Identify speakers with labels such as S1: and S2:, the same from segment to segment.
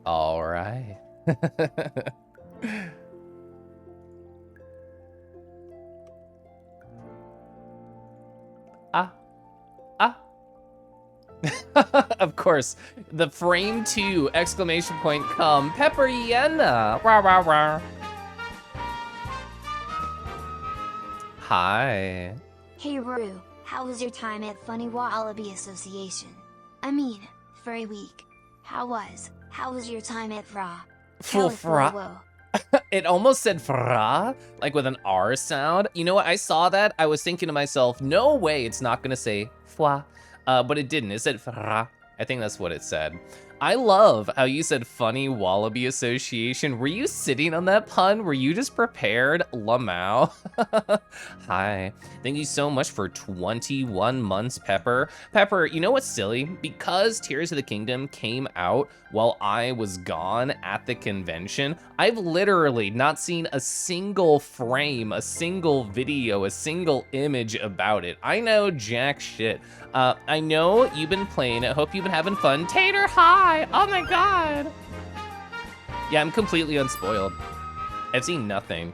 S1: All right. Ah, ah. Of course, the frame 2 exclamation point come Pepper Yenna. Rah rah rah. Hi.
S2: Hey Rue, how was your time at Funny Wallaby Association? I mean, Furry Week. How was your time at FWA?
S1: Full fra. It almost said fra, like with an R sound. You know what? I saw that. I was thinking to myself, no way it's not gonna say fwa. But it didn't. It said fra. I think that's what it said. I love how you said Funny Wallaby Association. Were you sitting on that pun? Were you just prepared? Lamau. Hi. Thank you so much for 21 months, Pepper. Pepper, you know what's silly? Because Tears of the Kingdom came out while I was gone at the convention, I've literally not seen a single frame, a single video, a single image about it. I know jack shit. I know you've been playing. I hope you've been having fun. Tater, hi! Oh my god! Yeah, I'm completely unspoiled. I've seen nothing.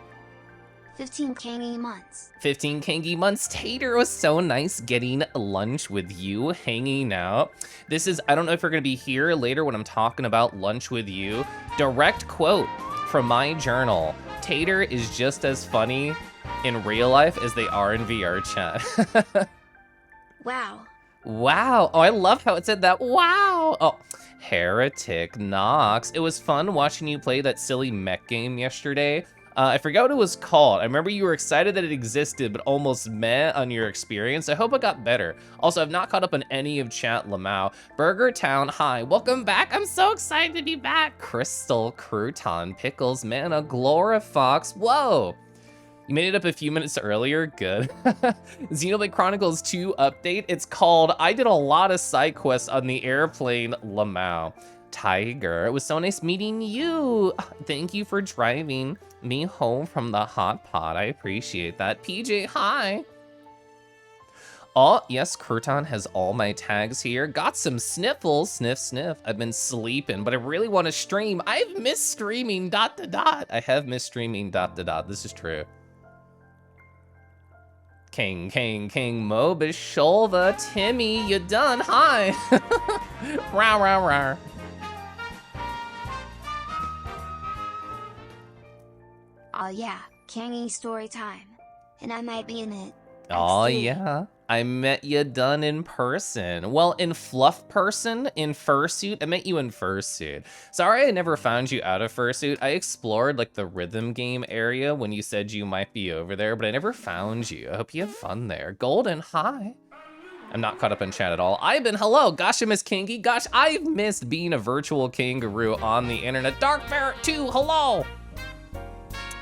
S2: 15 kangy months.
S1: 15 kangy months. Tater, was so nice getting lunch with you, hanging out. This is, I don't know if you're gonna be here later when I'm talking about lunch with you. Direct quote from my journal. Tater is just as funny in real life as they are in VR chat.
S2: Wow.
S1: Wow. Oh, I love how it said that. Wow. Oh, Heretic Nox. It was fun watching you play that silly mech game yesterday. I forgot what it was called. I remember you were excited that it existed, but almost meh on your experience. I hope it got better. Also, I've not caught up on any of chat Lamau. Burger Town, hi. Welcome back. I'm so excited to be back. Crystal, Crouton, Pickles, Mana, Glorifox. Whoa. You made it up a few minutes earlier, good. Xenoblade Chronicles 2 update, it's called I did a lot of side quests on the airplane, Lamau. Tiger, it was so nice meeting you. Thank you for driving me home from the hot pot, I appreciate that. PJ, hi. Oh, yes, Crouton has all my tags here. Got some sniffles, sniff, sniff. I've been sleeping, but I really want to stream. I've missed streaming, ... I have missed streaming, ... This is true. King, Mobish, Shulva, Timmy, you done? Hi. Rah, rah, rah.
S2: Oh yeah, kangy story time. And I might be in it.
S1: Oh yeah, I met you done in person. Well, in fluff person, in fursuit. I met you in fursuit. Sorry I never found you out of fursuit. I explored like the rhythm game area when you said you might be over there, but I never found you. I hope you have fun there. Golden, hi. I'm not caught up in chat at all. Ivan, hello. Gosh, I miss Kingy. Gosh, I've missed being a virtual kangaroo on the internet. Dark Ferret 2, hello.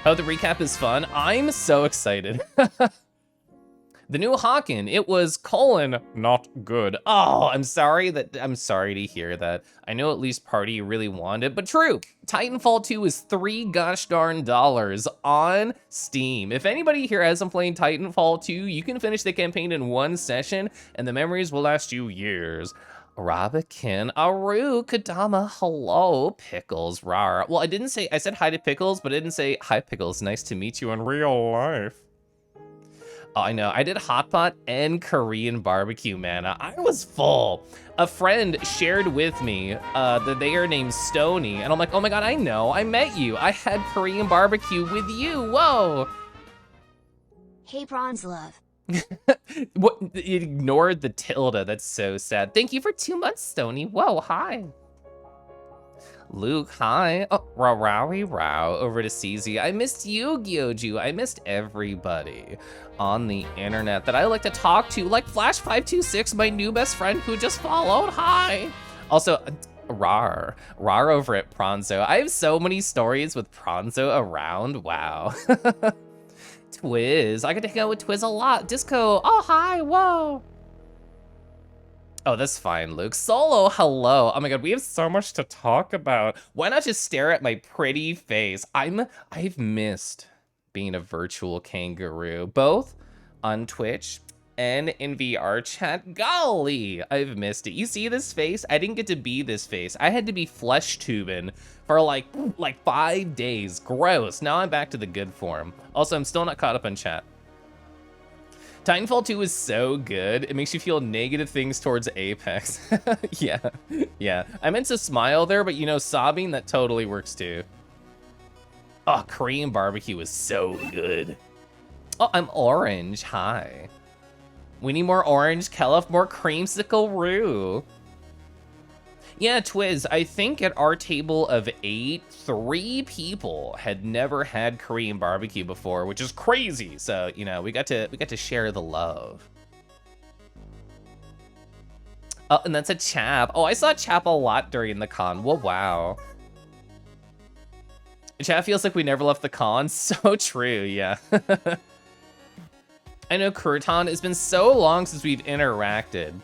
S1: Oh, the recap is fun. I'm so excited. The new Hawken, it was : not good. Oh, I'm sorry to hear that. I know at least Party really wanted it, but true. Titanfall 2 is $3 gosh darn on Steam. If anybody here hasn't played Titanfall 2, you can finish the campaign in one session and the memories will last you years. Rabikin, Aru, Kadama, hello, Pickles, rar. Well, I said hi to Pickles, but I didn't say, hi Pickles, nice to meet you in real life. Oh, I know, I did hot pot and Korean barbecue, Mana. I was full. A friend shared with me that they are named Stony, and I'm like, oh my god, I know, I met you. I had Korean barbecue with you, whoa.
S2: Hey, Bronze Love.
S1: What? It ignored the tilde, that's so sad. Thank you for 2 months, Stony. Whoa, hi. Luke, hi. Oh, Rowie Row over to CZ. I missed you, Gyoju. I missed everybody on the internet that I like to talk to, like Flash526, my new best friend who just followed. Hi. Also, Rar over at Pronzo. I have so many stories with Pronzo around. Wow. Twiz. I get to hang out with Twiz a lot. Disco. Oh, hi. Whoa. Oh, that's fine, Luke. Solo, hello. Oh my god, we have so much to talk about. Why not just stare at my pretty face? I've missed being a virtual kangaroo, both on Twitch N in VR chat. Golly, I've missed it. You see this face? I didn't get to be this face. I had to be flesh tubing for like 5 days. Gross. Now I'm back to the good form. Also, I'm still not caught up on chat. Titanfall 2 is so good. It makes you feel negative things towards Apex. Yeah. I meant to smile there, but you know, sobbing, that totally works too. Oh, Korean barbecue is so good. Oh, I'm orange. Hi. We need more orange, Kelif, more creamsicle roux. Yeah, Twiz, I think at our table of 8, 3 people had never had Korean barbecue before, which is crazy. So, you know, we got to share the love. Oh, and that's a chap. Oh, I saw chap a lot during the con. Well, wow. Chat feels like we never left the con. So true, yeah. I know, Kurtan, it's been so long since we've interacted.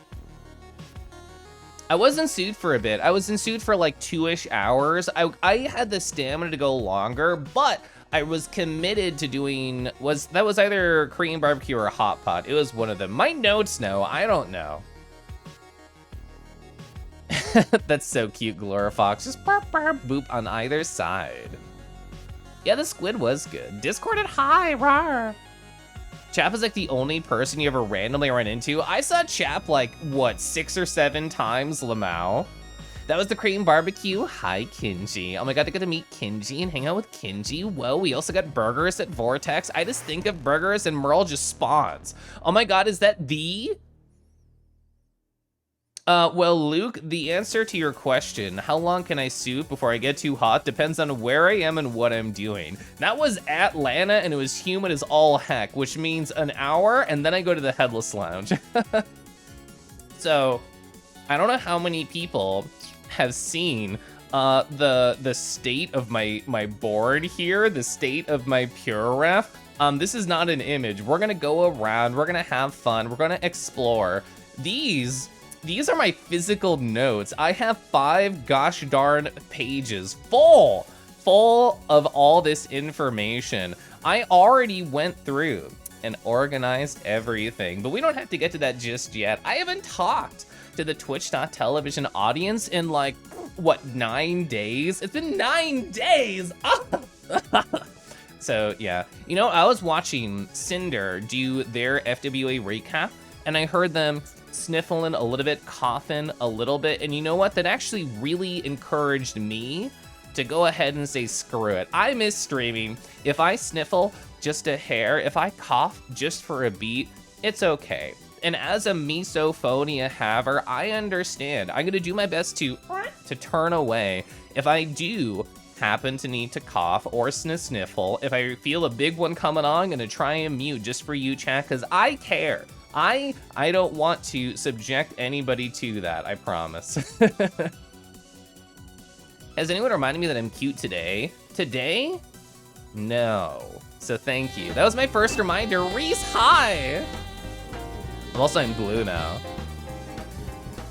S1: I was in suit for a bit. I was in suit for like 2-ish hours. I had the stamina to go longer, but I was committed to doing, that was either Korean barbecue or hot pot. It was one of them. My notes know, I don't know. That's so cute, Glorifox. Just burp, burp, boop on either side. Yeah, the squid was good. Discord at high, rawr. Chap is like the only person you ever randomly run into. I saw Chap like, what, 6 or 7 times, Lamau. That was the Korean barbecue. Hi, Kinji. Oh my god, I got to meet Kinji and hang out with Kinji. Whoa, we also got burgers at Vortex. I just think of burgers and Merle just spawns. Oh my god, is that the... Well, Luke, the answer to your question, how long can I suit before I get too hot, depends on where I am and what I'm doing. That was Atlanta, and it was humid as all heck, which means an hour, and then I go to the Headless Lounge. So, I don't know how many people have seen the state of my board here, the state of my Pure Ref. This is not an image. We're gonna go around, we're gonna have fun, we're gonna explore. These are my physical notes. I have 5 gosh darn pages full of all this information. I already went through and organized everything, but we don't have to get to that just yet. I haven't talked to the Twitch.television audience in like, what, 9 days? It's been 9 days! So yeah, you know, I was watching Cinder do their FWA recap, and I heard them sniffling a little bit, coughing a little bit, and you know what? That actually really encouraged me to go ahead and say screw it. I miss streaming. If I sniffle just a hair, if I cough just for a beat, it's okay. And as a misophonia haver, I understand. I'm gonna do my best to turn away if I do happen to need to cough or sniffle. If I feel a big one coming on, I'm gonna try and mute just for you, chat, because I care. I don't want to subject anybody to that, I promise. Has anyone reminded me that I'm cute today? Today? No. So thank you. That was my first reminder. Reese, hi! I'm also in blue now.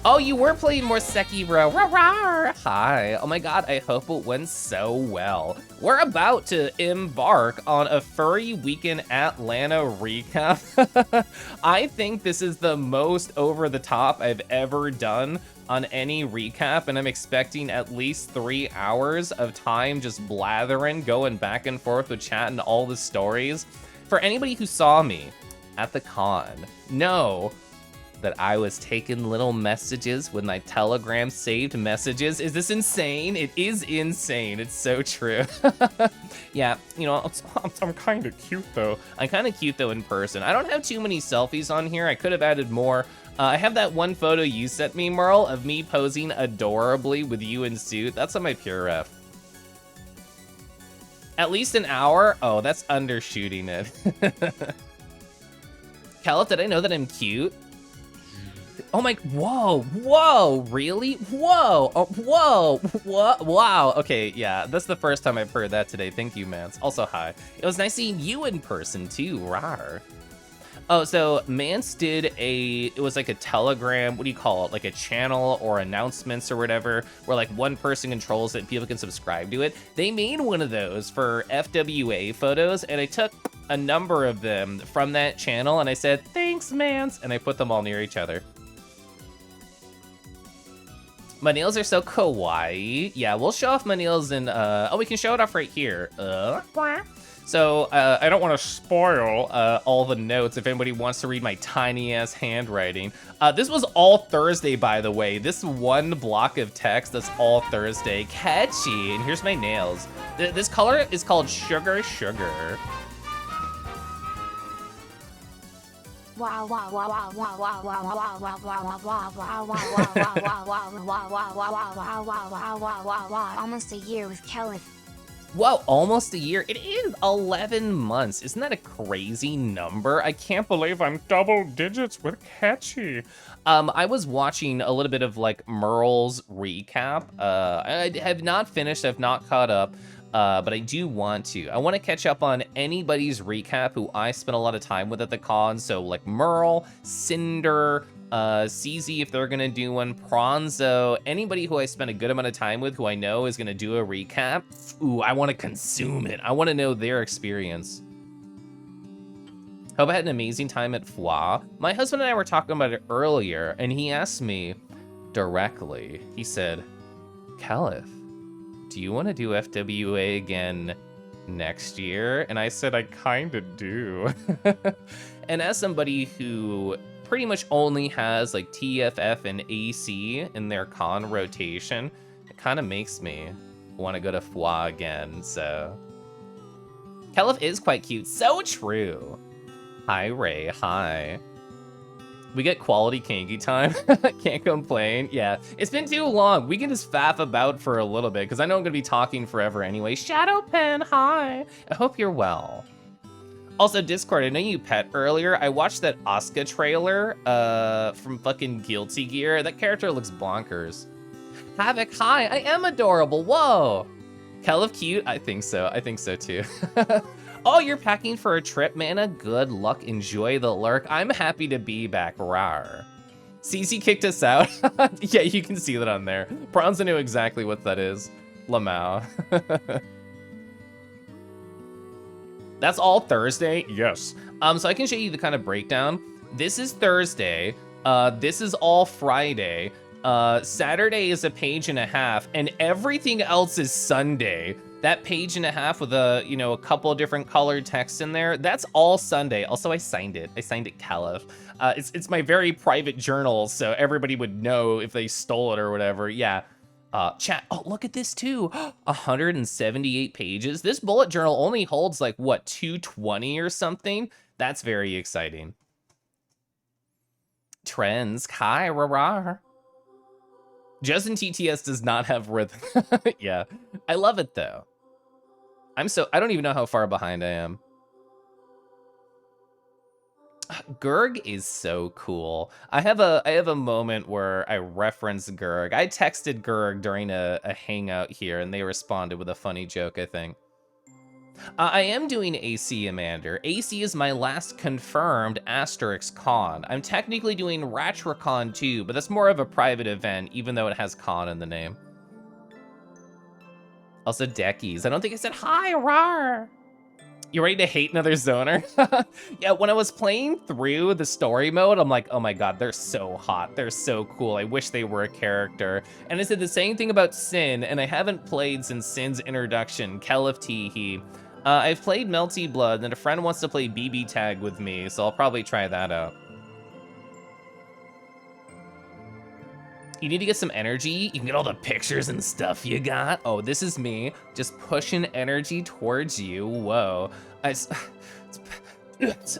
S1: Oh, you were playing more Sekiro. Rawr. Hi. Oh my god, I hope it went so well. We're about to embark on a furry weekend Atlanta recap. I think this is the most over the top I've ever done on any recap, and I'm expecting at least 3 hours of time just blathering, going back and forth with chat and all the stories. For anybody who saw me at the con, know that I was taking little messages with my Telegram saved messages. Is this insane? It is insane. It's so true. Yeah, you know, I'm kind of cute though. I'm kind of cute though in person. I don't have too many selfies on here. I could have added more. I have that one photo you sent me, Merle, of me posing adorably with you in suit. That's on my Pure Ref. At least an hour? Oh, that's undershooting it. Caliph, did I know that I'm cute? Oh my, whoa, really? Whoa, oh, whoa, what? Wow, okay, yeah, that's the first time I've heard that today. Thank you, Mance. Also, hi. It was nice seeing you in person, too, rawr. Oh, so Mance did it was like a Telegram, what do you call it? Like a channel or announcements or whatever, where like one person controls it and people can subscribe to it. They made one of those for FWA photos, and I took a number of them from that channel, and I said, thanks, mans, and I put them all near each other. My nails are so kawaii. Yeah, we'll show off my nails in, oh, we can show it off right here. So, I don't want to spoil all the notes if anybody wants to read my tiny-ass handwriting. This was all Thursday, by the way. This one block of text, that's all Thursday. Catchy, and here's my nails. This color is called Sugar Sugar.
S2: Wow, wow, wow, wow, wow, wow, wow, wow, wow, wow, wow, wow, almost a year with Kelly.
S1: Whoa, almost a year. It is 11 months. Isn't that a crazy number? I can't believe I'm double digits with Catchy. I was watching a little bit of like Merle's recap. I have not finished, I've not caught up. But I do want to. I want to catch up on anybody's recap who I spent a lot of time with at the con. So like Merle, Cinder, CZ if they're gonna do one, Pronzo, anybody who I spent a good amount of time with who I know is gonna do a recap. Ooh, I want to consume it. I want to know their experience. Hope I had an amazing time at FWA. My husband and I were talking about it earlier, and he asked me directly. He said, Caliph, do you want to do FWA again next year? And I said, I kinda do. And as somebody who pretty much only has like TFF and AC in their con rotation, it kind of makes me want to go to FWA again, so. Caliph is quite cute, so true. Hi, Ray, hi. We get quality Kangi time. Can't complain. Yeah, it's been too long. We can just faff about for a little bit because I know I'm gonna be talking forever anyway. Shadowpen, hi. I hope you're well. Also, Discord, I know you pet earlier. I watched that Asuka trailer from fucking Guilty Gear. That character looks bonkers. Havoc, hi. I am adorable. Whoa. Caliph cute? I think so. I think so too. Oh, you're packing for a trip, Mana? Good luck, enjoy the lurk. I'm happy to be back, rawr. CC kicked us out. Yeah, you can see that on there. Bronze knew exactly what that is. Lamau. That's all Thursday? Yes. So I can show you the kind of breakdown. This is Thursday. This is all Friday. Saturday is a page and a half, and everything else is Sunday. That page and a half with a, you know, a couple of different colored texts in there, that's all Sunday. Also, I signed it. I signed it Caliph. It's my very private journal, so everybody would know if they stole it or whatever. Yeah. Chat, oh, look at this too. 178 pages. This bullet journal only holds like, what, 220 or something? That's very exciting. Trends, Kai, rah. Justin TTS does not have rhythm. Yeah, I love it though. I don't even know how far behind I am. Gurg is so cool. I have a moment where I reference Gurg. I texted Gurg during a hangout here, and they responded with a funny joke, I think. I am doing AC, Amander. AC is my last confirmed Asterix con. I'm technically doing RatraCon too, but that's more of a private event, even though it has con in the name. Also, Deckies. I don't think I said hi, rawr. You ready to hate another zoner? Yeah, when I was playing through the story mode, I'm like, oh my god, they're so hot. They're so cool. I wish they were a character. And I said the same thing about Sin, and I haven't played since Sin's introduction, Caliph Teehee. I've played Melty Blood, and a friend wants to play BB Tag with me, so I'll probably try that out. You need to get some energy. You can get all the pictures and stuff you got. Oh, this is me, just pushing energy towards you. Whoa.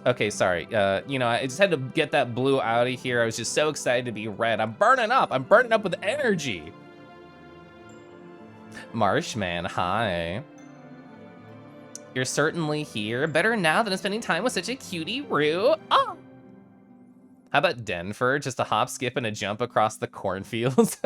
S1: Okay, sorry. You know, I just had to get that blue out of here. I was just so excited to be red. I'm burning up. I'm burning up with energy. Marshman, hi. You're certainly here. Better now than spending time with such a cutie Rue. Oh. How about Denver? Just a hop, skip, and a jump across the cornfields.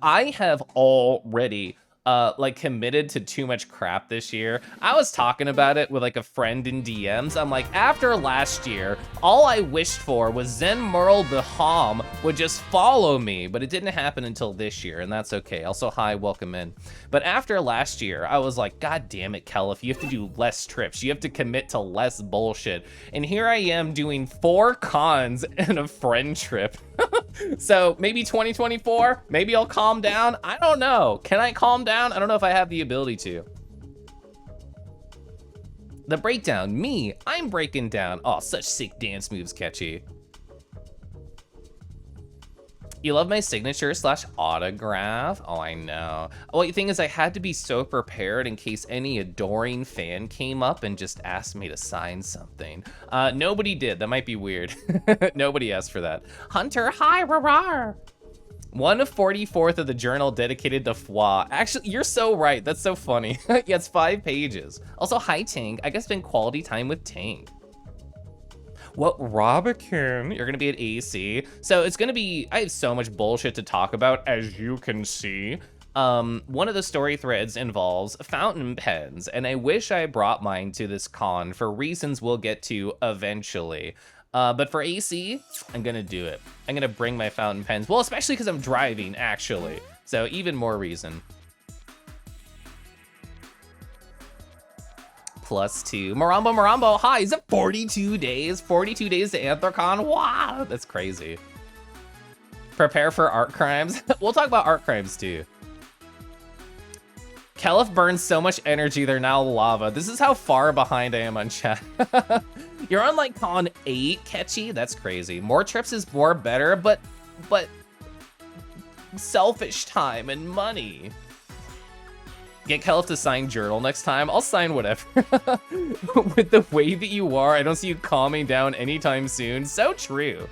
S1: I have already like committed to too much crap this year. I was talking about it with like a friend in DMs. I'm like, after last year, all I wished for was Zen Merle Baham would just follow me, but it didn't happen until this year, and that's okay. Also, hi, welcome in. But after last year, I was like, God damn it, Kelif, you have to do less trips. You have to commit to less bullshit. And here I am doing 4 cons and a friend trip. So maybe 2024, maybe I'll calm down. I don't know. Can I calm down? I don't know if I have the ability to. The breakdown, me, I'm breaking down. Oh, such sick dance moves, Catchy. You love my signature / autograph? Oh, I know. Well, the thing is, I had to be so prepared in case any adoring fan came up and just asked me to sign something. Nobody did. That might be weird. Nobody asked for that. Hunter, hi, rawar. 1/44 of the journal dedicated to FWA. Actually, you're so right. That's so funny. Yeah, it's 5 pages. Also, hi, Tank. I guess spend quality time with Tank. What, Robican? You're gonna be at AC. So it's gonna be, I have so much bullshit to talk about, as you can see. One of the story threads involves fountain pens, and I wish I brought mine to this con for reasons we'll get to eventually. But for AC, I'm gonna do it. I'm gonna bring my fountain pens. Well, especially because I'm driving, actually. So even more reason. +2. Marambo, hi, is it 42 days? 42 days to Anthrocon? Wow, that's crazy. Prepare for art crimes. We'll talk about art crimes too. Kelif burns so much energy, they're now lava. This is how far behind I am on chat. You're on like con 8, Catchy? That's crazy. More trips is more better, but selfish time and money. Get Kelif to sign journal next time. I'll sign whatever. With the way that you are, I don't see you calming down anytime soon. So true.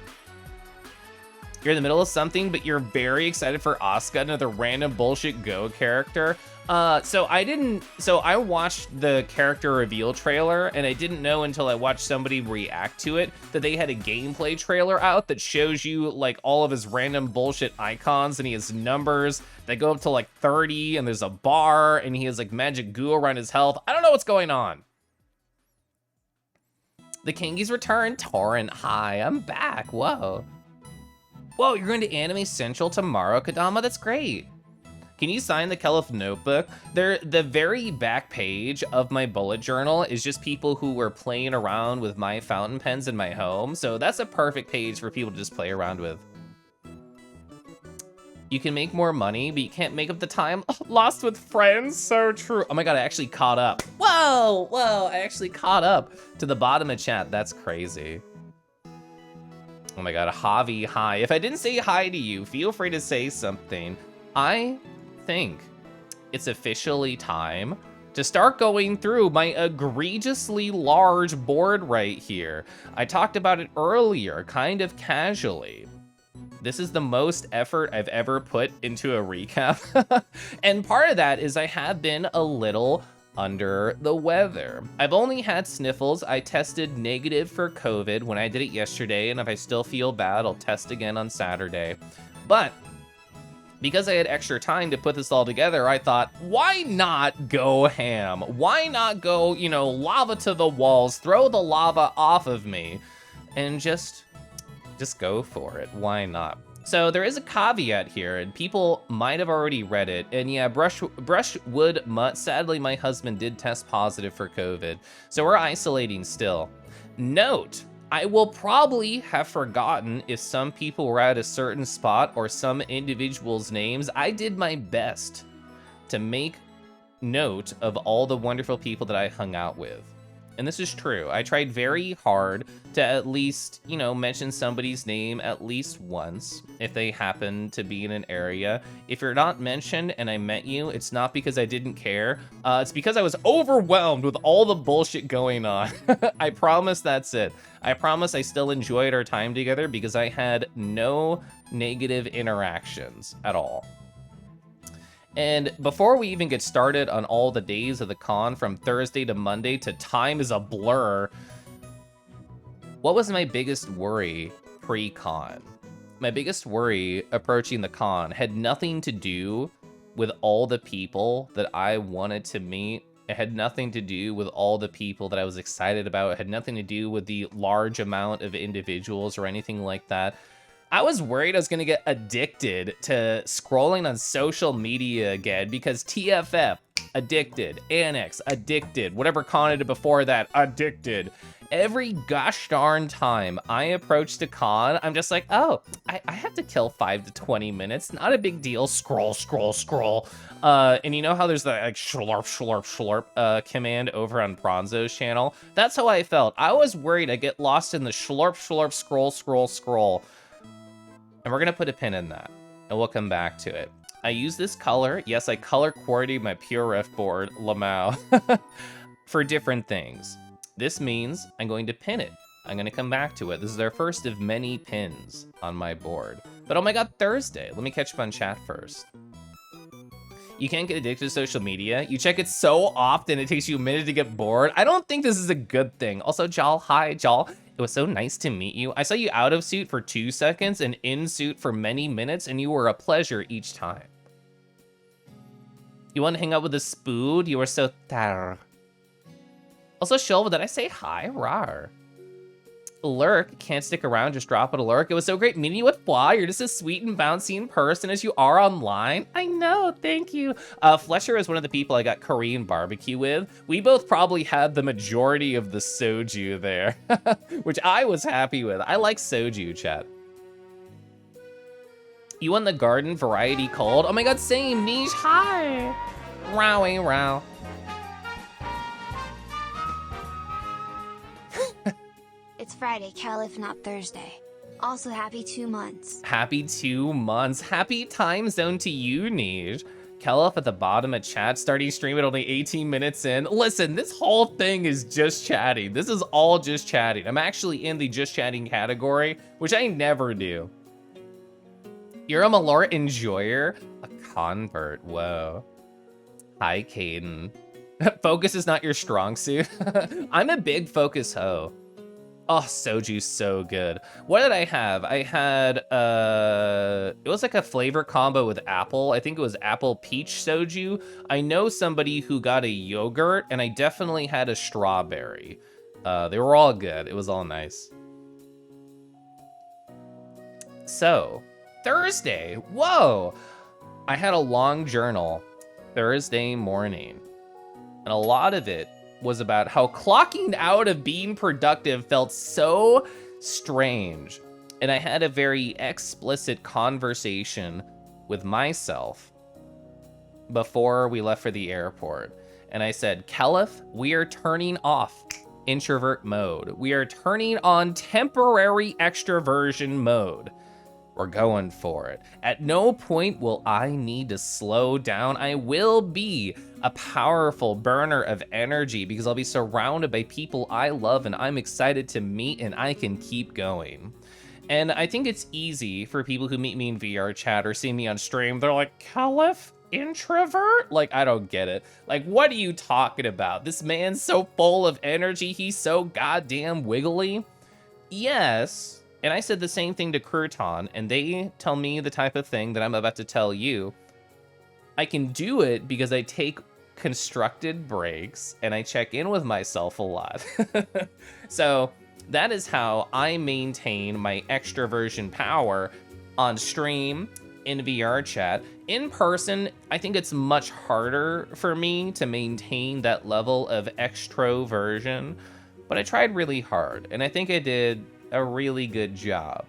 S1: You're in the middle of something, but you're very excited for Asuka, another random bullshit Go character. So I watched the character reveal trailer, and I didn't know until I watched somebody react to it that they had a gameplay trailer out that shows you like all of his random bullshit icons, and he has numbers that go up to like 30, and there's a bar, and he has like magic goo around his health. I don't know what's going on. The Kingies return. Torrent, hi, I'm back. Whoa. Whoa, you're going to Anime Central tomorrow, Kadama? That's great. Can you sign the Kelif notebook? The very back page of my bullet journal is just people who were playing around with my fountain pens in my home. So that's a perfect page for people to just play around with. You can make more money, but you can't make up the time lost with friends. So true. Oh my God, I actually caught up. Whoa, I actually caught up to the bottom of chat. That's crazy. Oh my God, Javi, hi. If I didn't say hi to you, feel free to say something. I think it's officially time to start going through my egregiously large board right here. I talked about it earlier, kind of casually. This is the most effort I've ever put into a recap. And part of that is I have been a little under the weather. I've only had sniffles. I tested negative for COVID when I did it yesterday, and if I still feel bad, I'll test again on Saturday. But because I had extra time to put this all together, I thought, why not go ham? Why not go, you know, lava to the walls, throw the lava off of me, and just go for it. Why not? So there is a caveat here, and people might have already read it. And yeah, Brushwood Mutt, sadly, my husband did test positive for COVID, so we're isolating still. Note, I will probably have forgotten if some people were at a certain spot or some individuals' names. I did my best to make note of all the wonderful people that I hung out with. And this is true. I tried very hard to at least, you know, mention somebody's name at least once if they happen to be in an area. If you're not mentioned and I met you, it's not because I didn't care. It's because I was overwhelmed with all the bullshit going on. I promise that's it. I promise I still enjoyed our time together because I had no negative interactions at all. And before we even get started on all the days of the con from Thursday to Monday to time is a blur, what was my biggest worry pre-con? My biggest worry approaching the con had nothing to do with all the people that I wanted to meet. It had nothing to do with all the people that I was excited about. It had nothing to do with the large amount of individuals or anything like that. I was worried I was gonna get addicted to scrolling on social media again because TFF, addicted, Annex, addicted, whatever con it did before that, addicted. Every gosh darn time I approach a con, I'm just like, oh, I have to kill 5 to 20 minutes, not a big deal, scroll, scroll, scroll. And you know how there's that like schlorp, schlorp, schlorp command over on Bronzo's channel? That's how I felt. I was worried I'd get lost in the schlorp, schlorp, scroll, scroll, scroll. And we're gonna put a pin in that, and we'll come back to it. I use this color. Yes, I color coordinated my PureRef board, Lamau, for different things. This means I'm going to pin it. I'm gonna come back to it. This is our first of many pins on my board. But oh my god, Thursday. Let me catch up on chat first. You can't get addicted to social media. You check it so often, it takes you a minute to get bored. I don't think this is a good thing. Also, Jal, hi, Jal. It was so nice to meet you. I saw you out of suit for 2 seconds and in suit for many minutes, and you were a pleasure each time. You want to hang out with a spood? You were so tar. Also, Shilva, did I say hi? Rar. Lurk, can't stick around, just drop it a lurk. It was so great meeting you at FWA. You're just as sweet and bouncy in person as you are online. I know, thank you. Fletcher is one of the people I got Korean barbecue with. We both probably had the majority of the soju there, which I was happy with. I like soju, chat. You won the garden variety cold? Oh my god, same, Niche, hi. Rowie row.
S2: It's Friday, Cal, if not Thursday. Also, happy 2 months.
S1: Happy 2 months. Happy time zone to you, Niche. Kelloff at the bottom of chat, starting stream at only 18 minutes in. Listen, this whole thing is just chatting. This is all just chatting. I'm actually in the just chatting category, which I never do. You're a Malort enjoyer? A convert, whoa. Hi, Caden. Focus is not your strong suit. I'm a big focus hoe. Oh, soju's so good. What did I have? I had, it was like a flavor combo with apple. I think it was apple peach soju. I know somebody who got a yogurt, and I definitely had a strawberry. They were all good. It was all nice. So, Thursday, whoa! I had a long journal Thursday morning, and a lot of it was about how clocking out of being productive felt so strange. And I had a very explicit conversation with myself before we left for the airport. And I said, Kelif, we are turning off introvert mode. We are turning on temporary extroversion mode. We're going for it. At no point will I need to slow down. I will be a powerful burner of energy because I'll be surrounded by people I love and I'm excited to meet, and I can keep going. And I think it's easy for people who meet me in VR chat or see me on stream. They're like, Caliph, introvert? Like, I don't get it. Like, what are you talking about? This man's so full of energy. He's so goddamn wiggly. Yes. And I said the same thing to Crouton, and they tell me the type of thing that I'm about to tell you. I can do it because I take constructed breaks and I check in with myself a lot. So that is how I maintain my extroversion power on stream, in VR chat. In person, I think it's much harder for me to maintain that level of extroversion, but I tried really hard, and I think I did a really good job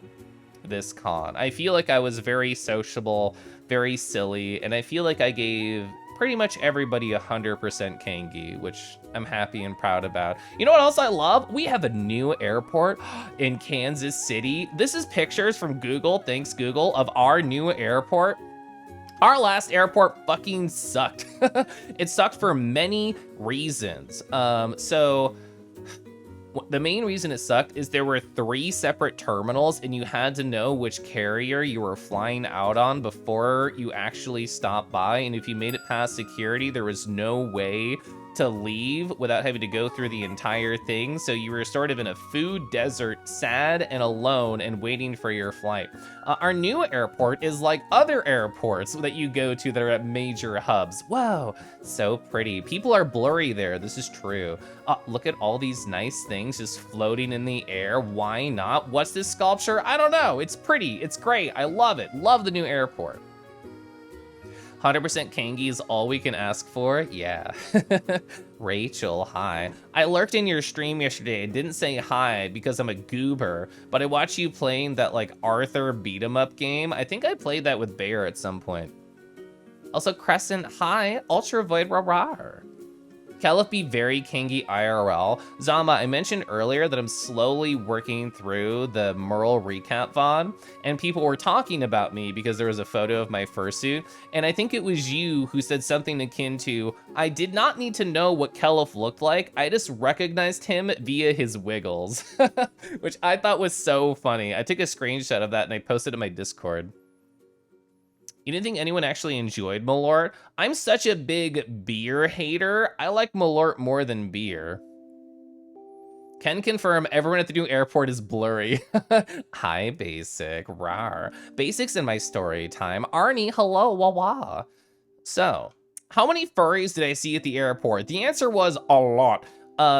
S1: this con. I feel like I was very sociable, very silly, and I feel like I gave pretty much everybody 100% Kangi, which I'm happy and proud about. You know what else I love? We have a new airport in Kansas City. This is pictures from Google, thanks Google, of our new airport. Our last airport fucking sucked. It sucked for many reasons. The main reason it sucked is there were 3 separate terminals and you had to know which carrier you were flying out on before you actually stopped by. And if you made it past security, there was no way to leave without having to go through the entire thing. So you were sort of in a food desert, sad and alone and waiting for your flight. Our new airport is like other airports that you go to that are at major hubs. Whoa, so pretty. People are blurry there, this is true. Look at all these nice things just floating in the air. Why not? What's this sculpture? I don't know, it's pretty, it's great, I love it. Love the new airport. 100% Kangi is all we can ask for? Yeah. Rachel, hi. I lurked in your stream yesterday and didn't say hi because I'm a goober, but I watched you playing that like Arthur beat 'em up game. I think I played that with Bear at some point. Also, Crescent, hi. Ultra Void Rarar. Caliph be very Kangi IRL. Zama, I mentioned earlier that I'm slowly working through the Merle recap VOD, and people were talking about me because there was a photo of my fursuit, and I think it was you who said something akin to, I did not need to know what Caliph looked like, I just recognized him via his wiggles, which I thought was so funny. I took a screenshot of that and I posted it in my Discord. You didn't think anyone actually enjoyed Malort? I'm such a big beer hater. I like Malort more than beer. Can confirm everyone at the new airport is blurry. Hi, Basic. Rar. Basic's in my story time. Arnie, hello, wah wah. So, how many furries did I see at the airport? The answer was a lot.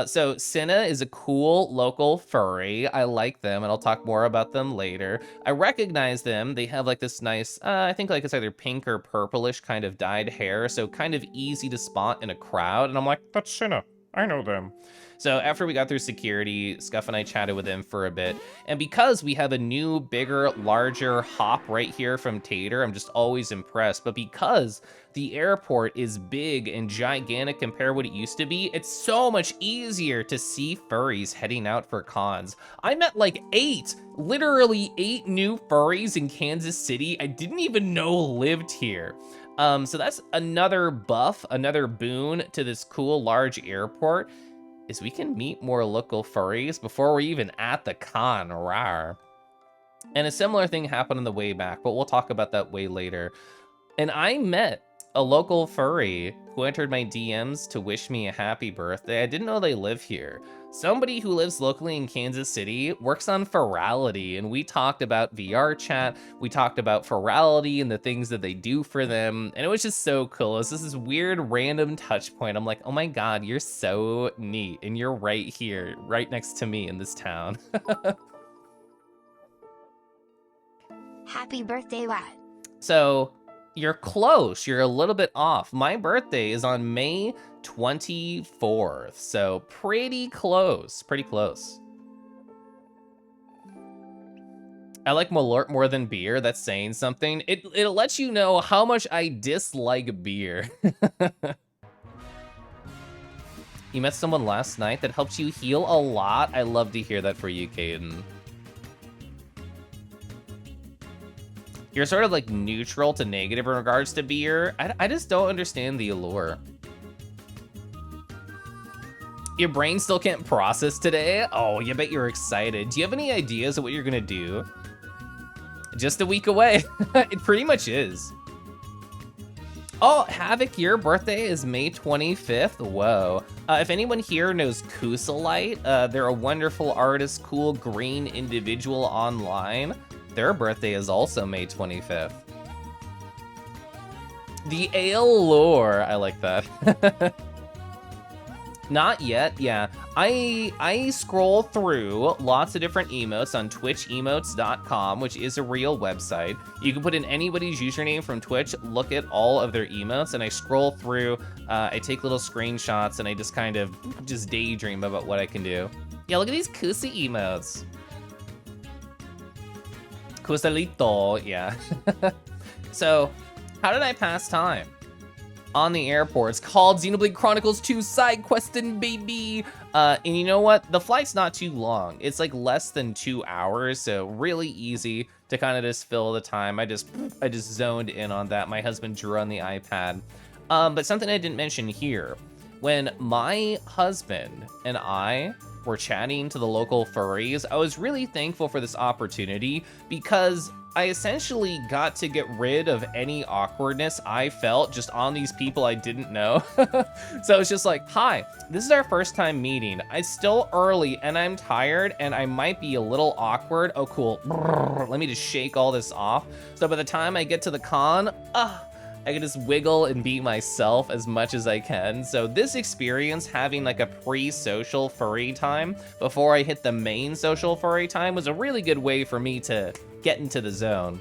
S1: So Cinna is a cool local furry. I like them, and I'll talk more about them later. I recognize them. They have like this nice, I think like it's either pink or purplish kind of dyed hair, so kind of easy to spot in a crowd. And I'm like, that's Cinna. I know them. So after we got through security, Scuff and I chatted with him for a bit. And because we have a new, bigger, larger hop right here from Tater, I'm just always impressed. But because the airport is big and gigantic compared to what it used to be, it's so much easier to see furries heading out for cons. I met like literally eight new furries in Kansas City I didn't even know lived here. So that's another buff, another boon to this cool large airport, is we can meet more local furries before we're even at the con, rawr. And a similar thing happened on the way back, but we'll talk about that way later. And I met a local furry who entered my DMs to wish me a happy birthday. I didn't know they live here. Somebody who lives locally in Kansas City works on Ferality, and we talked about VR chat, we talked about Ferality and the things that they do for them, and it was just so cool. It's just this weird random touch point. I'm like, oh my god, you're so neat, and you're right here, right next to me in this town.
S2: Happy birthday, lad.
S1: So, you're close, you're a little bit off. My birthday is on May 24th, so pretty close, pretty close. I like Malort more than beer, that's saying something. It lets you know how much I dislike beer. You met someone last night that helped you heal a lot? I love to hear that for you, Caden. You're sort of like neutral to negative in regards to beer. I just don't understand the allure. Your brain still can't process today? Oh, you bet you're excited. Do you have any ideas of what you're gonna do? Just a week away. It pretty much is. Oh, Havoc, your birthday is May 25th? Whoa. If anyone here knows Kusalite, they're a wonderful artist, cool green individual online. Their birthday is also May 25th. The ale lore, I like that. Not yet, yeah. I scroll through lots of different emotes on twitchemotes.com, which is a real website. You can put in anybody's username from Twitch, look at all of their emotes, and I scroll through, I take little screenshots, and I just kind of just daydream about what I can do. Yeah, look at these Kusa emotes. Kusalito, yeah. So, how did I pass time? On the airport. It's called Xenoblade Chronicles 2 Side Questing, baby. And you know what? The flight's not too long. It's like less than 2 hours, so really easy to kind of just fill the time. I just zoned in on that. My husband drew on the iPad. But something I didn't mention here. When my husband and I were chatting to the local furries, I was really thankful for this opportunity because I essentially got to get rid of any awkwardness I felt just on these people I didn't know. So it's just like, hi, this is our first time meeting. It's still early and I'm tired and I might be a little awkward. Oh, cool. Brrr, let me just shake all this off. So by the time I get to the con, I can just wiggle and be myself as much as I can. So this experience, having like a pre-social furry time before I hit the main social furry time, was a really good way for me to get into the zone.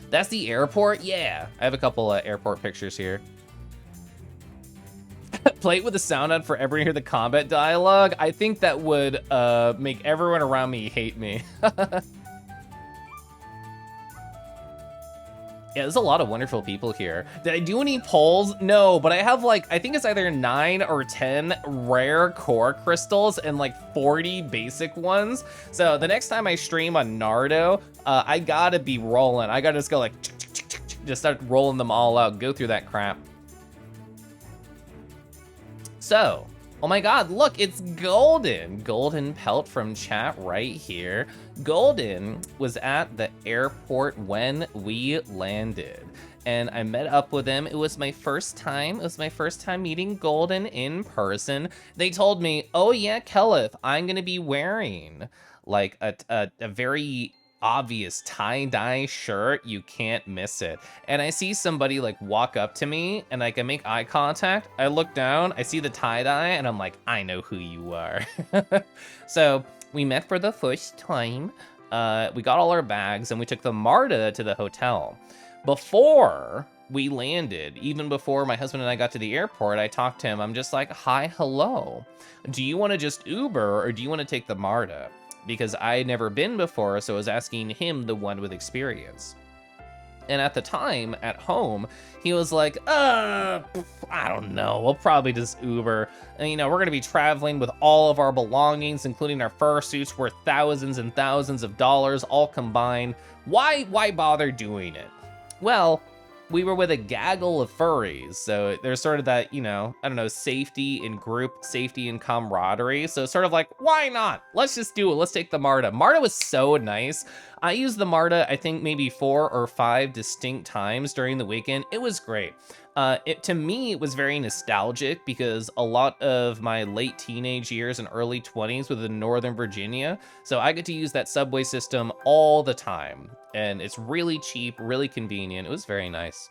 S1: That's the airport? Yeah. I have a couple airport pictures here. Play it with the sound on for everyone to hear the combat dialogue. I think that would make everyone around me hate me. Yeah, there's a lot of wonderful people here. Did I do any polls? No, but I have like, I think it's either 9 or 10 rare core crystals and like 40 basic ones. So the next time I stream on Nardo, I gotta be rolling. I gotta just go like, just start rolling them all out, go through that crap. So, oh my God, look, it's Golden. Golden Pelt from chat right here. Golden was at the airport when we landed and I met up with him. It was my first time. It was my first time meeting Golden in person. They told me, oh yeah, Kelif, I'm gonna be wearing like a very obvious tie-dye shirt. You can't miss it. And I see somebody like walk up to me and like I make eye contact. I look down, I see the tie-dye and I'm like, I know who you are. So we met for the first time. We got all our bags and we took the MARTA to the hotel. Before we landed, even before my husband and I got to the airport, I talked to him. I'm just like, hi, hello. Do you want to just Uber or do you want to take the MARTA? Because I had never been before, so I was asking him, the one with experience. And at the time, at home, he was like, I don't know, we'll probably just Uber. And, you know, we're gonna be traveling with all of our belongings, including our fursuits worth thousands and thousands of dollars, all combined. Why bother doing it? Well, we were with a gaggle of furries, so there's sort of that, you know, I don't know, safety in group, safety and camaraderie. So sort of like, why not? Let's just do it. Let's take the MARTA. MARTA was so nice. I used the MARTA, I think maybe 4 or 5 distinct times during the weekend. It was great. To me, it was very nostalgic because a lot of my late teenage years and early 20s was in Northern Virginia. So I get to use that subway system all the time. And it's really cheap, really convenient. It was very nice.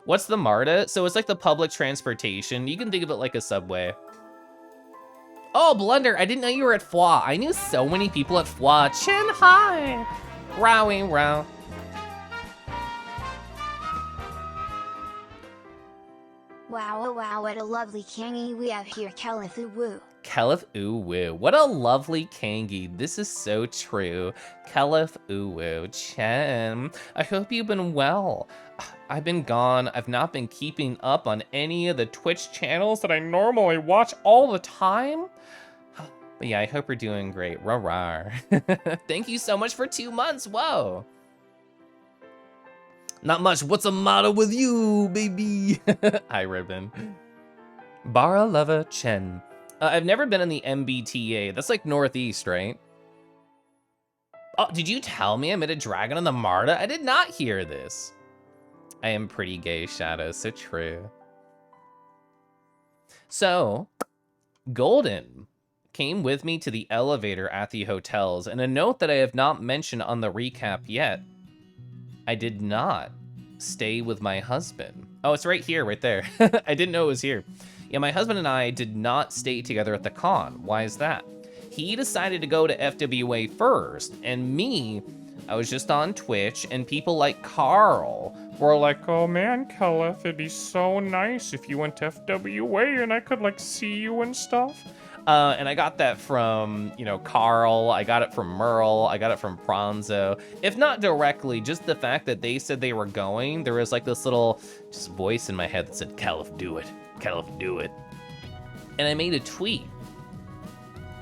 S1: What's the MARTA? So it's like the public transportation. You can think of it like a subway. Oh, Blunder, I didn't know you were at FWA. I knew so many people at FWA. Chin hi. Rowing row.
S2: Wow, oh wow, what a lovely kangy we have here, Kelif Woo.
S1: Kelif Uwu. What a lovely kangi. This is so true. Kelif Uwu. Chen, I hope you've been well. I've been gone. I've not been keeping up on any of the Twitch channels that I normally watch all the time. But yeah, I hope you're doing great. Rawr. Thank you so much for 2 months. Whoa. Not much. What's the matter with you, baby? Hi, Ribbon. Bara Lava Chen. I've never been in the MBTA. That's like Northeast, right? Oh, did you tell me I met a dragon on the MARTA? I did not hear this. I am pretty gay, Shadow. So true. So, Golden came with me to the elevator at the hotels, and a note that I have not mentioned on the recap yet. I did not stay with my husband. Oh, it's right here, right there. I didn't know it was here. Yeah, my husband and I did not stay together at the con. Why is that? He decided to go to FWA first, and me, I was just on Twitch, and people like Carl were like, oh man, Kelif, it'd be so nice if you went to FWA and I could like see you and stuff. And I got that from, you know, Carl, I got it from Merle, I got it from Pronzo. If not directly, just the fact that they said they were going, there was like this little just voice in my head that said, Kelif, do it. Kelif, do it. And I made a tweet.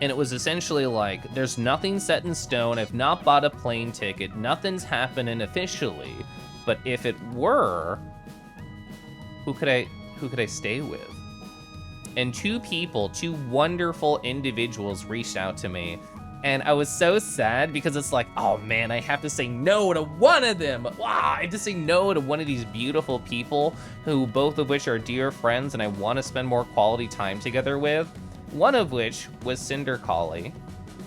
S1: And it was essentially like, there's nothing set in stone, I've not bought a plane ticket, nothing's happening officially. But if it were, who could I stay with? And 2 people, 2 wonderful individuals reached out to me. And I was so sad because it's like, oh man, I have to say no to one of them. Wow, I have to say no to one of these beautiful people who both of which are dear friends and I want to spend more quality time together with. One of which was Cinder Collie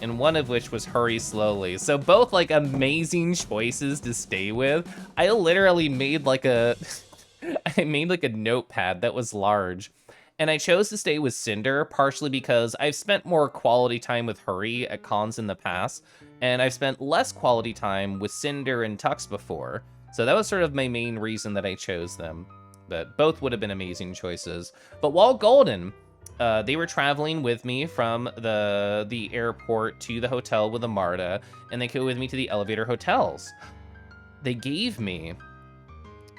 S1: and one of which was Hurry Slowly. So both like amazing choices to stay with. I literally made like a, I made like a notepad that was large. And I chose to stay with Cinder partially because I've spent more quality time with Hurry at cons in the past, and I've spent less quality time with Cinder and Tux before. So that was sort of my main reason that I chose them. But both would have been amazing choices. But while Golden, they were traveling with me from the airport to the hotel with Amarda, and they came with me to the elevator hotels. They gave me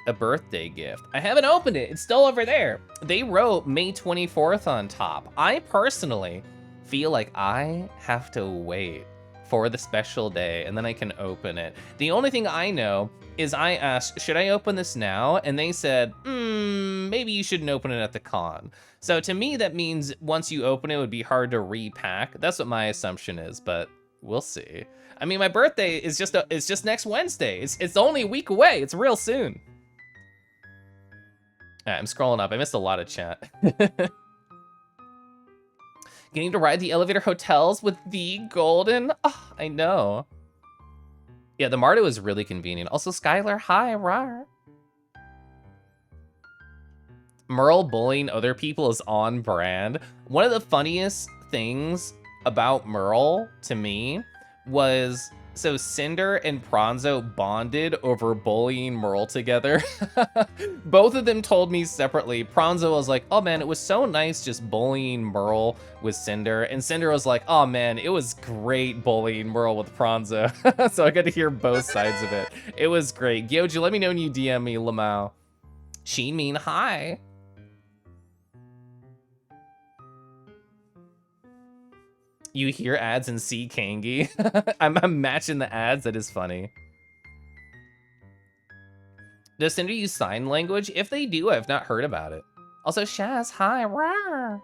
S1: a birthday gift. I haven't opened it. It's still over there. They wrote May 24th on top. I personally feel like I have to wait for the special day and then I can open it. The only thing I know is I asked, should I open this now? And they said, maybe you shouldn't open it at the con. So to me, that means once you open it, it would be hard to repack. That's what my assumption is, but we'll see. I mean, my birthday is just next Wednesday. It's only a week away. It's real soon. I'm scrolling up. I missed a lot of chat. Getting to ride the elevator hotels with the Golden. Oh, I know. Yeah, the Marta is really convenient. Also, Skylar, hi, rar. Merle bullying other people is on brand. One of the funniest things about Merle to me was, so Cinder and Pranzo bonded over bullying Merle together. Both of them told me separately. Pranzo was like, oh man, it was so nice just bullying Merle with Cinder. And Cinder was like, oh man, it was great bullying Merle with Pranzo. So I got to hear both sides of it. It was great. Gyoji, let me know when you DM me, Lamau. Sheen Mean, hi. You hear ads and see Kangi. I'm matching the ads. That is funny. Does Cinder use sign language? If they do, I've not heard about it. Also, Shaz, hi. Rawr.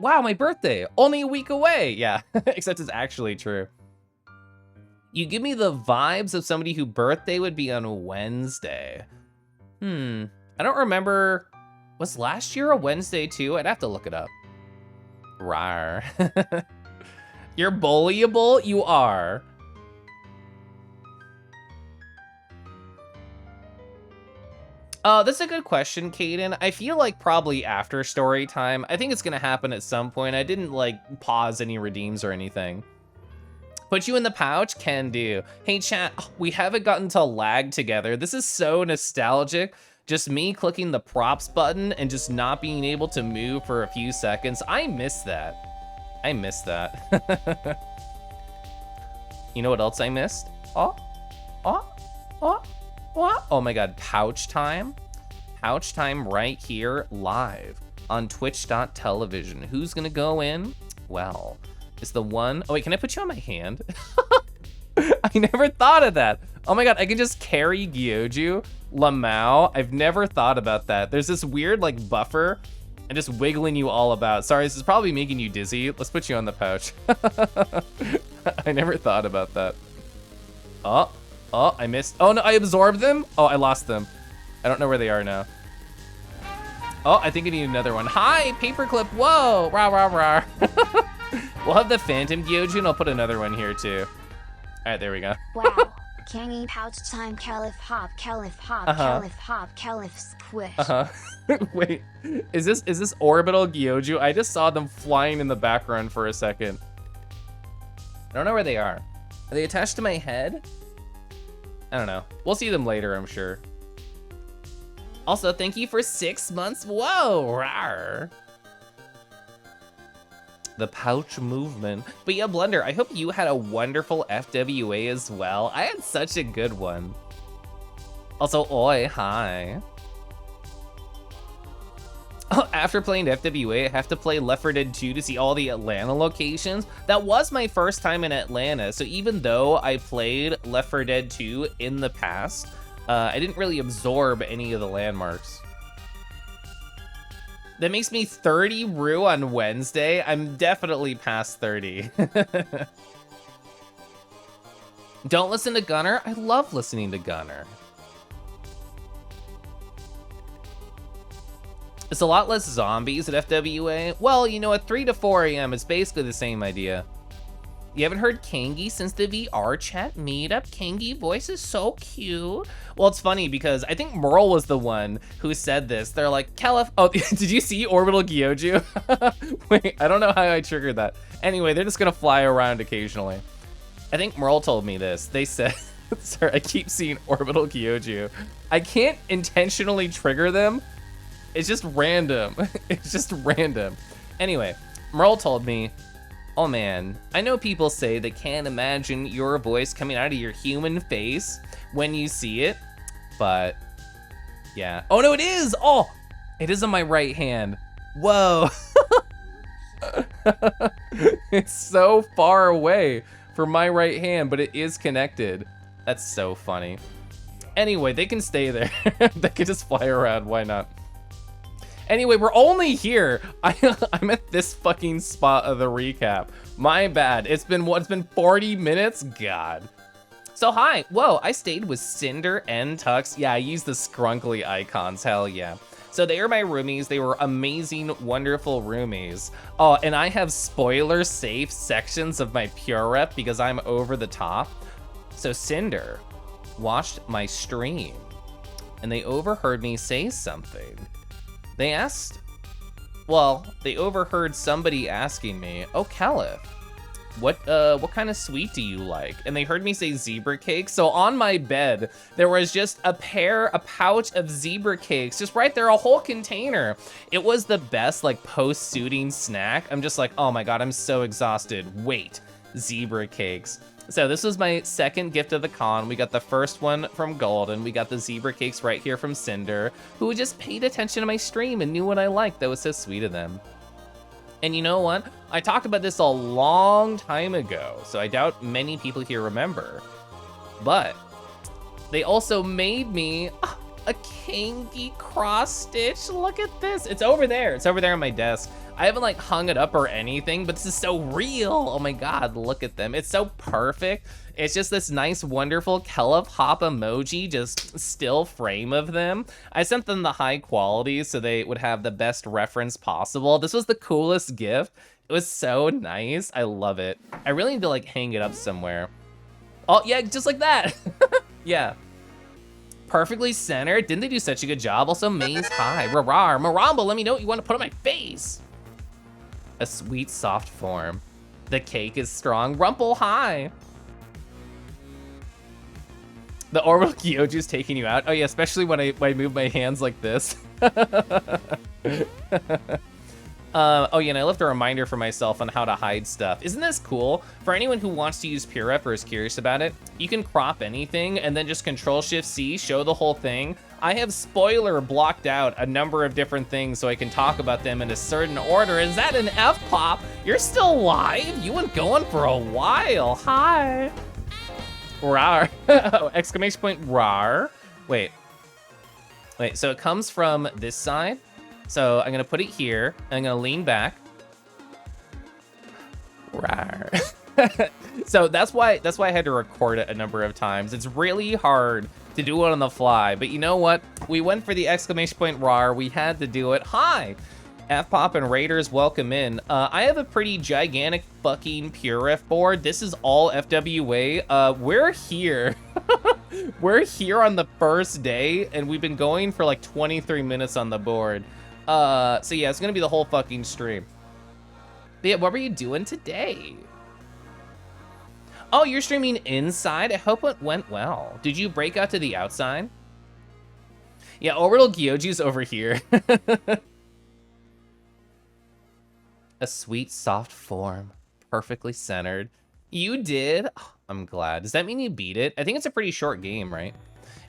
S1: Wow, my birthday. Only a week away. Yeah, except it's actually true. You give me the vibes of somebody whose birthday would be on Wednesday. I don't remember. Was last year a Wednesday too? I'd have to look it up. Rawr. You're bullyable? You are. That's a good question, Kaden. I feel like probably after story time. I think it's gonna happen at some point. I didn't like pause any redeems or anything. Put you in the pouch? Can do. Hey chat, we haven't gotten to lag together. This is so nostalgic. Just me clicking the props button and just not being able to move for a few seconds. I miss that. I miss that. You know what else I missed? Oh my god, pouch time. Pouch time right here live on twitch.tv. Who's gonna go in? Well, it's the one. Oh wait, can I put you on my hand? I never thought of that. Oh my god, I can just carry Gyoju, Lamau. I've never thought about that. There's this weird like buffer and just wiggling you all about. Sorry, this is probably making you dizzy. Let's put you on the pouch. I never thought about that. Oh, I missed. Oh no, I absorbed them. Oh, I lost them. I don't know where they are now. Oh, I think I need another one. Hi, paperclip. Whoa, rah, rah, rah. We'll have the Phantom Gyoju and I'll put another one here too. All right, there we go.
S2: Wow. Kangi pouch time, Caliph hop, Caliph hop, Caliph hop, Caliph squish.
S1: Wait, is this orbital Gyoju? I just saw them flying in the background for a second. I don't know where they are. Are they attached to my head? I don't know. We'll see them later, I'm sure. Also, thank you for 6 months. Whoa, rawr. The pouch movement. But yeah, Blunder, I hope you had a wonderful FWA as well. I had such a good one. Also, oi, hi. Oh, after playing FWA, I have to play Left 4 Dead 2 to see all the Atlanta locations. That was my first time in Atlanta, so even though I played Left 4 Dead 2 in the past, I didn't really absorb any of the landmarks. That makes me 30 Rue on Wednesday. I'm definitely past 30. Don't listen to Gunner. I love listening to Gunner. It's a lot less zombies at FWA. Well, you know, at 3 to 4 a.m., it's basically the same idea. You haven't heard Kangi since the VR chat meetup? Kangi voice is so cute. Well, it's funny because I think Merle was the one who said this. They're like, Caliph, oh, did you see Orbital Gyoju? Wait, I don't know how I triggered that. Anyway, they're just gonna fly around occasionally. I think Merle told me this. They said, sorry, I keep seeing Orbital Gyoju. I can't intentionally trigger them. It's just random. It's just random. Anyway, Merle told me, oh man, I know people say they can't imagine your voice coming out of your human face when you see it, but yeah. Oh no, it is! Oh, it is on my right hand. Whoa. It's so far away from my right hand, but it is connected. That's so funny. Anyway, they can stay there. They can just fly around, why not? Anyway, we're only here. I'm at this fucking spot of the recap. My bad. It's been 40 minutes? God. So hi, whoa, I stayed with Cinder and Tux. Yeah, I used the scrunkly icons, hell yeah. So they are my roomies. They were amazing, wonderful roomies. Oh, and I have spoiler safe sections of my pure rep because I'm over the top. So Cinder watched my stream and they overheard me say something. They asked, well, they overheard somebody asking me, oh, Caliph, what kind of sweet do you like? And they heard me say zebra cakes. So on my bed, there was just a pouch of zebra cakes, just right there, a whole container. It was the best like post-suiting snack. I'm just like, oh my God, I'm so exhausted. Wait, zebra cakes. So this was my second gift of the con. We got the first one from Golden. We got the zebra cakes right here from Cinder, who just paid attention to my stream and knew what I liked. That was so sweet of them. And you know what? I talked about this a long time ago, so I doubt many people here remember. But they also made me a Kangi cross stitch. Look at this. It's over there. It's over there on my desk. I haven't like hung it up or anything, but this is so real. Oh my God, look at them. It's so perfect. It's just this nice, wonderful Caliph hop emoji, just still frame of them. I sent them the high quality so they would have the best reference possible. This was the coolest gift. It was so nice. I love it. I really need to like hang it up somewhere. Oh yeah, just like that. Yeah. Perfectly centered. Didn't they do such a good job? Also, Maze High. Rarar. Maramba, let me know what you want to put on my face. A sweet, soft form. The cake is strong. Rumple High. The Orbital Gyoju's taking you out. Oh yeah, especially when I move my hands like this. Oh yeah, and I left a reminder for myself on how to hide stuff. Isn't this cool? For anyone who wants to use Pure Rep or is curious about it, you can crop anything and then just Control-Shift-C, show the whole thing. I have spoiler blocked out a number of different things so I can talk about them in a certain order. Is that an F-pop? You're still live? You went going for a while. Hi. Rar. Exclamation point, rar. Wait, so it comes from this side. So I'm gonna put it here, and I'm gonna lean back. Rar. So that's why I had to record it a number of times. It's really hard to do it on the fly, but you know what? We went for the exclamation point rar. We had to do it. Hi, F-Pop and Raiders, welcome in. I have a pretty gigantic fucking Pure Ref board. This is all FWA. We're here. We're here on the first day, and we've been going for like 23 minutes on the board. So yeah, it's gonna be the whole fucking stream. But yeah, what were you doing today? Oh, you're streaming inside? I hope it went well. Did you break out to the outside? Yeah, Orbital Gyoju's over here. A sweet, soft form, perfectly centered. You did? Oh, I'm glad. Does that mean you beat it? I think it's a pretty short game, right?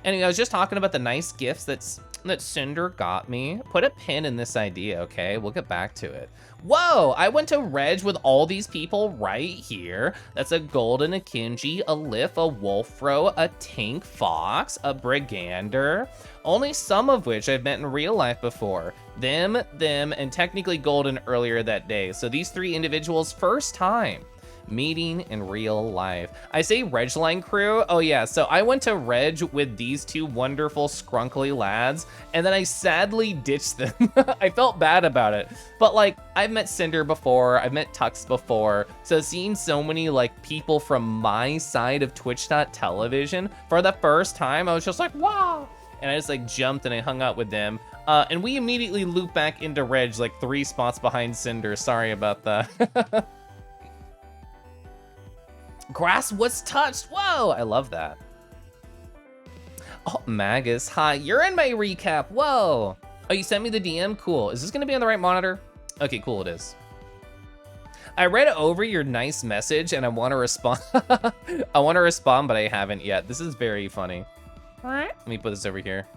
S1: Anyway, I was just talking about the nice gifts that that Cinder got me. Put a pin in this idea, okay? We'll get back to it. Whoa, I went to Reg with all these people right here. That's a Golden, a Kinji, a Lif, a Wolfro, a Tank Fox, a Brigander. Only some of which I've met in real life before. Them, and technically Golden earlier that day. So these 3 individuals, first time meeting in real life. I say Regline crew. Oh yeah, so I went to Reg with these 2 wonderful scrunkly lads, and then I sadly ditched them. I felt bad about it. But like, I've met Cinder before, I've met Tux before, so seeing so many like people from my side of Twitch.television for the first time, I was just like, wow. And I just like jumped and I hung out with them. And we immediately looped back into Reg like 3 spots behind Cinder. Sorry about that. Grass was touched. Whoa, I love that. Oh, Magus, hi, you're in my recap. Whoa. Oh, you sent me the DM? Cool. Is this gonna be on the right monitor? Okay, cool, it is. I read over your nice message and I want to respond. I want to respond, but I haven't yet. This is very funny. Let me put this over here.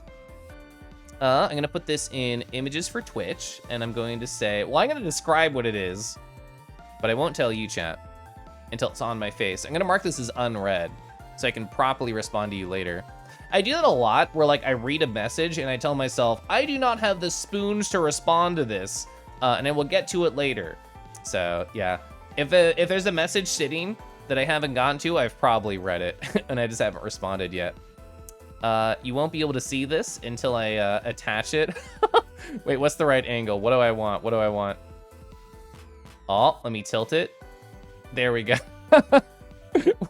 S1: I'm gonna put this in images for Twitch, and I'm going to say, well, I'm gonna describe what it is, but I won't tell you, chat, until it's on my face. I'm gonna mark this as unread, so I can properly respond to you later. I do that a lot, where like I read a message and I tell myself, I do not have the spoons to respond to this, and I will get to it later. So yeah, if there's a message sitting that I haven't gotten to, I've probably read it, and I just haven't responded yet. You won't be able to see this until I attach it. Wait, what's the right angle? What do I want? What do I want? Oh, let me tilt it. There we go.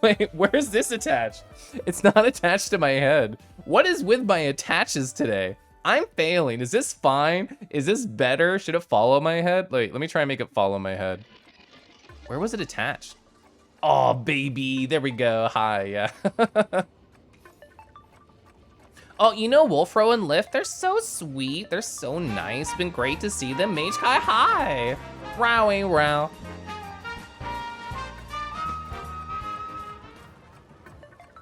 S1: Wait, where's this attached? It's not attached to my head. What is with my attaches today? I'm failing. Is this fine? Is this better? Should it follow my head? Wait, let me try and make it follow my head. Where was it attached? Oh, baby. There we go. Hi, yeah. Oh, you know Wolfro and Lift, they're so sweet. They're so nice. Been great to see them. Mage Kai, hi. Rowie, row.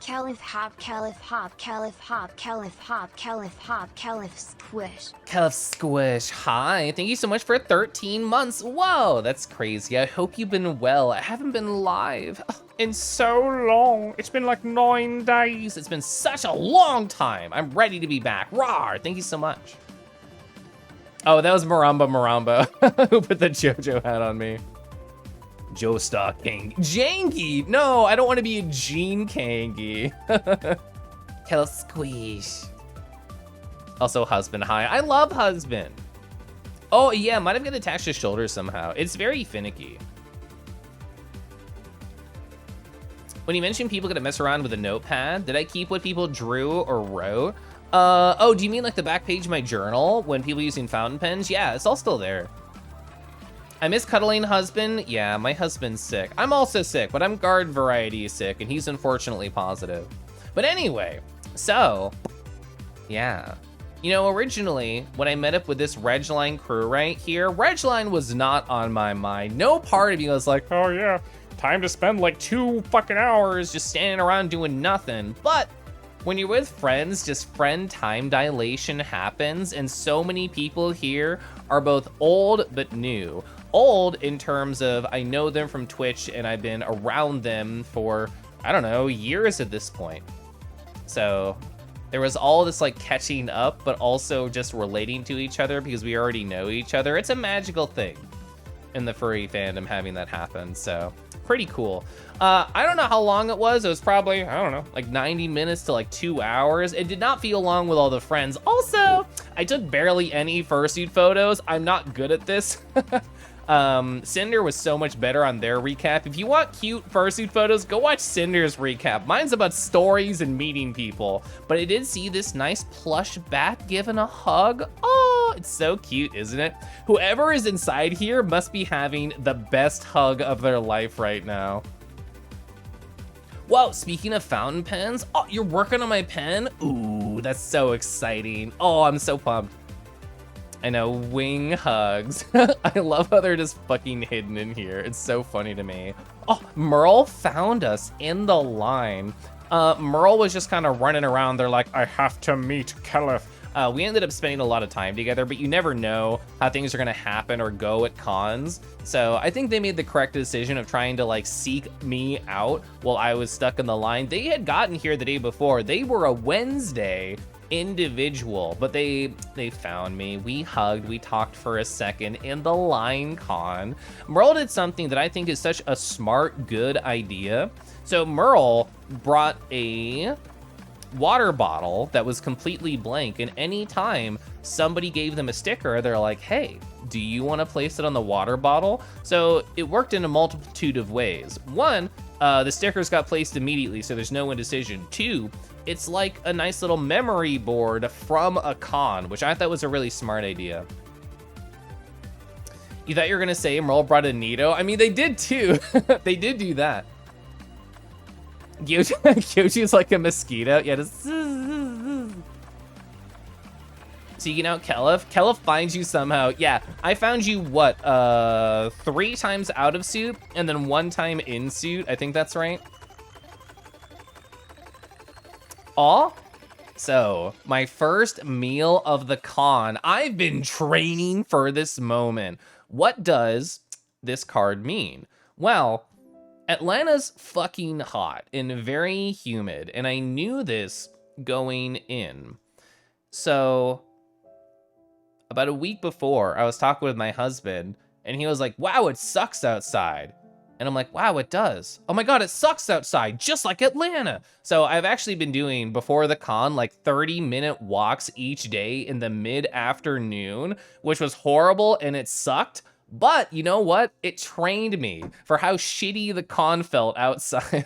S2: Caliph hop, Caliph hop, Caliph hop, Caliph hop, Caliph hop, Caliph squish.
S1: Caliph Squish, hi. Thank you so much for 13 months. Whoa, that's crazy. I hope you've been well. I haven't been live in so long. It's been like 9 days. It's been such a long time. I'm ready to be back. Rawr, thank you so much. Oh, that was Maramba who put the JoJo hat on me. Joestar King. Janky! No, I don't want to be a Gene Kangy. Caliph Squish. Also, Husband, hi. I love Husband. Oh, yeah, might have got attached to shoulder somehow. It's very finicky. When you mentioned people gonna mess around with a notepad, did I keep what people drew or wrote? Oh, do you mean like the back page of my journal when people using fountain pens? Yeah, it's all still there. I miss cuddling Husband. Yeah, my husband's sick. I'm also sick, but I'm guard variety sick, and he's unfortunately positive. But anyway, so, yeah. You know, originally, when I met up with this Regline crew right here, Regline was not on my mind. No part of me was like, oh yeah, time to spend like 2 fucking hours just standing around doing nothing. But when you're with friends, just friend time dilation happens, and so many people here are both old but new. Old in terms of I know them from Twitch and I've been around them for, I don't know, years at this point. So there was all this like catching up, but also just relating to each other because we already know each other. It's a magical thing in the furry fandom having that happen, so pretty cool. I don't know how long it was. It was probably, I don't know, like 90 minutes to like 2 hours. It did not feel long with all the friends. Also, I took barely any fursuit photos. I'm not good at this. Cinder was so much better on their recap. If you want cute fursuit photos, go watch Cinder's recap. Mine's about stories and meeting people. But I did see this nice plush bat given a hug. Oh, it's so cute, isn't it? Whoever is inside here must be having the best hug of their life right now. Whoa, speaking of fountain pens, oh, you're working on my pen? Ooh, that's so exciting. Oh, I'm so pumped. I know, wing hugs. I love how they're just fucking hidden in here. It's so funny to me. Oh, Merle found us in the line. Merle was just kind of running around. They're like, I have to meet Caliph. We ended up spending a lot of time together, but you never know how things are gonna happen or go at cons. So I think they made the correct decision of trying to like seek me out while I was stuck in the line. They had gotten here the day before. They were a Wednesday individual, but they found me. We hugged, we talked for a second in the line con. Merle did something that I think is such a smart, good idea. So Merle brought a water bottle that was completely blank, and anytime somebody gave them a sticker, they're like, hey, do you want to place it on the water bottle? So it worked in a multitude of ways. One, the stickers got placed immediately, so there's no indecision. Two, it's like a nice little memory board from a con, which I thought was a really smart idea. You thought you were gonna say Merle brought a Nito? I mean, they did too. They did do that. Kyoji's like a mosquito. Yeah, just seeking out Kelif. Kelif finds you somehow. Yeah, I found you, what, 3 times out of suit and then 1 time in suit. I think that's right. Aw. So, my first meal of the con. I've been training for this moment. What does this card mean? Well, Atlanta's fucking hot and very humid, and I knew this going in. So, about a week before, I was talking with my husband, and he was like, wow, it sucks outside. And I'm like, wow, it does. Oh my God, it sucks outside, just like Atlanta. So I've actually been doing, before the con, like 30-minute walks each day in the mid-afternoon, which was horrible and it sucked. But you know what? It trained me for how shitty the con felt outside.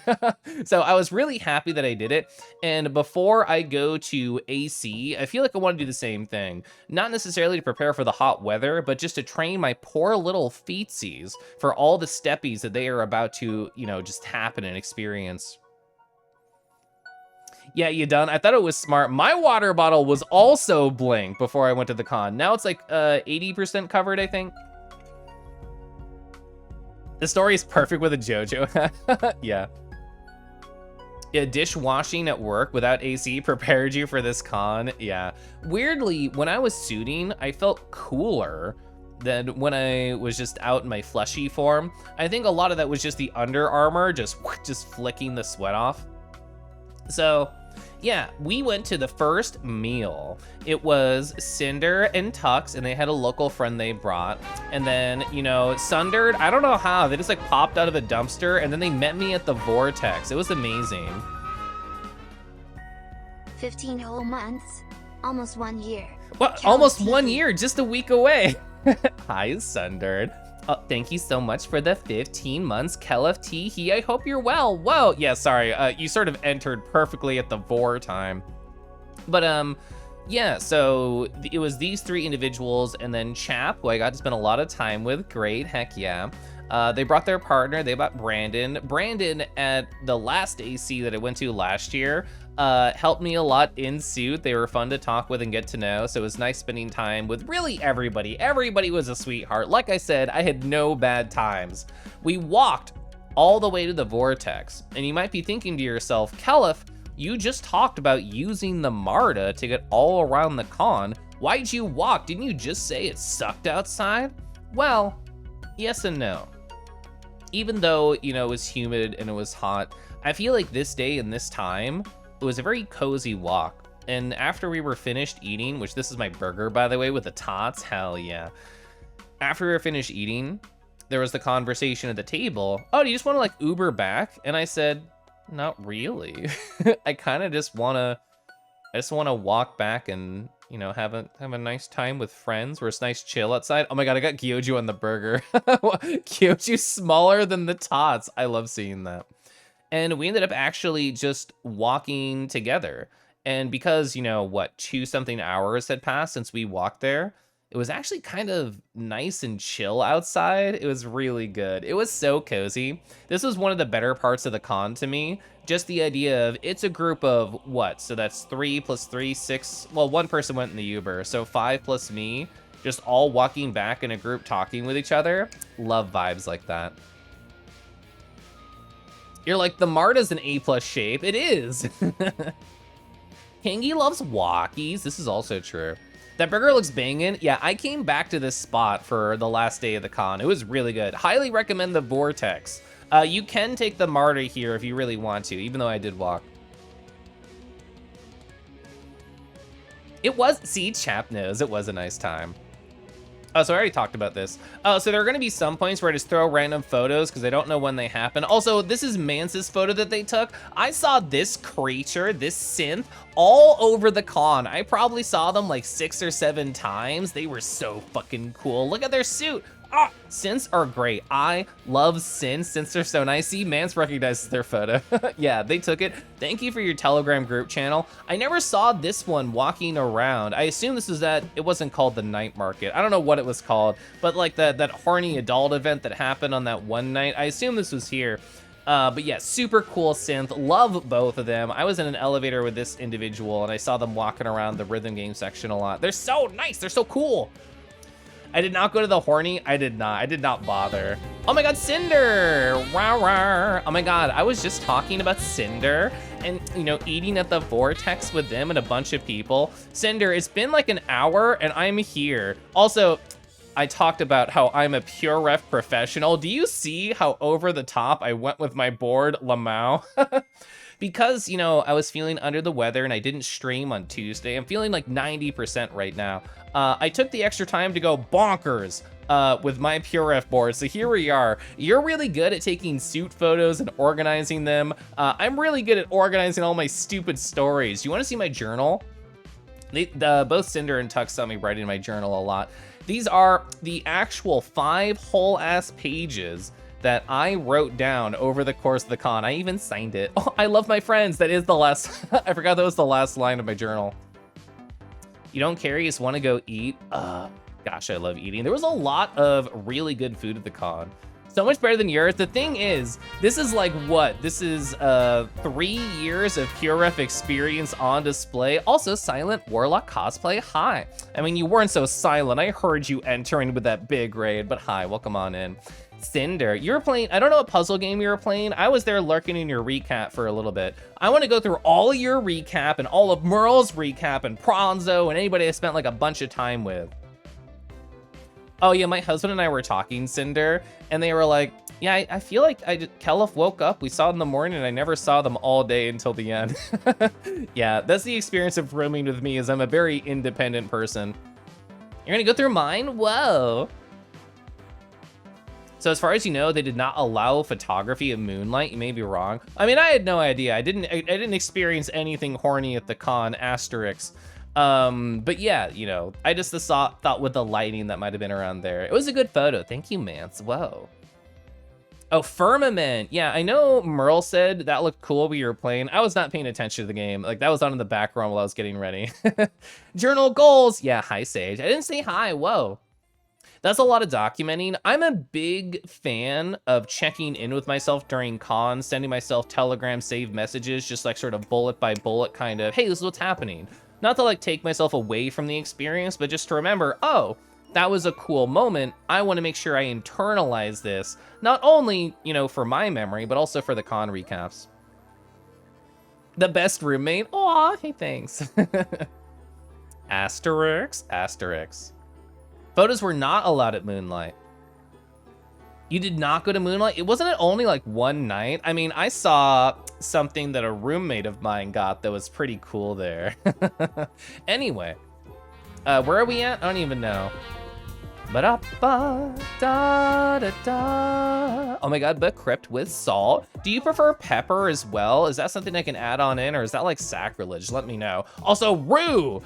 S1: So I was really happy that I did it. And before I go to AC, I feel like I want to do the same thing. Not necessarily to prepare for the hot weather, but just to train my poor little feetsies for all the steppies that they are about to, you know, just happen and experience. Yeah, you done? I thought it was smart. My water bottle was also blank before I went to the con. Now it's like 80% covered, I think. The story is perfect with a JoJo. Yeah. Yeah, dishwashing at work without AC prepared you for this con. Yeah. Weirdly, when I was suiting, I felt cooler than when I was just out in my fleshy form. I think a lot of that was just the Under Armour just flicking the sweat off. So, yeah, we went to the first meal. It was Cinder and Tux, and they had a local friend they brought. And then, you know, Sundered, I don't know how, they just like popped out of a dumpster, and then they met me at the Vortex. It was amazing.
S2: 15 whole months, almost 1 year.
S1: What? Almost 1 year, just a week away. Hi, Sundered. Thank you so much for the 15 months, Kelif Teehee. I hope you're well. Whoa, yeah, sorry. You sort of entered perfectly at the Vor time. But, yeah, so it was these 3 individuals and then Chap, who I got to spend a lot of time with. Great, heck yeah. They brought their partner, they brought Brandon. Brandon, at the last AC that I went to last year, helped me a lot in suit. They were fun to talk with and get to know, so it was nice spending time with really everybody. Everybody was a sweetheart. Like I said, I had no bad times. We walked all the way to the Vortex, and you might be thinking to yourself, Kelif, you just talked about using the MARTA to get all around the con. Why'd you walk? Didn't you just say it sucked outside? Well, yes and no. Even though, you know, it was humid and it was hot, I feel like this day and this time, it was a very cozy walk. And after we were finished eating, which this is my burger, by the way, with the tots, hell yeah. After we were finished eating, there was the conversation at the table. Oh, do you just want to like Uber back? And I said, not really. I kind of just want to walk back and, you know, have a nice time with friends where it's nice chill outside. Oh my God, I got Gyoju on the burger. Gyoju's smaller than the tots. I love seeing that. And we ended up actually just walking together. And because, you know, what, 2-something hours had passed since we walked there, it was actually kind of nice and chill outside. It was really good. It was so cozy. This was one of the better parts of the con to me. Just the idea of, it's a group of what? So that's 3 + 3, 6. Well, 1 person went in the Uber, so 5 plus me, just all walking back in a group talking with each other. Love vibes like that. You're like, the MARTA's an A+ shape. It is. Kangi loves walkies. This is also true. That burger looks banging. Yeah, I came back to this spot for the last day of the con. It was really good. Highly recommend the Vortex. You can take the Martyr here if you really want to, even though I did walk. It was, see, Chap knows, it was a nice time. Oh, so I already talked about this. Oh, so there are gonna be some points where I just throw random photos because I don't know when they happen. Also, this is Mance's photo that they took. I saw this creature, this synth, all over the con. I probably saw them like 6 or 7 times. They were so fucking cool. Look at their suit. Ah, synths are great. I love synths. Synths are so nice. See, Mance recognizes their photo. Yeah, they took it. Thank you for your Telegram group channel. I never saw this one walking around. I assume this was at, it wasn't called the night market. I don't know what it was called, but like that horny adult event that happened on that one night. I assume this was here. But yeah, super cool synth. Love both of them. I was in an elevator with this individual and I saw them walking around the rhythm game section a lot. They're so nice. They're so cool. I did not go to the horny. I did not bother. Oh my God, Cinder. Rah, rah. Oh my God, I was just talking about Cinder and, you know, eating at the Vortex with them and a bunch of people. Cinder, it's been like an hour and I'm here. Also, I talked about how I'm a pure ref professional. Do you see how over the top I went with my board, Lamau? Because, you know, I was feeling under the weather and I didn't stream on Tuesday. I'm feeling like 90% right now. I took the extra time to go bonkers with my Pure Ref board. So here we are. You're really good at taking suit photos and organizing them. I'm really good at organizing all my stupid stories. You want to see my journal? Both Cinder and Tux saw me writing in my journal a lot. These are the actual 5 whole ass pages that I wrote down over the course of the con. I even signed it. Oh, I love my friends. That is the last, I forgot that was the last line of my journal. You don't care, you just want to go eat. Gosh, I love eating. There was a lot of really good food at the con. So much better than yours. The thing is, this is like what? This is 3 years of Pure Ref experience on display. Also, Silent Warlock cosplay, hi. I mean, you weren't so silent. I heard you entering with that big raid, but hi, welcome on in. Cinder, you were playing, I don't know what puzzle game you were playing. I was there lurking in your recap for a little bit. I want to go through all of your recap and all of Merle's recap and Pronzo and anybody I spent like a bunch of time with. Oh yeah, my husband and I were talking, Cinder, and they were like, yeah, I feel like Kelif woke up, we saw it in the morning, and I never saw them all day until the end. Yeah, that's the experience of rooming with me, is I'm a very independent person. You're gonna go through mine? Whoa. So as far as you know, they did not allow photography of Moonlight. You may be wrong. I mean, I had no idea. I didn't experience anything horny at the con, asterisk. But yeah, you know, I just thought with the lighting that might have been around there. It was a good photo. Thank you, Mance. Whoa. Oh, Firmament. Yeah, I know Merle said that looked cool when you were playing. I was not paying attention to the game. Like, that was on in the background while I was getting ready. Journal goals. Yeah, hi, Sage. I didn't say hi. Whoa. That's a lot of documenting. I'm a big fan of checking in with myself during cons, sending myself Telegram saved messages, just like sort of bullet by bullet kind of, hey, this is what's happening. Not to like take myself away from the experience, but just to remember, oh, that was a cool moment. I want to make sure I internalize this, not only, you know, for my memory, but also for the con recaps. The best roommate? Aw, hey, thanks. Asterix, asterisk. Photos were not allowed at Moonlight. You did not go to Moonlight? It wasn't it only like one night? I mean, I saw something that a roommate of mine got that was pretty cool there. Anyway, where are we at? I don't even know. Ba-da-ba-da-da-da. Oh my God, but crypt with salt. Do you prefer pepper as well? Is that something I can add on in, or is that like sacrilege? Let me know. Also, Rue!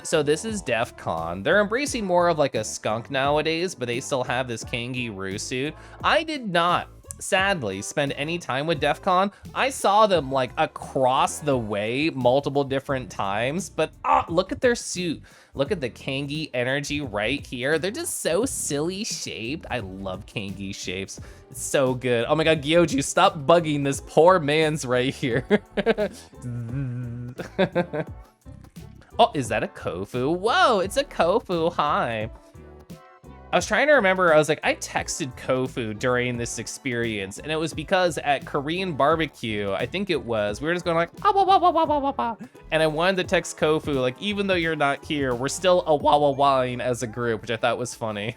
S1: So this is DEF CON. They're embracing more of like a skunk nowadays, but they still have this Kangi Rue suit. I did not, sadly, spend any time with DEF CON. I saw them like across the way multiple different times, but look at their suit. Look at the Kangi energy right here. They're just so silly shaped. I love Kangi shapes. It's so good. Oh my God, Gyoju, stop bugging this poor man's right here. Oh, is that a Kofu? Whoa, it's a Kofu, hi. I was trying to remember, I was like, I texted Kofu during this experience, and it was because at Korean barbecue, I think it was, we were just going like, ah, wah, wah, wah, wah, wah, wah, wah. And I wanted to text Kofu, like, even though you're not here, we're still a wah wah wahing as a group, which I thought was funny.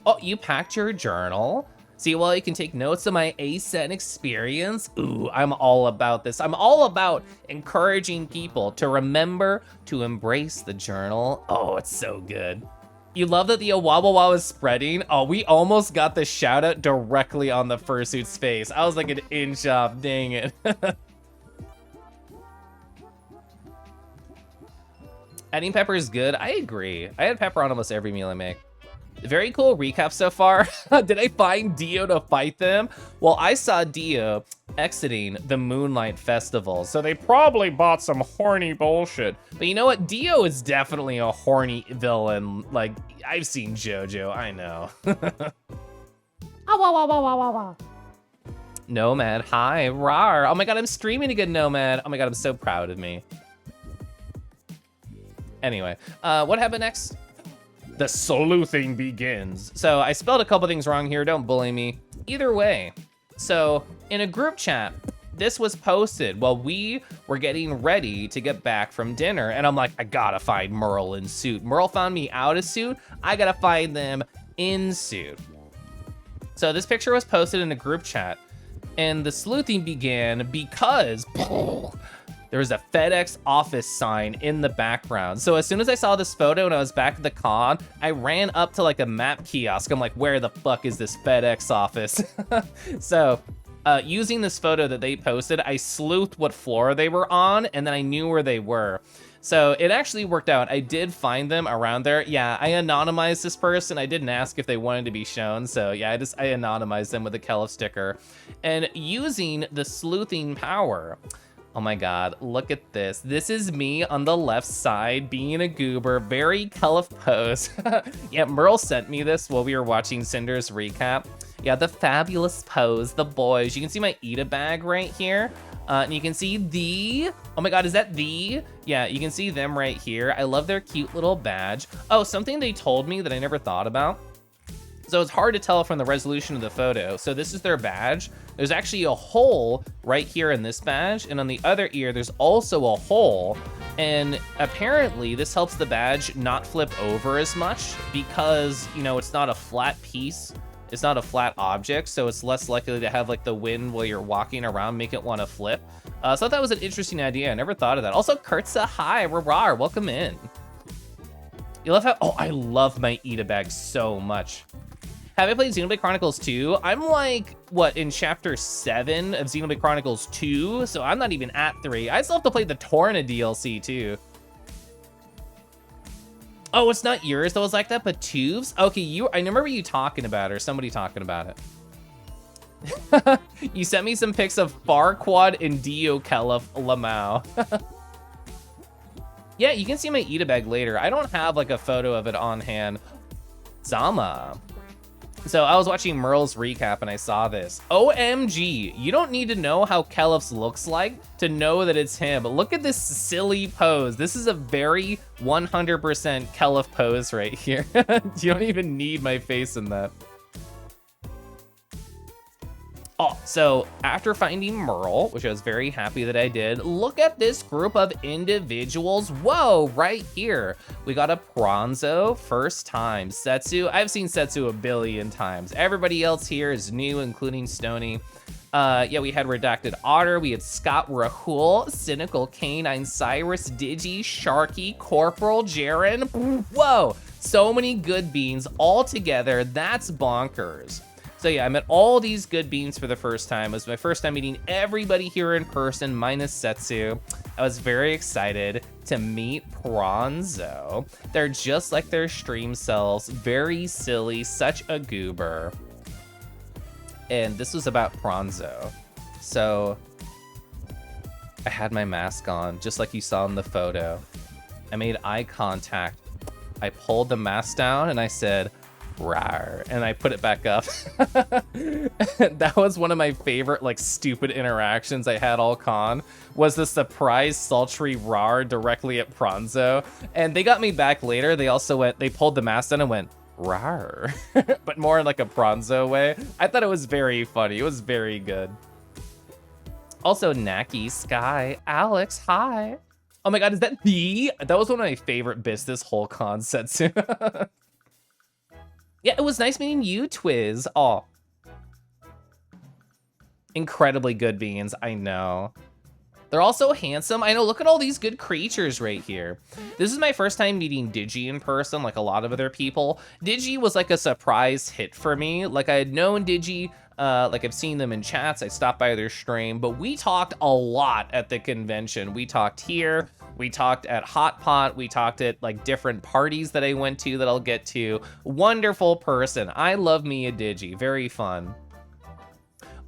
S1: Oh, you packed your journal? See, well, you can take notes of my ASEN experience. Ooh, I'm all about this. I'm all about encouraging people to remember to embrace the journal. Oh, it's so good. You love that the Awawawa is spreading? Oh, we almost got the shout out directly on the fursuit's face. I was like an inch off, dang it. Adding pepper is good, I agree. I add pepper on almost every meal I make. Very cool recap so far. Did I find Dio to fight them? Well, I saw Dio exiting the Moonlight Festival, so they probably bought some horny bullshit. But you know what? Dio is definitely a horny villain. Like, I've seen JoJo, I know. Nomad, hi, rar. Oh my god, I'm streaming again, Nomad. Oh my god, I'm so proud of me. Anyway, what happened next? The sleuthing begins. So I spelled a couple things wrong here, don't bully me. Either way, so in a group chat, this was posted while we were getting ready to get back from dinner, and I'm like, I gotta find Merle in suit. Merle found me out of suit, I gotta find them in suit. So this picture was posted in a group chat, and the sleuthing began because there was a FedEx office sign in the background. So as soon as I saw this photo and I was back at the con, I ran up to like a map kiosk. I'm like, where the fuck is this FedEx office? So using this photo that they posted, I sleuthed what floor they were on, and then I knew where they were. So it actually worked out. I did find them around there. Yeah, I anonymized this person. I didn't ask if they wanted to be shown. So yeah, I anonymized them with a Kelf sticker. And using the sleuthing power, oh my god, look at this. This is me on the left side being a goober, very Kelf pose. Yeah, Merle sent me this while we were watching Cinder's recap. Yeah, the fabulous pose, the boys. You can see my Ida bag right here. And you can see the, oh my god, is that the? Yeah, you can see them right here. I love their cute little badge. Oh, something they told me that I never thought about. So it's hard to tell from the resolution of the photo. So this is their badge. There's actually a hole right here in this badge, and on the other ear, there's also a hole. And apparently this helps the badge not flip over as much because, you know, it's not a flat piece. It's not a flat object, so it's less likely to have like the wind while you're walking around make it want to flip. So I thought that was an interesting idea. I never thought of that. Also, Kurtza, hi, Rar, welcome in. You love how, oh, I love my Ida bag so much. Have I played Xenoblade Chronicles 2? I'm like, what, in chapter 7 of Xenoblade Chronicles 2? So I'm not even at 3. I still have to play the Torna DLC too. Oh, it's not yours that was like that, but Tubes? Okay, I remember you talking about it, or somebody talking about it. You sent me some pics of Farquaad and Dio Kelf Lamau. Yeah, you can see my Ida bag later. I don't have like a photo of it on hand. Zama. So I was watching Merle's recap and I saw this. OMG, you don't need to know how Kelf's looks like to know that it's him. Look at this silly pose. This is a very 100% Kelf pose right here. You don't even need my face in that. Oh, so after finding Merle, which I was very happy that I did, look at this group of individuals. Whoa, right here. We got a Pronzo, first time. Setsu, I've seen Setsu a billion times. Everybody else here is new, including Stony. Yeah, we had Redacted Otter, we had Scott Rahul, Cynical Canine, Cyrus, Digi, Sharky, Corporal, Jaren. Whoa, so many good beans all together. That's bonkers. So yeah, I met all these good beans for the first time. It was my first time meeting everybody here in person, minus Setsu. I was very excited to meet Pronzo. They're just like their stream selves, very silly, such a goober. And this was about Pronzo. So I had my mask on, just like you saw in the photo. I made eye contact. I pulled the mask down and I said, rawr, and I put it back up. That was one of my favorite, like, stupid interactions I had all con, was the surprise sultry rawr directly at Pronzo. And they got me back later. They also they pulled the mask down and went, rawr, but more in like a Pronzo way. I thought it was very funny. It was very good. Also, Naki, Sky, Alex, hi. Oh my god, is that the? That was one of my favorite bits this whole con, Setsu. Yeah, it was nice meeting you, Twiz. Oh. Incredibly good beans, I know. They're all so handsome. I know, look at all these good creatures right here. This is my first time meeting Digi in person, like a lot of other people. Digi was like a surprise hit for me. Like I had known Digi, like I've seen them in chats, I stopped by their stream, but we talked a lot at the convention. We talked here, we talked at Hot Pot, we talked at like different parties that I went to that I'll get to. Wonderful person. I love me a Digi, very fun.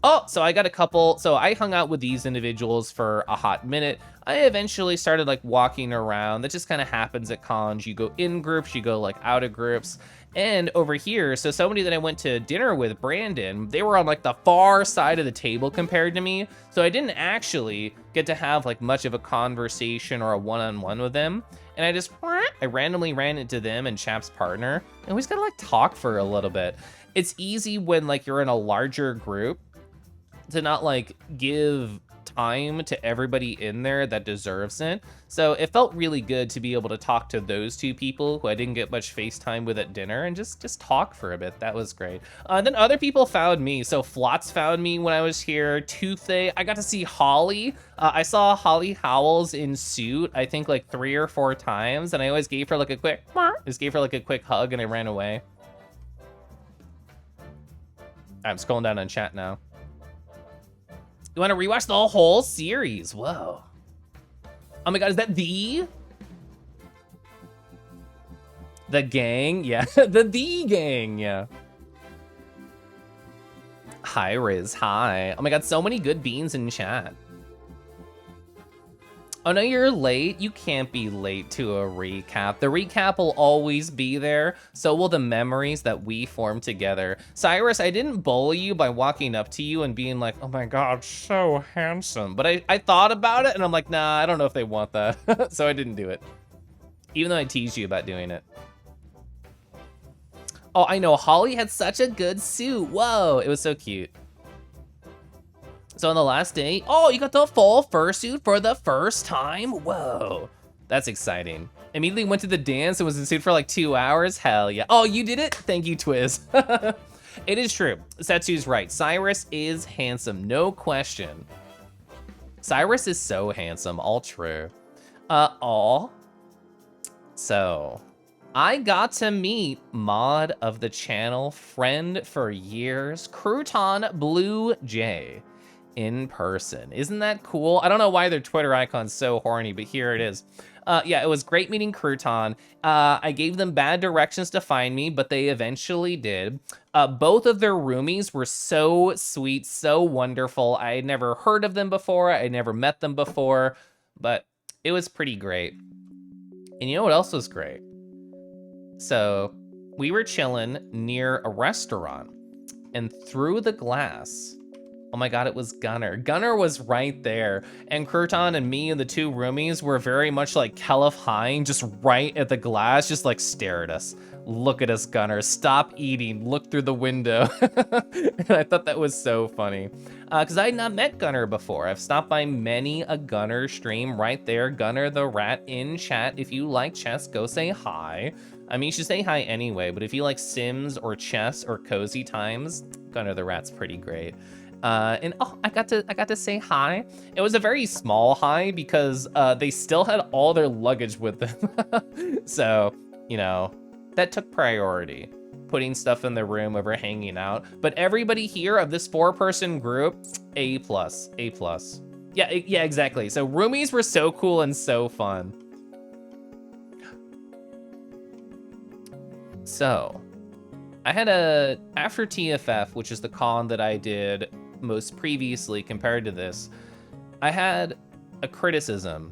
S1: Oh, so I got a couple, so I hung out with these individuals for a hot minute. I eventually started like walking around. That just kind of happens at cons. You go in groups, you go like out of groups. And over here, so somebody that I went to dinner with, Brandon, they were on like the far side of the table compared to me. So I didn't actually get to have like much of a conversation or a one-on-one with them. And I randomly ran into them and Chap's partner. And we just gotta like talk for a little bit. It's easy when like you're in a larger group to not like give time to everybody in there that deserves it. So it felt really good to be able to talk to those two people who I didn't get much FaceTime with at dinner and just talk for a bit. That was great. Then other people found me. So Flots found me when I was here. Toothay, I got to see Holly. I saw Holly Howells in suit, I think like 3 or 4 times. And I always gave her like a quick, hug and I ran away. I'm scrolling down on chat now. You want to rewatch the whole series? Whoa. Oh my god, is that the gang? Yeah, the gang, yeah. Hi, Riz, hi. Oh my god, so many good beans in chat. Oh no, you're late. You can't be late to a recap. The recap will always be there. So will the memories that we form together. Cyrus, I didn't bully you by walking up to you and being like, oh my god, so handsome. But I thought about it and I'm like, nah, I don't know if they want that. So I didn't do it. Even though I teased you about doing it. Oh, I know, Holly had such a good suit. Whoa, it was so cute. So on the last day, oh, you got the full fursuit for the first time? Whoa, that's exciting. Immediately went to the dance and was in suit for like 2 hours? Hell yeah. Oh, you did it? Thank you, Twiz. It is true, Setsu's right. Cyrus is handsome, no question. Cyrus is so handsome, all true. So, I got to meet mod of the channel, friend for years, Crouton Blue Jay. In person. Isn't that cool? I don't know why their Twitter icon's so horny, but here it is. Yeah, it was great meeting Crouton. I gave them bad directions to find me, but they eventually did. Both of their roomies were so sweet, so wonderful. I had never heard of them before. I had never met them before, but it was pretty great. And you know what else was great? So we were chilling near a restaurant, and through the glass, oh my god, it was Gunner. Gunner was right there. And Crouton and me and the 2 roomies were very much like Kelif Hine, just right at the glass, just like stare at us. Look at us, Gunner. Stop eating. Look through the window. And I thought that was so funny. Because I had not met Gunner before. I've stopped by many a Gunner stream right there. Gunner the Rat in chat. If you like chess, go say hi. I mean, you should say hi anyway, but if you like Sims or chess or cozy times, Gunner the Rat's pretty great. And oh, I got to say hi. It was a very small hi because they still had all their luggage with them. So, you know, that took priority, putting stuff in the room over hanging out. But everybody here of this 4-person group, A+, A+. Yeah, exactly. So roomies were so cool and so fun. So I had after TFF, which is the con that I did most previously compared to this, I had a criticism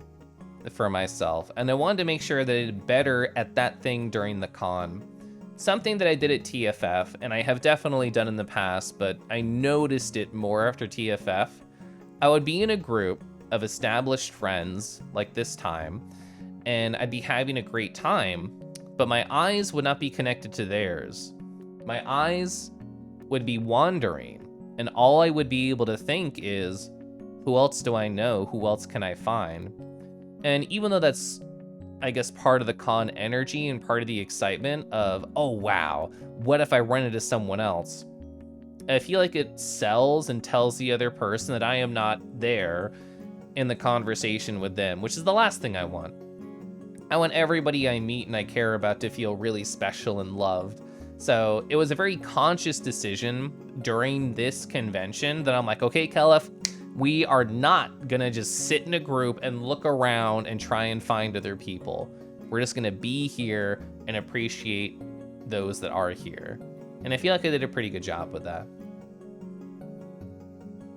S1: for myself, and I wanted to make sure that I did better at that thing during the con. something that I did at TFF, and I have definitely done in the past, but I noticed it more after TFF. I would be in a group of established friends, like this time, and I'd be having a great time, but my eyes would not be connected to theirs. My eyes would be wandering, and all I would be able to think is, who else do I know? Who else can I find? And even though that's, I guess, part of the con energy and part of the excitement of, oh wow, what if I run into someone else? I feel like it sells and tells the other person that I am not there in the conversation with them, which is the last thing I want. I want everybody I meet and I care about to feel really special and loved. So it was a very conscious decision during this convention that I'm like, okay, Kelef, we are not gonna just sit in a group and look around and try and find other people. We're just gonna be here and appreciate those that are here. And I feel like I did a pretty good job with that.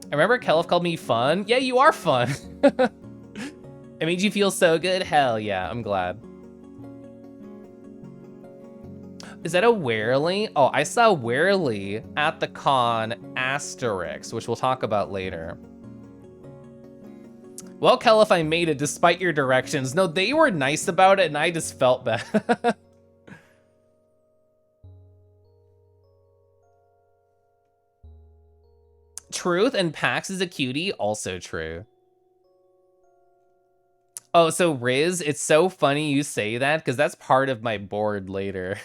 S1: I remember Kelef called me fun. Yeah, you are fun. It made you feel so good? Hell yeah, I'm glad. Is that a Werely? Oh, I saw Werely at the con Asterix, which we'll talk about later. Well, Kelef, I made it despite your directions. No, they were nice about it and I just felt bad. Truth and Pax is a cutie, also true. Oh, so Riz, it's so funny you say that because that's part of my board later.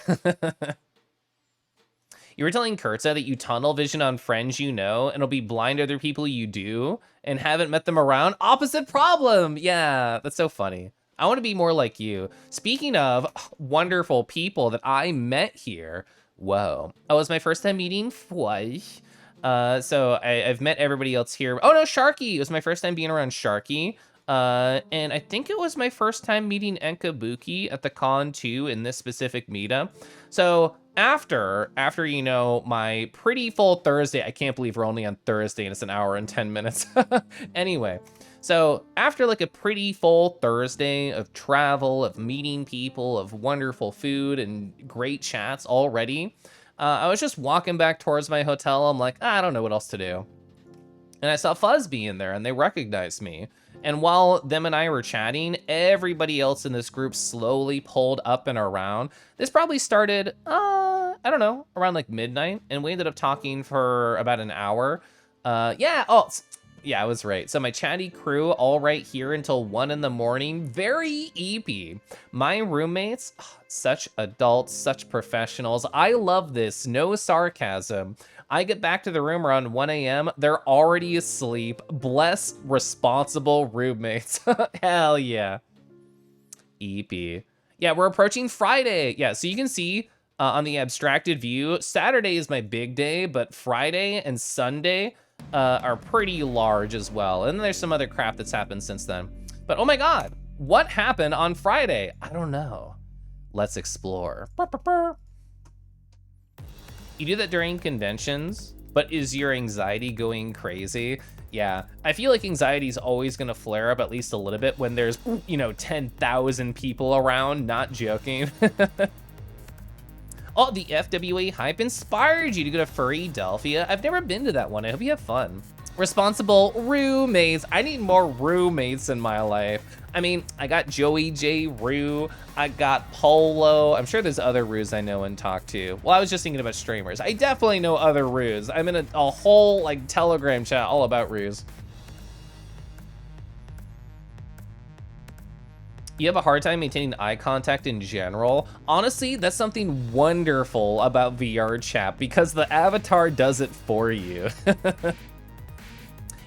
S1: You were telling Kurtza that you tunnel vision on friends you know and it'll be blind to other people you do and haven't met them around. Opposite problem. Yeah, that's so funny. I want to be more like you. Speaking of wonderful people that I met here. Whoa. Oh, it was my first time meeting FWA. So I've met everybody else here. Oh no, Sharky. It was my first time being around Sharky. And I think it was my first time meeting Enkabuki at the con too in this specific meetup. So after, you know, my pretty full Thursday, I can't believe we're only on Thursday and it's an hour and 10 minutes. Anyway, so after like a pretty full Thursday of travel, of meeting people, of wonderful food and great chats already, I was just walking back towards my hotel. I'm like, I don't know what else to do. And I saw Fuzzbee in there and they recognized me. And while them and I were chatting, everybody else in this group slowly pulled up and around. This probably started, I don't know, around like midnight. And we ended up talking for about an hour. Yeah, I was right. So my chatty crew all right here until 1 in the morning. Very eepy. My roommates, such adults, such professionals. I love this, no sarcasm. I get back to the room around 1 a.m. They're already asleep. Bless responsible roommates. Hell yeah. EP. Yeah, we're approaching Friday. Yeah, so you can see on the abstracted view, Saturday is my big day, but Friday and Sunday are pretty large as well. And then there's some other crap that's happened since then. But oh my God, what happened on Friday? I don't know. Let's explore. You do that during conventions, but is your anxiety going crazy? Yeah, I feel like anxiety is always gonna flare up at least a little bit when there's, you know, 10,000 people around, not joking. Oh, the FWA hype inspired you to go to Furry Delphia. I've never been to that one. I hope you have fun. Responsible roommates. I need more roommates in my life. I mean, I got Joey J. Rue. I got Polo. I'm sure there's other Rues I know and talk to. Well, I was just thinking about streamers. I definitely know other Rues. I'm in a whole like Telegram chat all about Rues. You have a hard time maintaining eye contact in general. Honestly, that's something wonderful about VR chat because the avatar does it for you.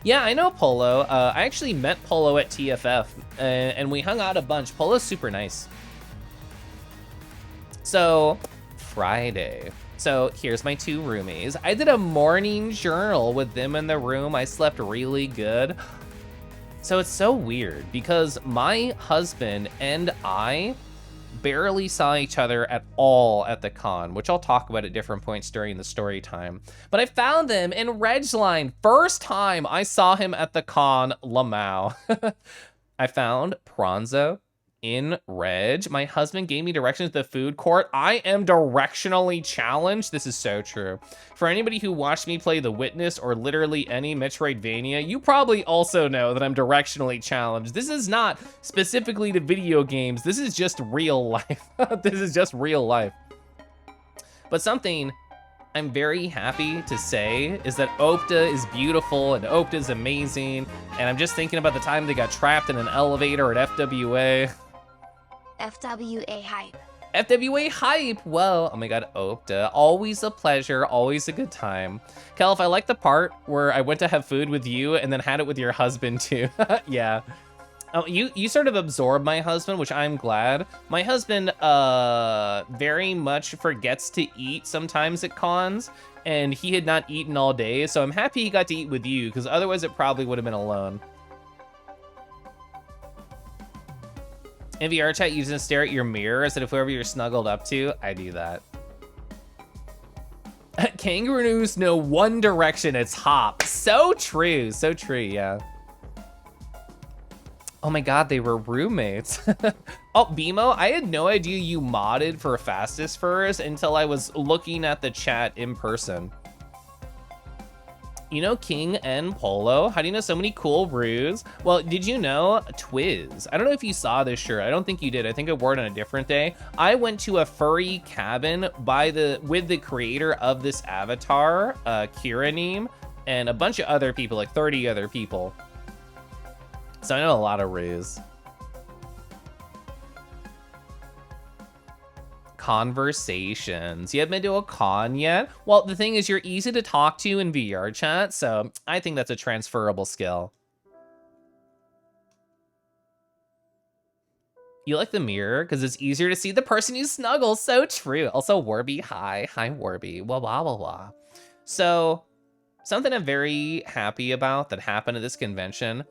S1: Yeah, I know Polo. I actually met Polo at TFF and we hung out a bunch. Polo's super nice. So, Friday. So here's my 2 roomies. I did a morning journal with them in the room. I slept really good. So it's so weird because my husband and I barely saw each other at all at the con, which I'll talk about at different points during the story time. But I found them in Regline. First time I saw him at the con, Lamau. I found Pronzo, in Reg. My husband gave me directions to the food court. I am directionally challenged. This is so true. For anybody who watched me play The Witness or literally any Metroidvania, you probably also know that I'm directionally challenged. This is not specifically to video games. This is just real life. This is just real life. But something I'm very happy to say is that Opta is beautiful and Opta is amazing. And I'm just thinking about the time they got trapped in an elevator at FWA.
S2: FWA hype.
S1: FWA hype, well, oh my god, Opta, always a pleasure, always a good time. Kelf, I like the part where I went to have food with you and then had it with your husband too. Yeah. Oh, you sort of absorbed my husband, which I'm glad. My husband very much forgets to eat sometimes at cons, and he had not eaten all day, so I'm happy he got to eat with you, because otherwise it probably would have been alone. In VR chat, you just stare at your mirror as if whoever you're snuggled up to, I do that. Kangaroos know one direction, it's hop. So true, yeah. Oh my god, they were roommates. Oh, Bimo, I had no idea you modded for Fastest Furs until I was looking at the chat in person. You know King and Polo? How do you know so many cool brews? Well, did you know Twiz? I don't know if you saw this shirt. I don't think you did. I think I wore it on a different day. I went to a furry cabin with the creator of this avatar, Kiraneem, and a bunch of other people, like 30 other people. So I know a lot of Ruse. Conversations. You haven't been to a con yet? Well, the thing is, you're easy to talk to in VR chat, so I think that's a transferable skill. You like the mirror because it's easier to see the person you snuggle. So true. Also, Warby, hi Warby. Blah blah blah blah. So, something I'm very happy about that happened at this convention.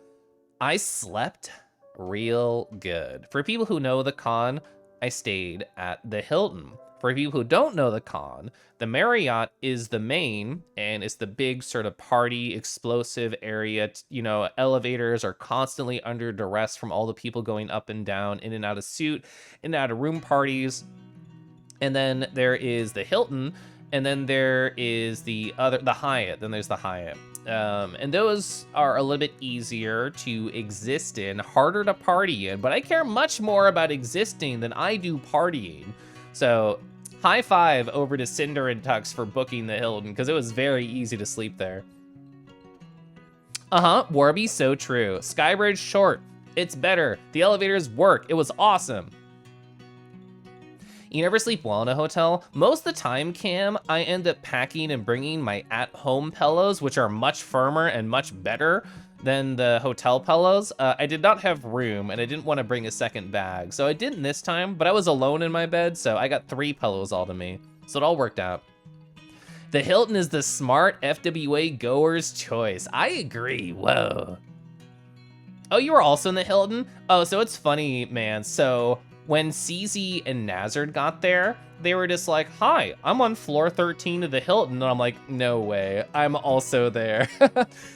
S1: I slept real good. For people who know the con, I stayed at the Hilton. For people who don't know the con, the Marriott is the main, and it's the big sort of party, explosive area. You know, elevators are constantly under duress from all the people going up and down, in and out of suite, in and out of room parties. And then there is the Hilton, and then there is the Hyatt. Then there's the Hyatt. And those are a little bit easier to exist in, harder to party in, but I care much more about existing than I do partying. So high five over to Cinder and Tux for booking the Hilton, because it was very easy to sleep there. Warby, so true. Skybridge short, it's better. The elevators work, it was awesome. You never sleep well in a hotel? Most of the time, Cam, I end up packing and bringing my at-home pillows, which are much firmer and much better than the hotel pillows. I did not have room, and I didn't want to bring a second bag, so I didn't this time, but I was alone in my bed, so I got 3 pillows all to me. So it all worked out. The Hilton is the smart FWA goer's choice. I agree, whoa. Oh, you were also in the Hilton? Oh, so it's funny, man, so when CZ and Nazard got there, they were just like, hi, I'm on floor 13 of the Hilton. And I'm like, no way, I'm also there.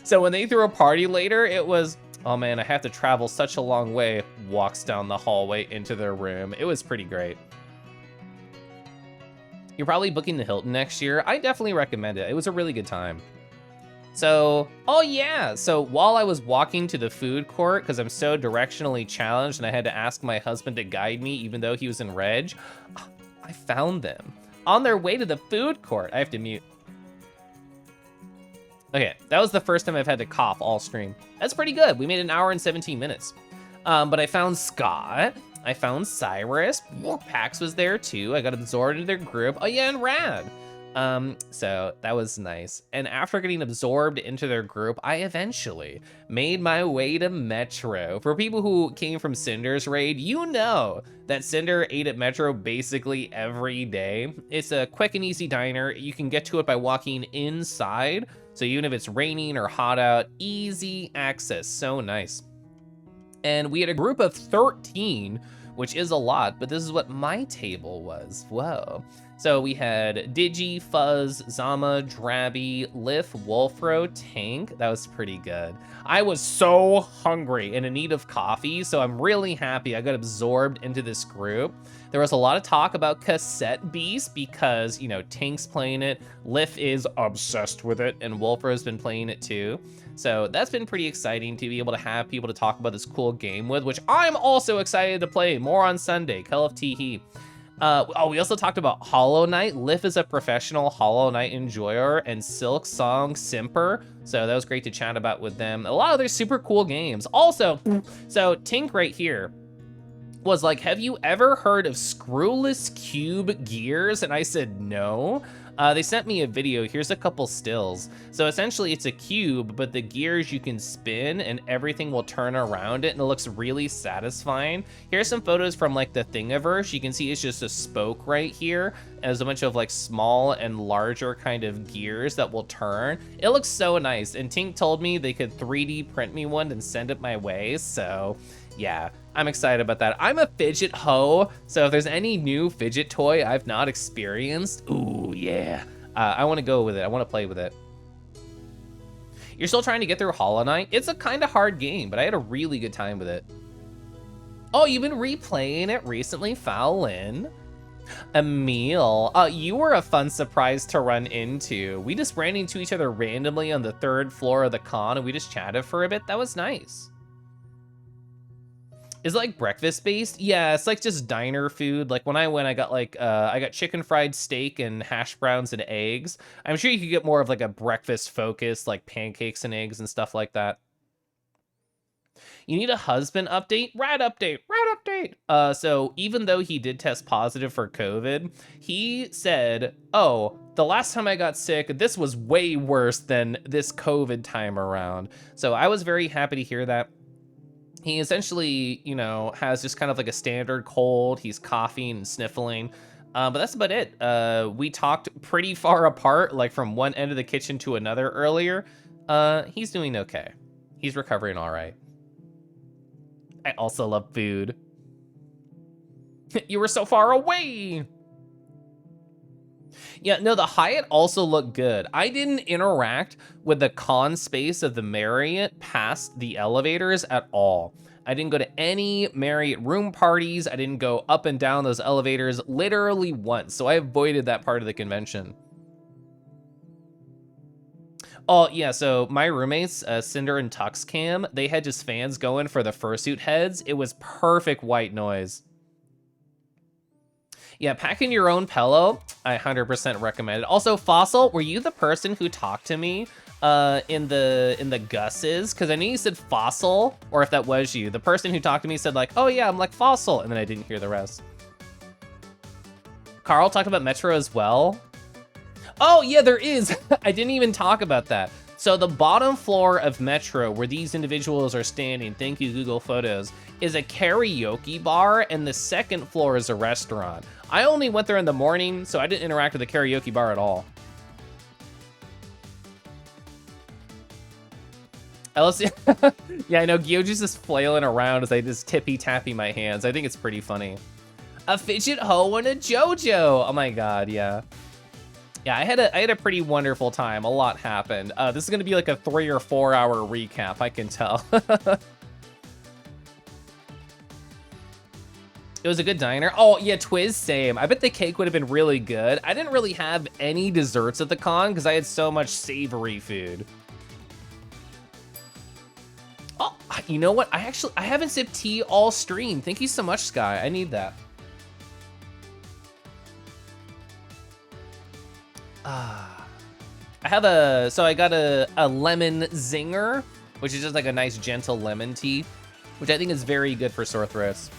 S1: So when they threw a party later, it was, oh man, I have to travel such a long way, walks down the hallway into their room. It was pretty great. You're probably booking the Hilton next year. I definitely recommend it. It was a really good time. So, oh yeah, so while I was walking to the food court, because I'm so directionally challenged and I had to ask my husband to guide me even though he was in Reg, I found them on their way to the food court. I have to mute. Okay, that was the first time I've had to cough all stream. That's pretty good. We made an hour and 17 minutes. But I found Scott, I found Cyrus, Pax was there too. I got absorbed into their group. Oh yeah, and Rad. So that was nice. And after getting absorbed into their group, I eventually made my way to Metro. For people who came from Cinder's raid, you know that Cinder ate at Metro basically every day. It's a quick and easy diner. You can get to it by walking inside. So even if it's raining or hot out, easy access, so nice. And we had a group of 13, which is a lot, but this is what my table was, whoa. So we had Digi, Fuzz, Zama, Drabby, Lif, Wolfro, Tank. That was pretty good. I was so hungry and in need of coffee, so I'm really happy I got absorbed into this group. There was a lot of talk about Cassette Beast because, you know, Tank's playing it, Lif is obsessed with it, and Wolfro's been playing it too. So that's been pretty exciting to be able to have people to talk about this cool game with, which I'm also excited to play. More on Sunday, Call of Teehee. We also talked about Hollow Knight. Lif is a professional Hollow Knight enjoyer, and Silk Song Simper. So that was great to chat about with them. A lot of other super cool games. Also, so Tink right here was like, have you ever heard of screwless cube gears? And I said, no. They sent me a video. Here's a couple stills. So essentially it's a cube, but the gears you can spin and everything will turn around it and it looks really satisfying. Here's some photos from like the Thingiverse. You can see it's just a spoke right here. There's a bunch of like small and larger kind of gears that will turn. It looks so nice. And Tink told me they could 3D print me one and send it my way. So yeah, I'm excited about that. I'm a fidget hoe, so if there's any new fidget toy I've not experienced, ooh, yeah. I want to go with it. I want to play with it. You're still trying to get through Hollow Knight? It's a kind of hard game, but I had a really good time with it. Oh, you've been replaying it recently, Foul In? Emil, you were a fun surprise to run into. We just ran into each other randomly on the 3rd floor of the con, and we just chatted for a bit. That was nice. Is it like breakfast based? Yeah, it's like just diner food. Like when I went, I got like, I got chicken fried steak and hash browns and eggs. I'm sure you could get more of like a breakfast focus, like pancakes and eggs and stuff like that. You need a husband update? Rat update, rat update. So even though he did test positive for COVID, he said, oh, the last time I got sick, this was way worse than this COVID time around. So I was very happy to hear that. He essentially, you know, has just kind of like a standard cold. He's coughing and sniffling, but that's about it. We talked pretty far apart, like from one end of the kitchen to another earlier. He's doing okay. He's recovering all right. I also love food. You were so far away. Yeah, no, the Hyatt also looked good. I didn't interact with the con space of the Marriott past the elevators at all. I didn't go to any Marriott room parties. I didn't go up and down those elevators literally once. So I avoided that part of the convention. Oh, yeah, so my roommates, Cinder and Tuxcam, they had just fans going for the fursuit heads. It was perfect white noise. Yeah, packing your own pillow, I 100% recommend it. Also, Fossil, were you the person who talked to me in the Gus's? Because I knew you said Fossil, or if that was you. The person who talked to me said like, oh yeah, I'm like Fossil, and then I didn't hear the rest. Carl talked about Metro as well. Oh yeah, there is. I didn't even talk about that. So the bottom floor of Metro, where these individuals are standing, thank you Google Photos, is a karaoke bar, and the second floor is a restaurant. I only went there in the morning, so I didn't interact with the karaoke bar at all. Yeah, I know, Gyoji's just flailing around as I just tippy-tappy my hands. I think it's pretty funny. A fidget hoe and a JoJo! Oh my god, yeah. Yeah, I had a pretty wonderful time. A lot happened. This is gonna be like a 3 or 4 hour recap, I can tell. It was a good diner. Oh yeah, Twiz, same. I bet the cake would have been really good. I didn't really have any desserts at the con because I had so much savory food. Oh, you know what? I haven't sipped tea all stream. Thank you so much, Sky. I need that. I got a lemon zinger, which is just like a nice gentle lemon tea, which I think is very good for sore throats.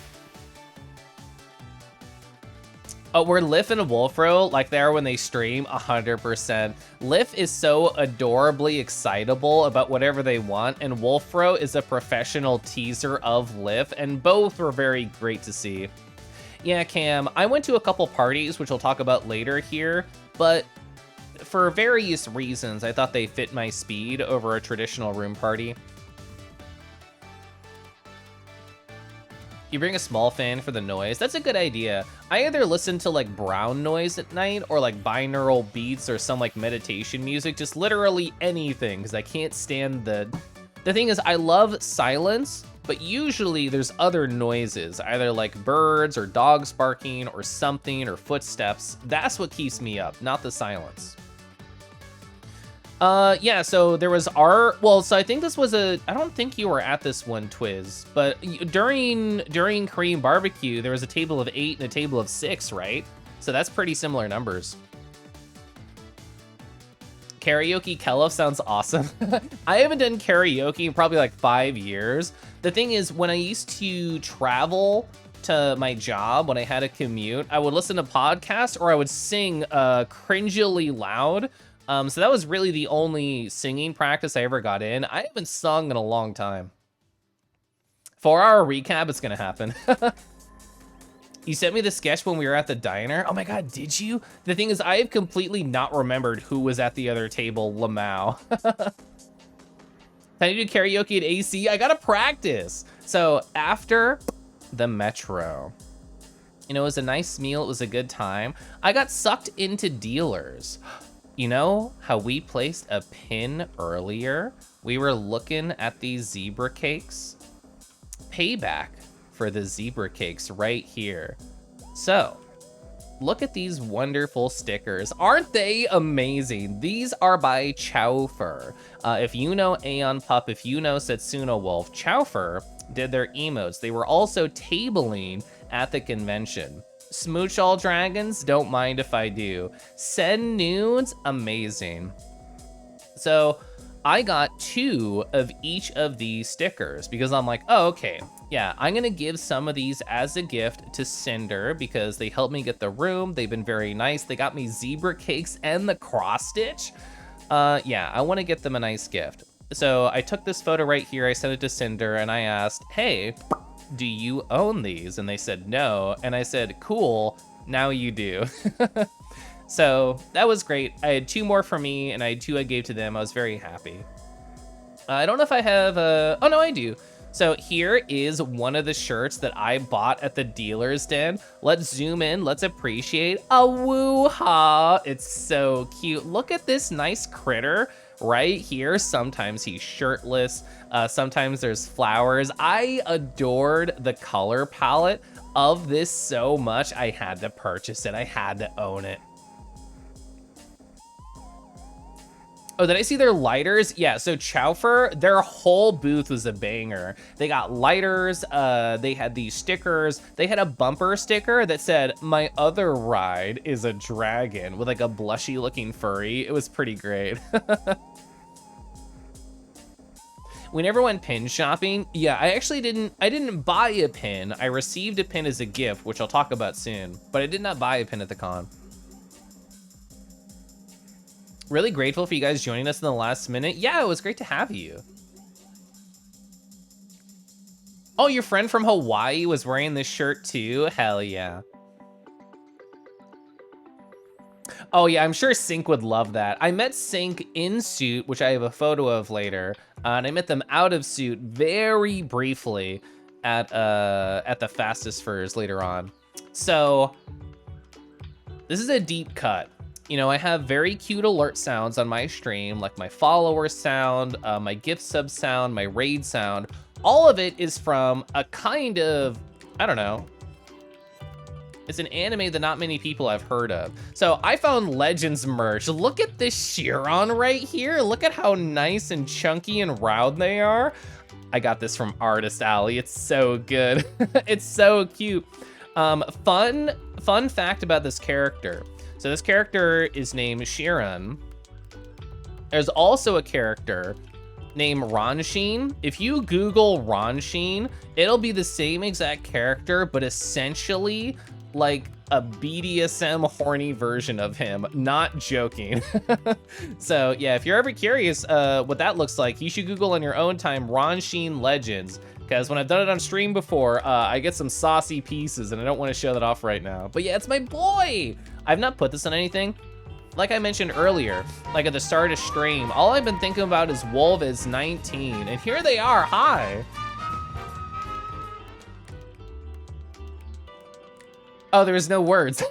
S1: Oh, were Lif and Wolfro like they are when they stream? 100%. Lif is so adorably excitable about whatever they want, and Wolfro is a professional teaser of Lif, and both were very great to see. Yeah, Cam, I went to a couple parties, which we'll talk about later here, but for various reasons, I thought they fit my speed over a traditional room party. You bring a small fan for the noise. That's a good idea. I either listen to like brown noise at night or like binaural beats or some like meditation music, just literally anything, because I can't stand the thing is I love silence, but usually there's other noises, either like birds or dogs barking or something or footsteps. That's what keeps me up, not the silence. Yeah, so there was so I think this was I don't think you were at this one, Twiz, but during Korean barbecue, there was a table of 8 and a table of 6, right? So that's pretty similar numbers. Karaoke Kello sounds awesome. I haven't done karaoke in probably like 5 years. The thing is, when I used to travel to my job, when I had a commute, I would listen to podcasts or I would sing cringily loud. So that was really the only singing practice I ever got in. I haven't sung in a long time. 4-hour recap, it's gonna happen. You sent me the sketch when we were at the diner. Oh my God, did you? The thing is, I have completely not remembered who was at the other table, Lamau. Can I do karaoke at AC? I gotta practice. So after the Metro, you know, it was a nice meal, it was a good time. I got sucked into dealers. You know how we placed a pin earlier? We were looking at these zebra cakes. Payback for the zebra cakes right here. So, look at these wonderful stickers. Aren't they amazing? These are by Chowfer. If you know Aeon Pup, if you know Setsuna Wolf, Chowfer did their emotes. They were also tabling at the convention. Smooch all dragons, don't mind if I do. Send nudes, amazing. So I got 2 of each of these stickers because I'm like, oh, okay, yeah, I'm gonna give some of these as a gift to Cinder because they helped me get the room. They've been very nice. They got me zebra cakes and the cross stitch. Yeah, I wanna get them a nice gift. So I took this photo right here, I sent it to Cinder and I asked, hey, do you own these? And they said no. And I said, cool, now you do. So that was great. I had 2 more for me and I had 2 I gave to them. I was very happy. I don't know if I have oh no, I do. So here is one of the shirts that I bought at the dealer's den. Let's zoom in, let's appreciate a woo-ha. It's so cute. Look at this nice critter right here. Sometimes he's shirtless, sometimes there's flowers. I adored the color palette of this so much. I had to purchase it, I had to own it. Oh, did I see their lighters? Yeah, so Chowfer, their whole booth was a banger. They got lighters, they had these stickers. They had a bumper sticker that said, my other ride is a dragon, with like a blushy looking furry. It was pretty great. We never went pin shopping. Yeah, I actually didn't buy a pin. I received a pin as a gift, which I'll talk about soon, but I did not buy a pin at the con. Really grateful for you guys joining us in the last minute. Yeah, it was great to have you. Oh, your friend from Hawaii was wearing this shirt too? Hell yeah. Oh yeah, I'm sure Sync would love that. I met Sync in suit, which I have a photo of later, and I met them out of suit very briefly at the Fastest Furs later on. So this is a deep cut. You know, I have very cute alert sounds on my stream, like my follower sound, my gift sub sound, my raid sound. All of it is from a kind of, I don't know, it's an anime that not many people have heard of. So I found Legends merch. Look at this Chiron right here. Look at how nice and chunky and round they are. I got this from Artist Alley. It's so good. It's so cute. Fun fact about this character. So this character is named Chiron. There's also a character named Ranshin. If you Google Ranshin, it'll be the same exact character, but essentially like a BDSM horny version of him. Not joking. So yeah, if you're ever curious what that looks like, you should Google on your own time Ranshin Legends, because when I've done it on stream before, I get some saucy pieces and I don't want to show that off right now. But yeah, it's my boy. I've not put this on anything. Like I mentioned earlier, like at the start of stream, all I've been thinking about is Wolf is 19, and here they are, hi. Oh, there's no words.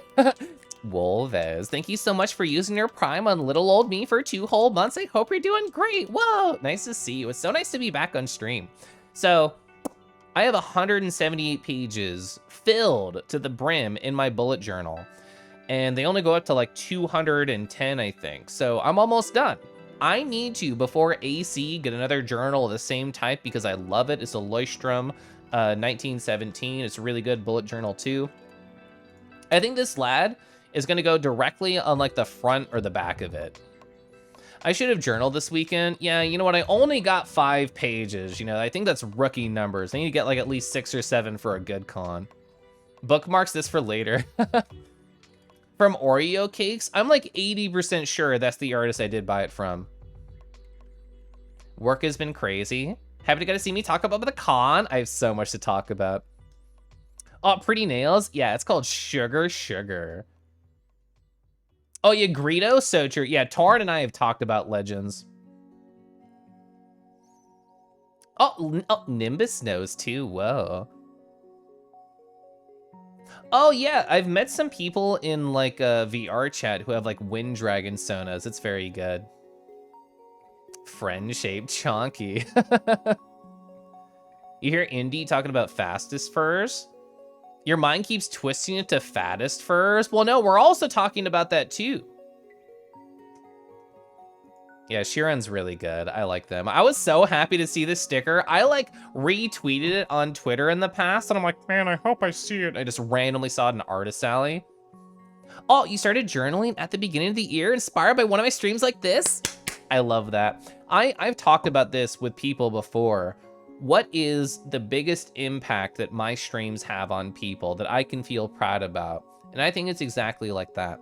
S1: Wolves, thank you so much for using your Prime on little old me for 2 whole months. I hope you're doing great. Whoa, nice to see you. It's so nice to be back on stream. So, I have 178 pages filled to the brim in my bullet journal, and they only go up to like 210, I think. So I'm almost done. I need to, before AC, get another journal of the same type because I love it. It's a Leuchtturm 1917. It's a really good bullet journal too. I think this lad is gonna go directly on like the front or the back of it. I should have journaled this weekend. Yeah, you know what? I only got 5 pages. You know, I think that's rookie numbers. I need to get like at least 6 or 7 for a good con. Bookmarks this for later. From Oreo Cakes, I'm like 80% sure that's the artist I did buy it from. Work has been crazy. Happy to get to see me talk about the con. I have so much to talk about. Oh, Pretty Nails. Yeah, it's called Sugar Sugar. Oh, yeah, Greedo? So true. Yeah, Torn and I have talked about Legends. Oh, Nimbus knows too. Whoa. Oh, yeah, I've met some people in like a VR chat who have like Wind Dragon Sonas. It's very good. Friend-shaped Chonky. You hear Indy talking about fastest furs? Your mind keeps twisting it to fattest furs? Well, no, we're also talking about that too. Yeah, Sheeran's really good. I like them. I was so happy to see this sticker. I like retweeted it on Twitter in the past, and I'm like, man, I hope I see it. I just randomly saw it in Artist Alley. Oh, you started journaling at the beginning of the year, inspired by one of my streams like this? I love that. I've talked about this with people before. What is the biggest impact that my streams have on people that I can feel proud about? And I think it's exactly like that.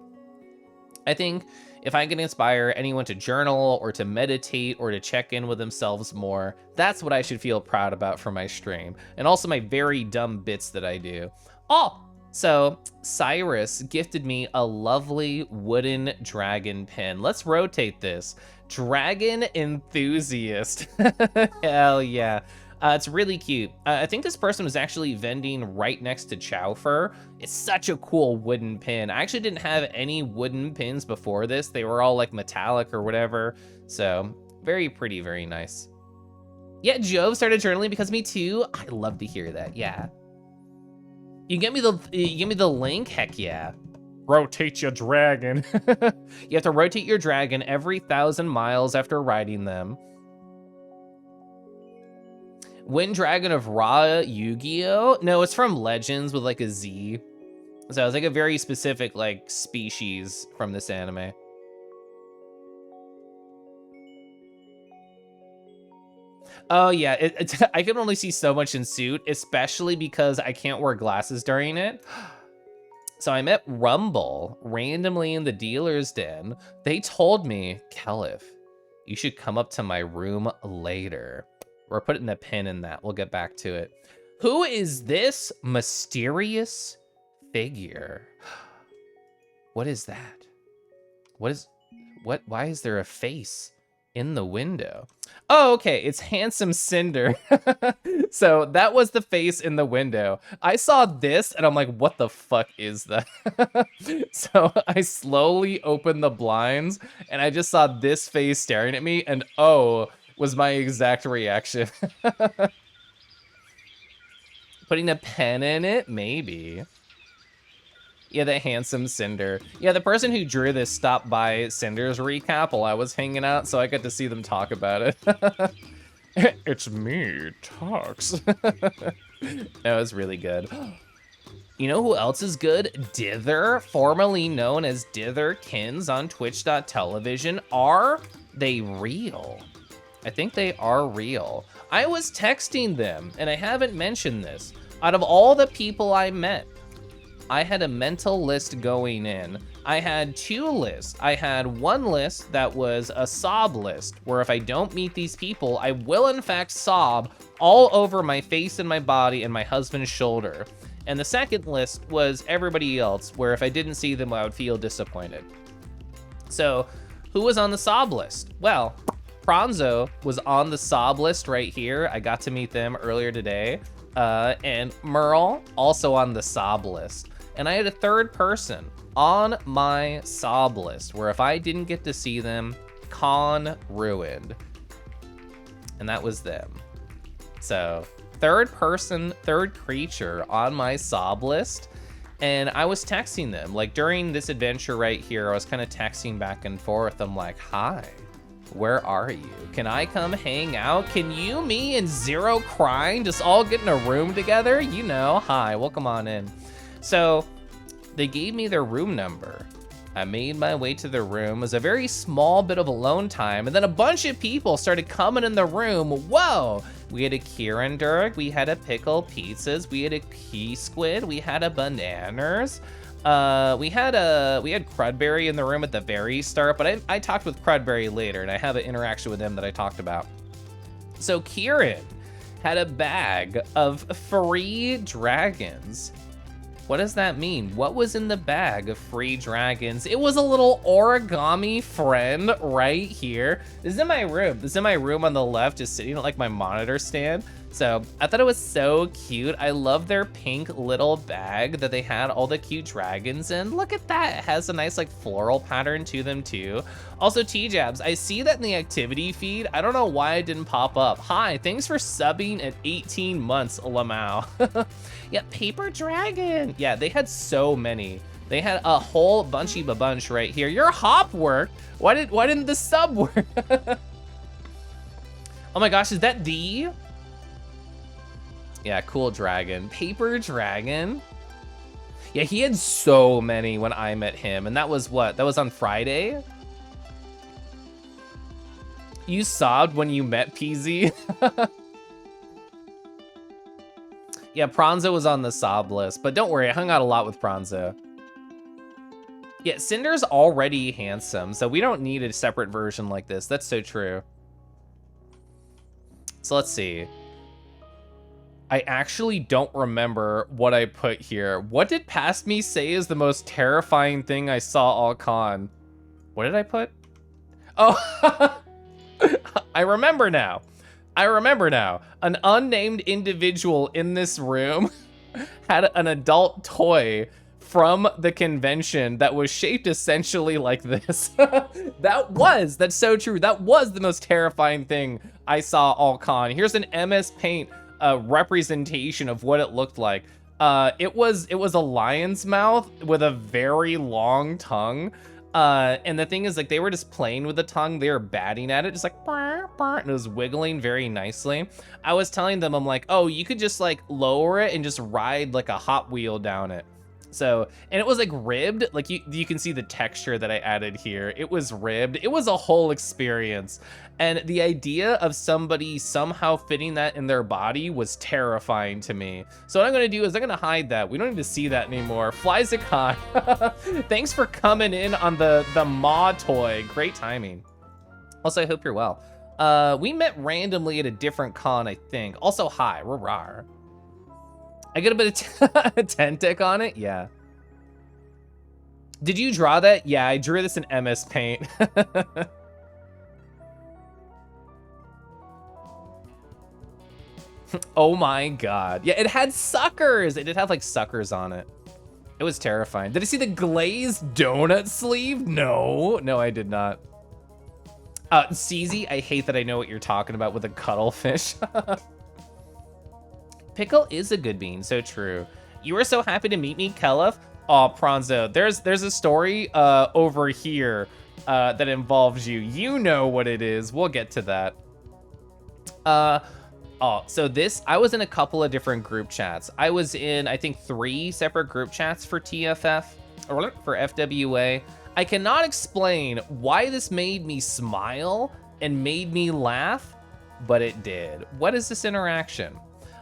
S1: I think if I can inspire anyone to journal or to meditate or to check in with themselves more, that's what I should feel proud about for my stream. And also my very dumb bits that I do. Oh, so Cyrus gifted me a lovely wooden dragon pin. Let's rotate this. Dragon Enthusiast. Hell yeah. It's really cute. I think this person was actually vending right next to Chow Fur. It's such a cool wooden pin. I actually didn't have any wooden pins before this. They were all like metallic or whatever. So very pretty, very nice. Yeah, Jove started journaling because of me too. I love to hear that, yeah. You give me the link? Heck yeah. Rotate your dragon. You have to rotate your dragon every 1,000 miles after riding them. Wind Dragon of Ra Yu-Gi-Oh? No, it's from Legends with like a Z. So it's like a very specific like species from this anime. Oh yeah, I can only see so much in suit, especially because I can't wear glasses during it. So I met Rumble randomly in the dealer's den. They told me, Caliph, you should come up to my room later. We're putting a pin in that. We'll get back to it. Who is this mysterious figure? What is that? Why is there a face in the window? Oh, okay, it's Handsome Cinder. So that was the face in the window. I saw this and I'm like, what the fuck is that? So I slowly opened the blinds and I just saw this face staring at me, and oh, was my exact reaction. Putting a pen in it? Maybe. Yeah, the Handsome Cinder. Yeah, the person who drew this stopped by Cinder's recap while I was hanging out, so I got to see them talk about it. It's me, Tux. That was really good. You know who else is good? Dither, formerly known as Ditherkins on Twitch.tv. Are they real? I think they are real. I was texting them, and I haven't mentioned this. Out of all the people I met, I had a mental list going in. I had 2 lists. I had one list that was a sob list, where if I don't meet these people, I will in fact sob all over my face and my body and my husband's shoulder. And the second list was everybody else, where if I didn't see them, I would feel disappointed. So, who was on the sob list? Well, Pranzo was on the sob list right here. I got to meet them earlier today. And Merle, also on the sob list. And I had a third person on my sob list where if I didn't get to see them, con ruined. And that was them. So third person, third creature on my sob list. And I was texting them, like during this adventure right here, I was kind of texting back and forth. I'm like, hi, where are you? Can I come hang out? Can you, me, and Zero Crying just all get in a room together? You know, hi, welcome on in. So they gave me their room number. I made my way to the room. It was a very small bit of alone time, and then a bunch of people started coming in the room. Whoa! We had a Kieran Durk, we had a Pickle Pizzas, we had a Key Squid, we had a Bananas. We had Crudberry in the room at the very start, but I talked with Crudberry later, and I have an interaction with him that I talked about. So Kieran had a bag of free dragons. What does that mean? What was in the bag of free dragons? It was a little origami friend right here. This is in my room. This is in my room on the left, just sitting at like my monitor stand. So I thought it was so cute. I love their pink little bag that they had all the cute dragons in. Look at that. It has a nice like floral pattern to them too. Also T-Jabs, I see that in the activity feed. I don't know why it didn't pop up. Hi, thanks for subbing at 18 months, Lamau. Yeah, Paper Dragon. Yeah, they had so many. They had a whole bunch right here. Your hop worked. Why didn't the sub work? Oh my gosh, is that D? Yeah, cool dragon. Paper Dragon. Yeah, he had so many when I met him, and that was what? That was on Friday? You sobbed when you met PZ? Yeah, Pronzo was on the sob list, but don't worry, I hung out a lot with Pronzo. Yeah, Cinder's already handsome, so we don't need a separate version like this. That's so true. So let's see. I actually don't remember what I put here. What did Past Me say is the most terrifying thing I saw all con? What did I put? Oh, I remember now. I remember now. An unnamed individual in this room had an adult toy from the convention that was shaped essentially like this. That's so true. That was the most terrifying thing I saw all con. Here's an MS Paint representation of what it looked like. It was a lion's mouth with a very long tongue. And the thing is, like, they were just playing with the tongue. They were batting at it, just like, burr, burr, and it was wiggling very nicely. I was telling them, I'm like, oh, you could just like lower it and just ride like a Hot Wheel down it. So, and it was like ribbed, like you can see the texture that I added here. It was ribbed. It was a whole experience. And the idea of somebody somehow fitting that in their body was terrifying to me. So what I'm gonna do is I'm gonna hide that. We don't need to see that anymore. Flyzicon, thanks for coming in on the Maw toy. Great timing. Also, I hope you're well. We met randomly at a different con, I think. Also, hi, rawr. I get a bit of Tentic on it, yeah. Did you draw that? Yeah, I drew this in MS Paint. Oh my god. Yeah, it had suckers. It did have like suckers on it. It was terrifying. Did I see the glazed donut sleeve? No, I did not. CZ, I hate that I know what you're talking about with a cuttlefish. Pickle is a good bean, so true. You were so happy to meet me, Kelef. Oh, Pronzo, there's a story over here that involves you. You know what it is. We'll get to that. So I was in a couple of different group chats. I was in, I think, 3 separate group chats for TFF, or for FWA. I cannot explain why this made me smile and made me laugh, but it did. What is this interaction?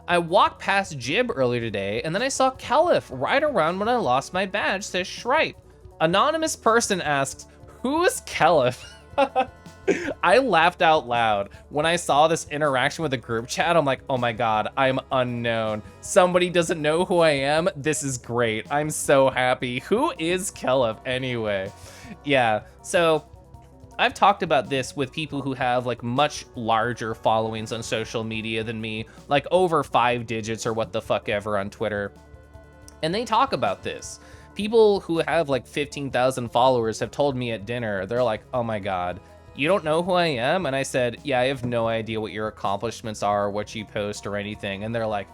S1: I walked past Jib earlier today, and then I saw Kelef right around when I lost my badge, says Shripe. Anonymous person asks, who is Kelef? I laughed out loud when I saw this interaction with the group chat. I'm like, oh my god, I'm unknown. Somebody doesn't know who I am. This is great. I'm so happy. Who is Kelef anyway? Yeah, so I've talked about this with people who have like much larger followings on social media than me, like over 5 digits or what the fuck ever on Twitter. And they talk about this. People who have like 15,000 followers have told me at dinner, they're like, oh my God, you don't know who I am? And I said, yeah, I have no idea what your accomplishments are, what you post or anything. And they're like,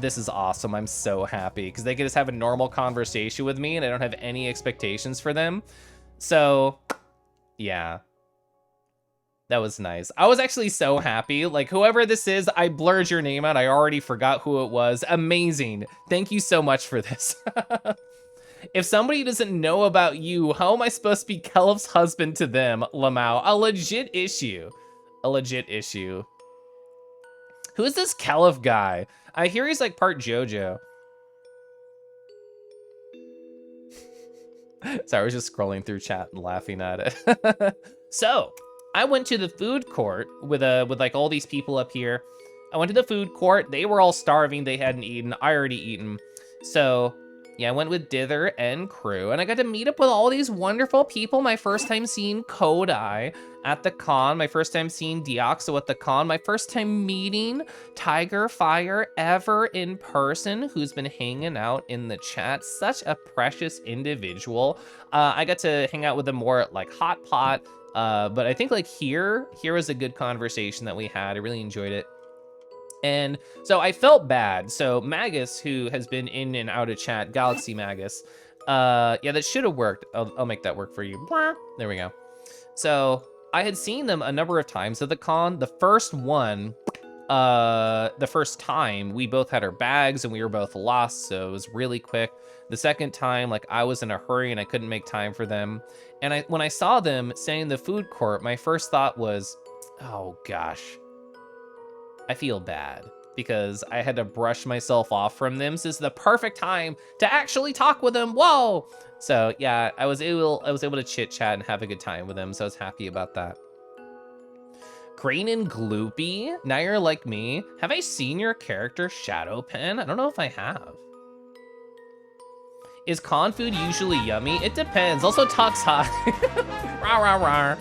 S1: this is awesome. I'm so happy because they can just have a normal conversation with me and I don't have any expectations for them. So yeah, that was nice. I was actually so happy. Like, whoever this is, I blurred your name out. I already forgot who it was. Amazing. Thank you so much for this. If somebody doesn't know about you, how am I supposed to be Kelif's husband to them, Lamau? A legit issue. A legit issue. Who is this Kelif guy? I hear he's like part JoJo. Sorry, I was just scrolling through chat and laughing at it. So, I went to the food court with like all these people up here. I went to the food court. They were all starving. They hadn't eaten. I already eaten. So, yeah, I went with Dither and crew, and I got to meet up with all these wonderful people. My first time seeing Kodai at the con, my first time seeing Deoxo at the con, my first time meeting Tiger Fire ever in person, who's been hanging out in the chat. Such a precious individual. I got to hang out with him more at like Hot Pot, but I think like here was a good conversation that we had. I really enjoyed it. And so I felt bad. So Magus, who has been in and out of chat, Galaxy Magus, yeah, that should have worked. I'll make that work for you. There we go. So I had seen them a number of times at the con. The first one, the first time, we both had our bags and we were both lost, so it was really quick. The second time, like, I was in a hurry and I couldn't make time for them. And when I saw them standing in the food court, my first thought was, oh gosh, I feel bad because I had to brush myself off from them. So this is the perfect time to actually talk with them. Whoa! So yeah, I was able to chit chat and have a good time with them. So I was happy about that. Green and Gloopy, now you're like me. Have I seen your character Shadowpen? I don't know if I have. Is con food usually yummy? It depends. Also, Tux High. Rah, rah, rah.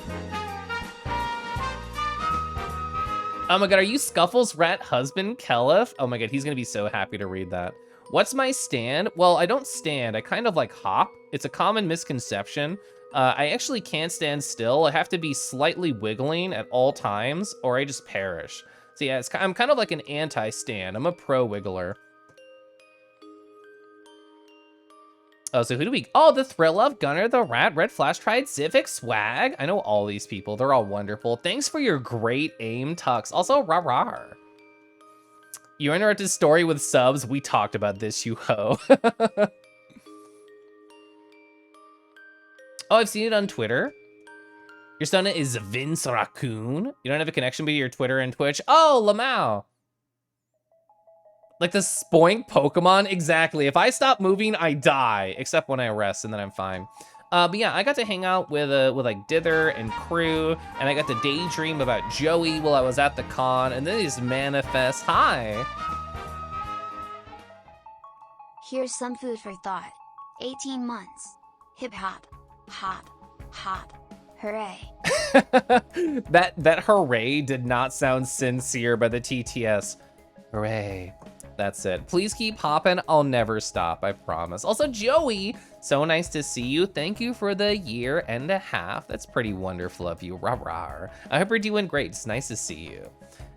S1: Oh my God, are you Scuffle's rat husband, Kelif? Oh my God, he's gonna be so happy to read that. What's my stand? Well, I don't stand, I kind of like hop. It's a common misconception. I actually can't stand still. I have to be slightly wiggling at all times or I just perish. So yeah, I'm kind of like an anti-stand. I'm a pro-wiggler. Oh, so who do we... Oh, the Thrill of Gunner, the Rat, Red Flash Tried, Civic, Swag. I know all these people. They're all wonderful. Thanks for your great aim, Tux. Also, rah-rah. You interrupted story with subs. We talked about this, you ho. Oh, I've seen it on Twitter. Your son is Vince Raccoon. You don't have a connection between your Twitter and Twitch. Oh, Lamau. Like the Spoink Pokemon? Exactly. If I stop moving, I die. Except when I rest, and then I'm fine. But yeah, I got to hang out with like Dither and crew, and I got to daydream about Joey while I was at the con, and then he just manifests. Hi.
S2: Here's some food for thought. 18 months. Hip hop. Hop. Hop. Hooray.
S1: that hooray did not sound sincere by the TTS. Hooray. That's it. Please keep hopping. I'll never stop, I promise. Also, Joey, so nice to see you. Thank you for the 1.5 years. That's pretty wonderful of you. Rah, rah. I hope you're doing great. It's nice to see you.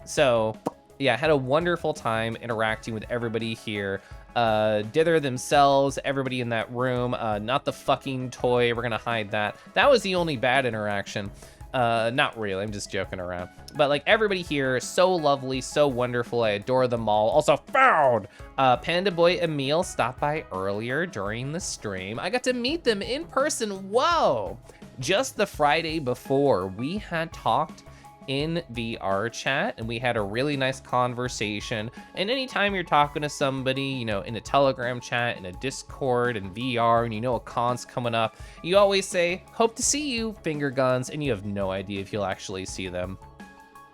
S1: So, yeah, I had a wonderful time interacting with everybody here. Dither themselves, everybody in that room. Not the fucking toy. We're gonna hide that. That was the only bad interaction. Not really, I'm just joking around. But like everybody here, so lovely, so wonderful. I adore them all. Also found Panda Boy Emil stopped by earlier during the stream. I got to meet them in person. Whoa! Just the Friday before, we had talked in VR chat and we had a really nice conversation. And anytime you're talking to somebody, you know, in a Telegram chat, in a Discord, in VR, and you know a con's coming up, you always say, hope to see you, finger guns, and you have no idea if you'll actually see them.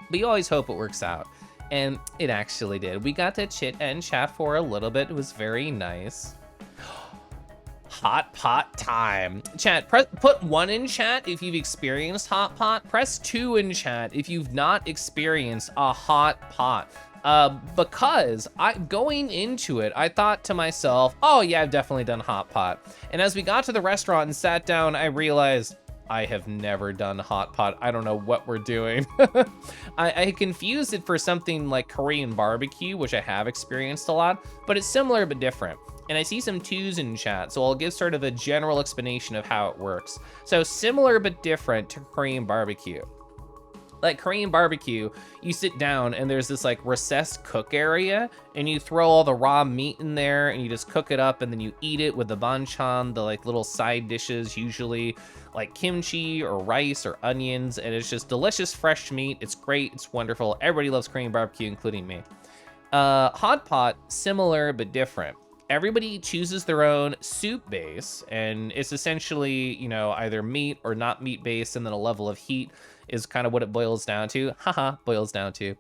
S1: But you always hope it works out. And it actually did. We got to chit and chat for a little bit. It was very nice. Hot pot time. Chat, put 1 in chat if you've experienced hot pot. Press 2 in chat if you've not experienced a hot pot. Because going into it, I thought to myself, oh yeah, I've definitely done hot pot. And as we got to the restaurant and sat down, I realized I have never done hot pot. I don't know what we're doing. I confused it for something like Korean barbecue, which I have experienced a lot, but it's similar but different. And I see some twos in chat, so I'll give sort of a general explanation of how it works. So similar but different to Korean barbecue. Like Korean barbecue, you sit down and there's this like recessed cook area and you throw all the raw meat in there and you just cook it up and then you eat it with the banchan, the like little side dishes, usually like kimchi or rice or onions, and it's just delicious fresh meat. It's great, it's wonderful. Everybody loves Korean barbecue, including me. Hot pot, similar but different. Everybody chooses their own soup base, and it's essentially, you know, either meat or not meat based, and then a level of heat is kind of what it boils down to. Haha, boils down to.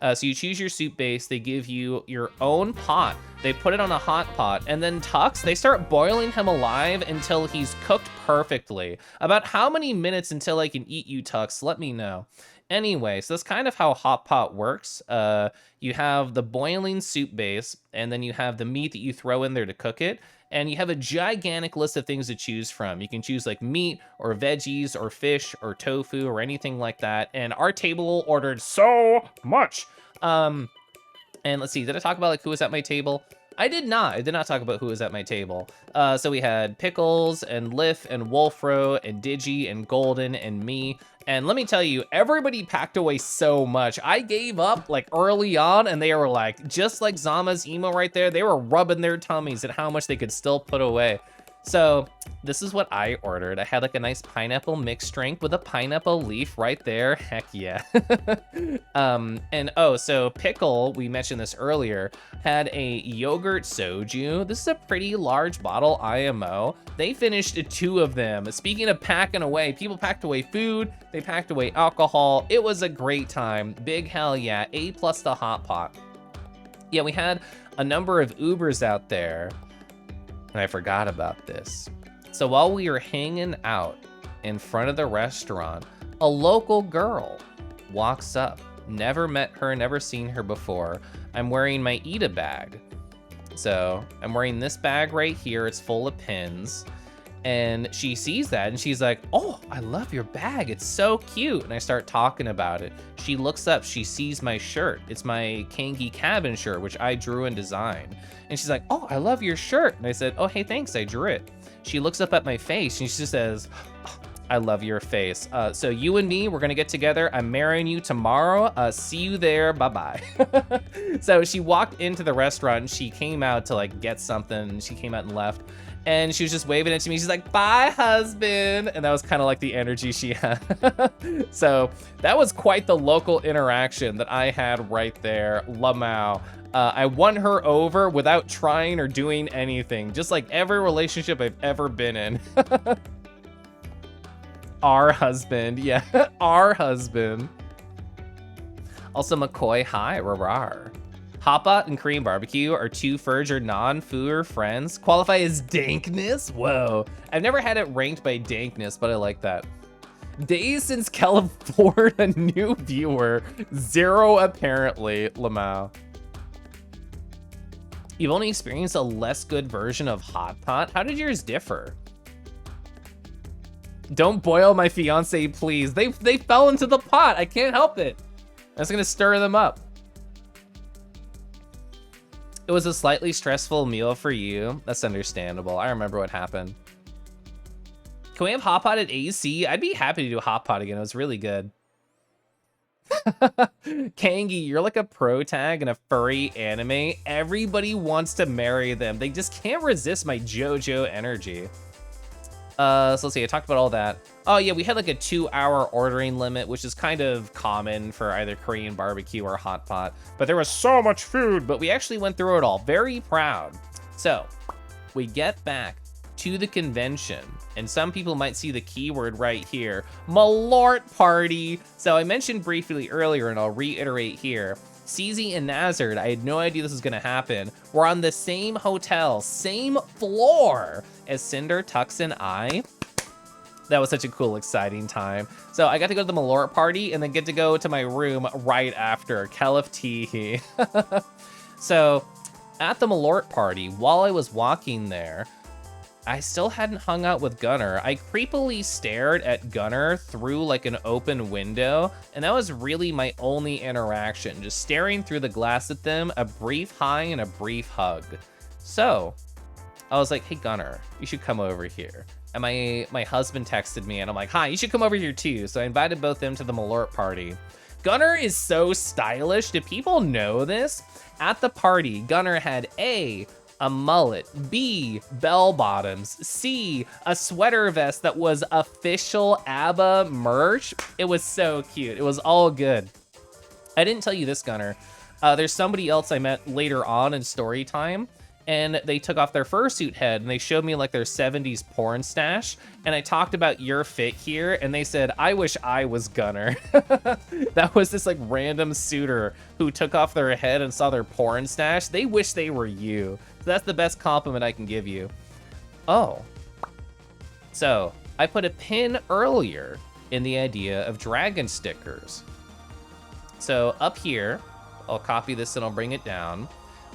S1: So you choose your soup base, they give you your own pot, they put it on a hot pot, and then Tux, they start boiling him alive until he's cooked perfectly. About how many minutes until I can eat you, Tux? Let me know. Anyway, so that's kind of how hot pot works. You have the boiling soup base, and then you have the meat that you throw in there to cook it, and you have a gigantic list of things to choose from. You can choose like meat or veggies or fish or tofu or anything like that, and our table ordered so much. And let's see, did I talk about like who was at my table? I did not talk about who was at my table. So we had Pickles and Liff and Wolfro and Digi and Golden and me. And let me tell you, everybody packed away so much. I gave up like early on and they were like, just like Zama's emo right there, they were rubbing their tummies at how much they could still put away. So this is what I ordered. I had like a nice pineapple mixed drink with a pineapple leaf right there. Heck yeah. And oh, so Pickle, we mentioned this earlier, had a yogurt soju. This is a pretty large bottle IMO. They finished 2 of them. Speaking of packing away, people packed away food, they packed away alcohol. It was a great time. Big hell yeah, A+ the hot pot. Yeah, we had a number of Ubers out there. And I forgot about this. So while we were hanging out in front of the restaurant, a local girl walks up. Never met her, never seen her before. I'm wearing my Ida bag. So I'm wearing this bag right here. It's full of pins. And she sees that and she's like, oh, I love your bag. It's so cute. And I start talking about it. She looks up, she sees my shirt. It's my Kangi cabin shirt, which I drew and designed. And she's like, oh, I love your shirt. And I said, oh, hey, thanks, I drew it. She looks up at my face and she says, oh, I love your face. So you and me, we're gonna get together. I'm marrying you tomorrow. See you there, bye-bye. So she walked into the restaurant and she came out to like get something. And she came out and left. And she was just waving it to me. She's like, bye, husband. And that was kind of like the energy she had. So that was quite the local interaction that I had right there. Lamau. I won her over without trying or doing anything. Just like every relationship I've ever been in. Our husband. Yeah, our husband. Also, McCoy, hi, rawar. Hot pot and Korean barbecue are 2 Furge or non-Fooer friends. Qualify as dankness? Whoa. I've never had it ranked by dankness, but I like that. Days since California, new viewer. 0 apparently, Lamau. You've only experienced a less good version of hot pot? How did yours differ? Don't boil my fiance, please. They fell into the pot. I can't help it. That's gonna stir them up. It was a slightly stressful meal for you. That's understandable. I remember what happened. Can we have hot pot at AC? I'd be happy to do hot pot again. It was really good. Kangi, you're like a pro tag in a furry anime. Everybody wants to marry them. They just can't resist my JoJo energy. So let's see, I talked about all that. Oh yeah, we had like a 2-hour ordering limit, which is kind of common for either Korean barbecue or hot pot. But there was so much food, but we actually went through it all. Very proud. So we get back to the convention, and some people might see the keyword right here, Malort party. So I mentioned briefly earlier, and I'll reiterate here, CZ and Nazard, I had no idea this was gonna happen. We're on the same hotel, same floor as Cinder, Tux, and I. That was such a cool, exciting time. So I got to go to the Malort party and then get to go to my room right after. Caliph Teehee. So at the Malort party, while I was walking there, I still hadn't hung out with Gunnar. I creepily stared at Gunnar through like an open window, and that was really my only interaction, just staring through the glass at them, a brief hi and a brief hug. So I was like, hey Gunnar, you should come over here. And my husband texted me and I'm like, hi, you should come over here too. So I invited both them to the Malort party. Gunnar is so stylish. Do people know this? At the party, Gunnar had A, a mullet, B, bell bottoms, C, a sweater vest that was official ABBA merch. It was so cute. It was all good. I didn't tell you this, Gunnar. There's somebody else I met later on in story time, and they took off their fursuit head and they showed me like their 70s porn stash. And I talked about your fit here and they said, I wish I was Gunnar. That was this like random suitor who took off their head and saw their porn stash. They wish they were you. So that's the best compliment I can give you. Oh, so I put a pin earlier in the idea of dragon stickers. So up here, I'll copy this and I'll bring it down.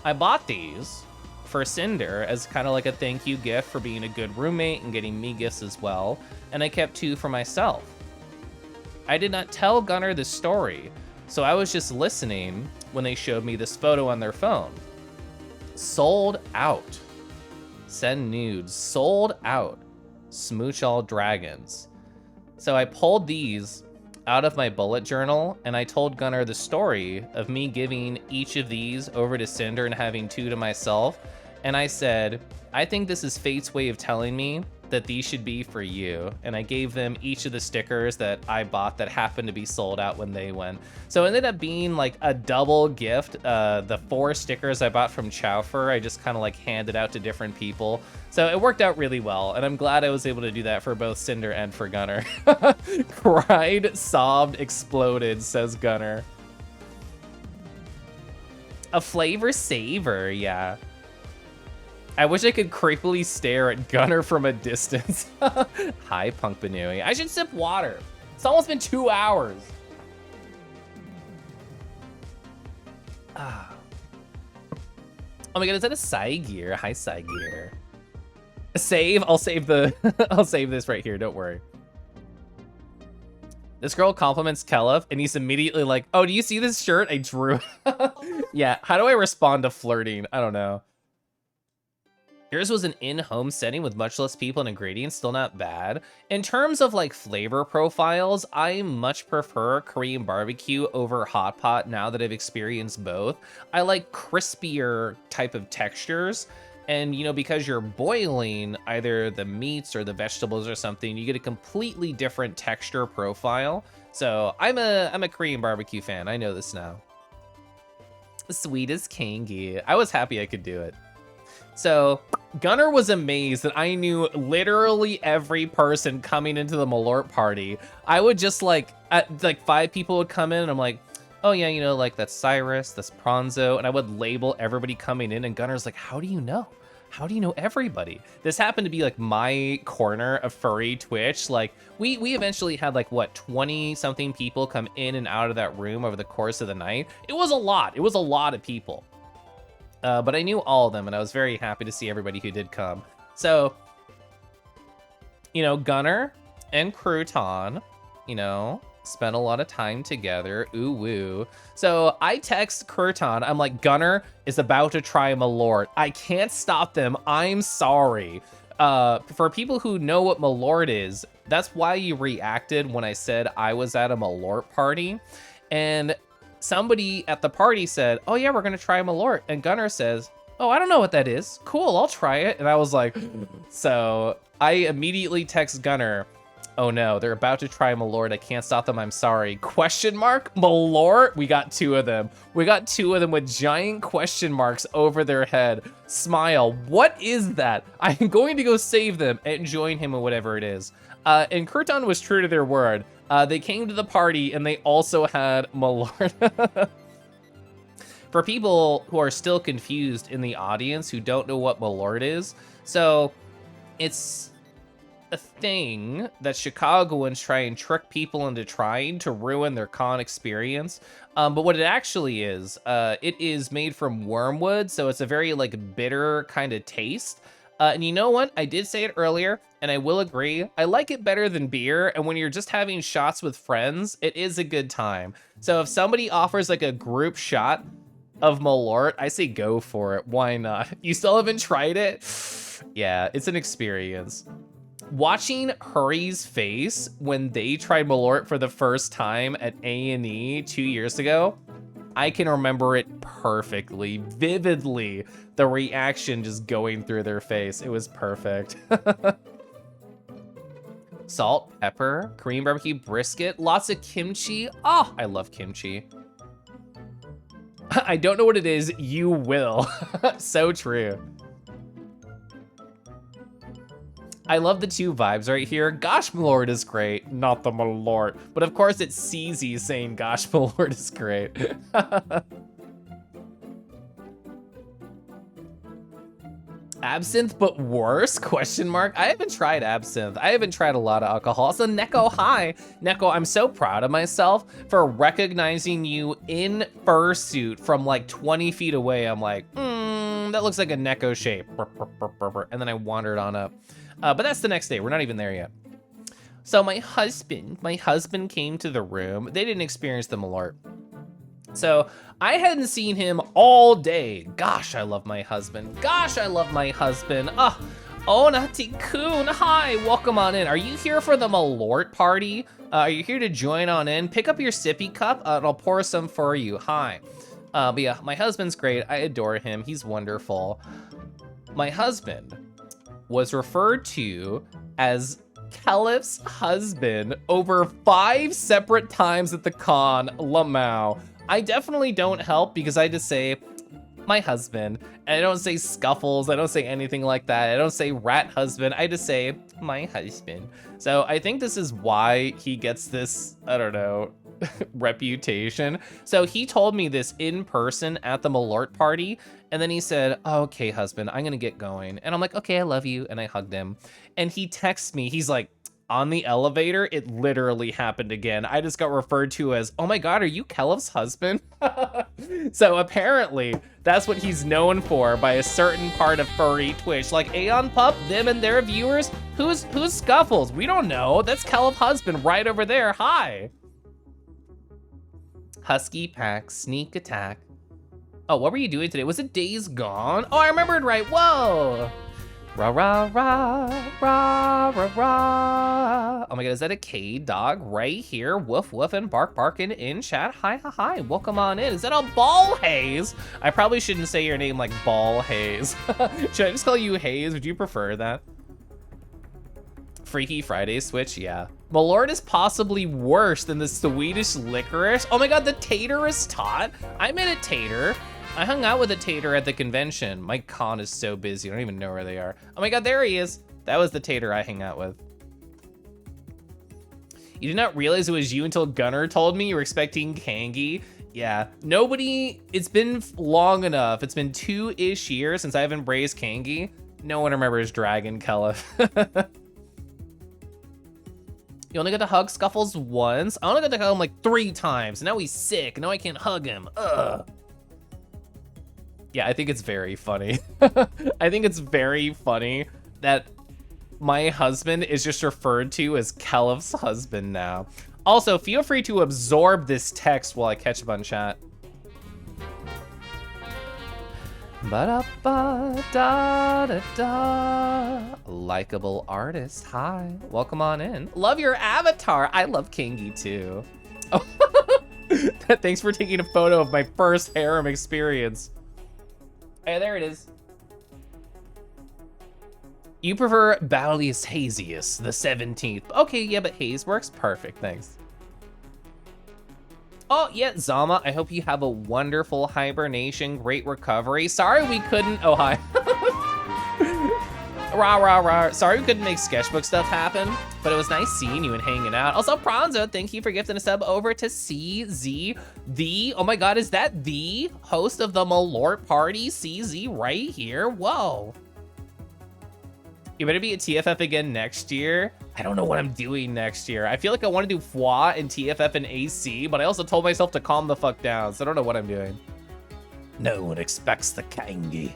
S1: I bought these for Cinder as kind of like a thank you gift for being a good roommate and getting me gifts as well, and I kept 2 for myself. I did not tell Gunnar this story, so I was just listening when they showed me this photo on their phone. Sold out. Send nudes. Sold out. Smooch all dragons. So I pulled these out of my bullet journal and I told Gunnar the story of me giving each of these over to Cinder and having 2 to myself. And I said, I think this is fate's way of telling me that these should be for you. And I gave them each of the stickers that I bought that happened to be sold out when they went. So it ended up being like a double gift. The 4 stickers I bought from Chowfer, I just kind of like handed out to different people. So it worked out really well. And I'm glad I was able to do that for both Cinder and for Gunnar. Cried, sobbed, exploded, says Gunnar. A flavor saver, yeah. I wish I could creepily stare at Gunnar from a distance. Hi, Punk Banui. I should sip water. It's almost been 2 hours. Ah. Oh my god, is that a Saigir? Hi, Saigir. Save? I'll save the... I'll save this right here, don't worry. This girl compliments Kelef, and he's immediately like, oh, do you see this shirt? I drew. Yeah, how do I respond to flirting? I don't know. Yours was an in-home setting with much less people and ingredients, still not bad. In terms of like flavor profiles, I much prefer Korean barbecue over hot pot now that I've experienced both. I like crispier type of textures. And you know, because you're boiling either the meats or the vegetables or something, you get a completely different texture profile. So I'm a Korean barbecue fan. I know this now. Sweet as Kangi. I was happy I could do it. So Gunnar was amazed that I knew literally every person coming into the Malort party. I would just like 5 people would come in and I'm like, oh yeah, you know, like that's Cyrus, that's Pronzo, and I would label everybody coming in and Gunnar's like, how do you know? How do you know everybody? This happened to be like my corner of furry Twitch. Like we eventually had like what, 20 something people come in and out of that room over the course of the night. It was a lot. It was a lot of people. But I knew all of them, and I was very happy to see everybody who did come. So, you know, Gunnar and Crouton, you know, spent a lot of time together. Ooh woo. So I text Crouton. I'm like, Gunnar is about to try Malort. I can't stop them. I'm sorry. For people who know what Malort is, that's why you reacted when I said I was at a Malort party. And somebody at the party said, oh yeah, we're gonna try Malort. And Gunnar says, oh, I don't know what that is. Cool, I'll try it. And I was like, so I immediately text Gunnar, oh no, they're about to try Malort. I can't stop them, I'm sorry. Question mark, Malort? We got 2 of them. We got 2 of them with giant question marks over their head. Smile, what is that? I'm going to go save them and join him in whatever it is. And Crouton was true to their word. They came to the party and they also had Malort. For people who are still confused in the audience who don't know what Malort is, so it's a thing that Chicagoans try and trick people into trying to ruin their con experience. But what it actually is, it is made from wormwood, so it's a very like bitter kind of taste. And you know what? I did say it earlier, and I will agree. I like it better than beer, and when you're just having shots with friends, it is a good time. So if somebody offers like a group shot of Malort, I say go for it. Why not? You still haven't tried it? Yeah, it's an experience. Watching Hurry's face when they tried Malort for the first time at A&E 2 years ago, I can remember it perfectly, vividly, the reaction just going through their face. It was perfect. Salt, pepper, Korean barbecue brisket, lots of kimchi. Oh, I love kimchi. I don't know what it is, you will. So true. I love the two vibes right here. Gosh, Malort is great, not the Malort. But of course it's CZ saying gosh, Malort is great. Absinthe, but worse? Question mark. I haven't tried absinthe. I haven't tried a lot of alcohol. So Neko, hi. Neko, I'm so proud of myself for recognizing you in fursuit from like 20 feet away. I'm like, that looks like a Neko shape. And then I wandered on up. But that's the next day. We're not even there yet. So my husband came to the room. They didn't experience the Malort. So I hadn't seen him all day. Gosh, I love my husband. Gosh, I love my husband. Onati-kun, hi, welcome on in. Are you here for the Malort party? Are you here to join on in? Pick up your sippy cup and I'll pour some for you, hi. But yeah, my husband's great. I adore him, he's wonderful. My husband was referred to as Calip's husband over 5 separate times at the con, Lamau. I definitely don't help because I just say my husband, and I don't say Scuffles, I don't say anything like that. I don't say rat husband, I just say my husband. So I think this is why he gets this, I don't know, reputation. So he told me this in person at the Malort party, and then he said, okay, husband, I'm gonna get going. And I'm like, okay, I love you, and I hugged him. And he texts me, he's like, on the elevator, it literally happened again. I just got referred to as, oh my God, are you Kelev's husband? So apparently, that's what he's known for by a certain part of furry Twitch. Like Aeon Pup, them and their viewers, who's Scuffles? We don't know. That's Kelev's husband right over there. Hi. Husky Pack, Sneak Attack. Oh, what were you doing today? Was it Days Gone? Oh, I remembered right. Whoa. Rah, rah, rah, rah, rah, rah. Oh my God, is that a K dog right here? Woof, woof, and bark, barking in chat. Hi, hi, hi, welcome on in. Is that a Ball Haze? I probably shouldn't say your name like Ball Haze. Should I just call you Haze? Would you prefer that? Freaky Friday Switch, yeah. Malort is possibly worse than the Swedish licorice. Oh my God, the tater is taught. I met a tater. I hung out with a tater at the convention. My con is so busy, I don't even know where they are. Oh my God, there he is. That was the tater I hang out with. You did not realize it was you until Gunnar told me you were expecting Kangi. Yeah, nobody, it's been long enough. It's been 2-ish years since I've embraced Kangi. No one remembers Dragon Kelef. You only got to hug Scuffles once? I only got to hug him like 3 times. Now he's sick, now I can't hug him, ugh. Yeah, I think it's very funny. I think it's very funny that my husband is just referred to as Kelef's husband now. Also, feel free to absorb this text while I catch up on chat. Ba-da-ba-da-da-da. Likeable artist, hi. Welcome on in. Love your avatar. I love Kangi too. Oh. Thanks for taking a photo of my first harem experience. Hey, there it is. You prefer Balius Hazius, the 17th. Okay, yeah, but Haze works perfect, thanks. Oh, yeah, Zama, I hope you have a wonderful hibernation, great recovery. Sorry we couldn't, oh, hi. Rah, rah, rah. Sorry we couldn't make sketchbook stuff happen, but it was nice seeing you and hanging out. Also, Pranzo, thank you for gifting a sub over to CZ. Oh my God, is that the host of the Malort party? CZ right here, whoa. You better be at TFF again next year. I don't know what I'm doing next year. I feel like I want to do FWA and TFF and AC, but I also told myself to calm the fuck down, so I don't know what I'm doing. No one expects the Kangi.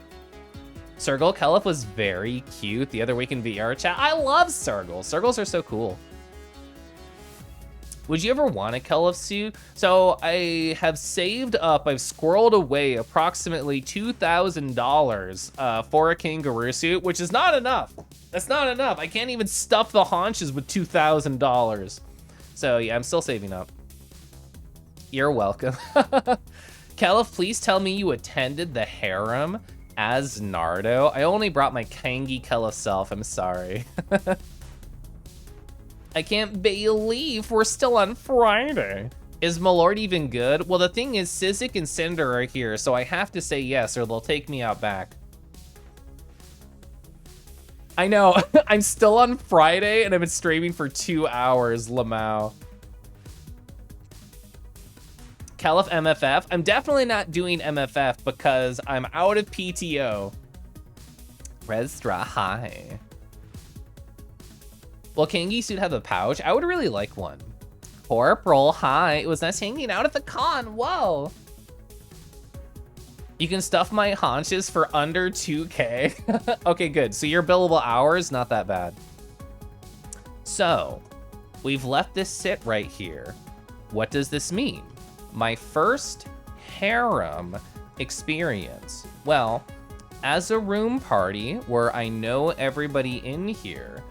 S1: Sergal Kelef was very cute the other week in VR chat. I love Sergals. Sergals are so cool. Would you ever want a Kelef suit? So I have saved up, I've squirreled away approximately $2,000 for a kangaroo suit, which is not enough. That's not enough. I can't even stuff the haunches with $2,000. So yeah, I'm still saving up. You're welcome. Kelef, please tell me you attended the harem as Nardo. I only brought my Kangi Kelef self, I'm sorry. I can't believe we're still on Friday. Is Malord even good? Well, the thing is, Sizik and Cinder are here, so I have to say yes, or they'll take me out back. I know, I'm still on Friday, and I've been streaming for 2 hours, Lamau. Kelef MFF? I'm definitely not doing MFF because I'm out of PTO. Restra, hi. Will Kangi suit have a pouch? I would really like one. Corporal, hi. It was nice hanging out at the con. Whoa. You can stuff my haunches for under 2K. Okay, good. So your billable hours, not that bad. So, we've left this sit right here. What does this mean? My first harem experience. Well, as a room party where I know everybody in here,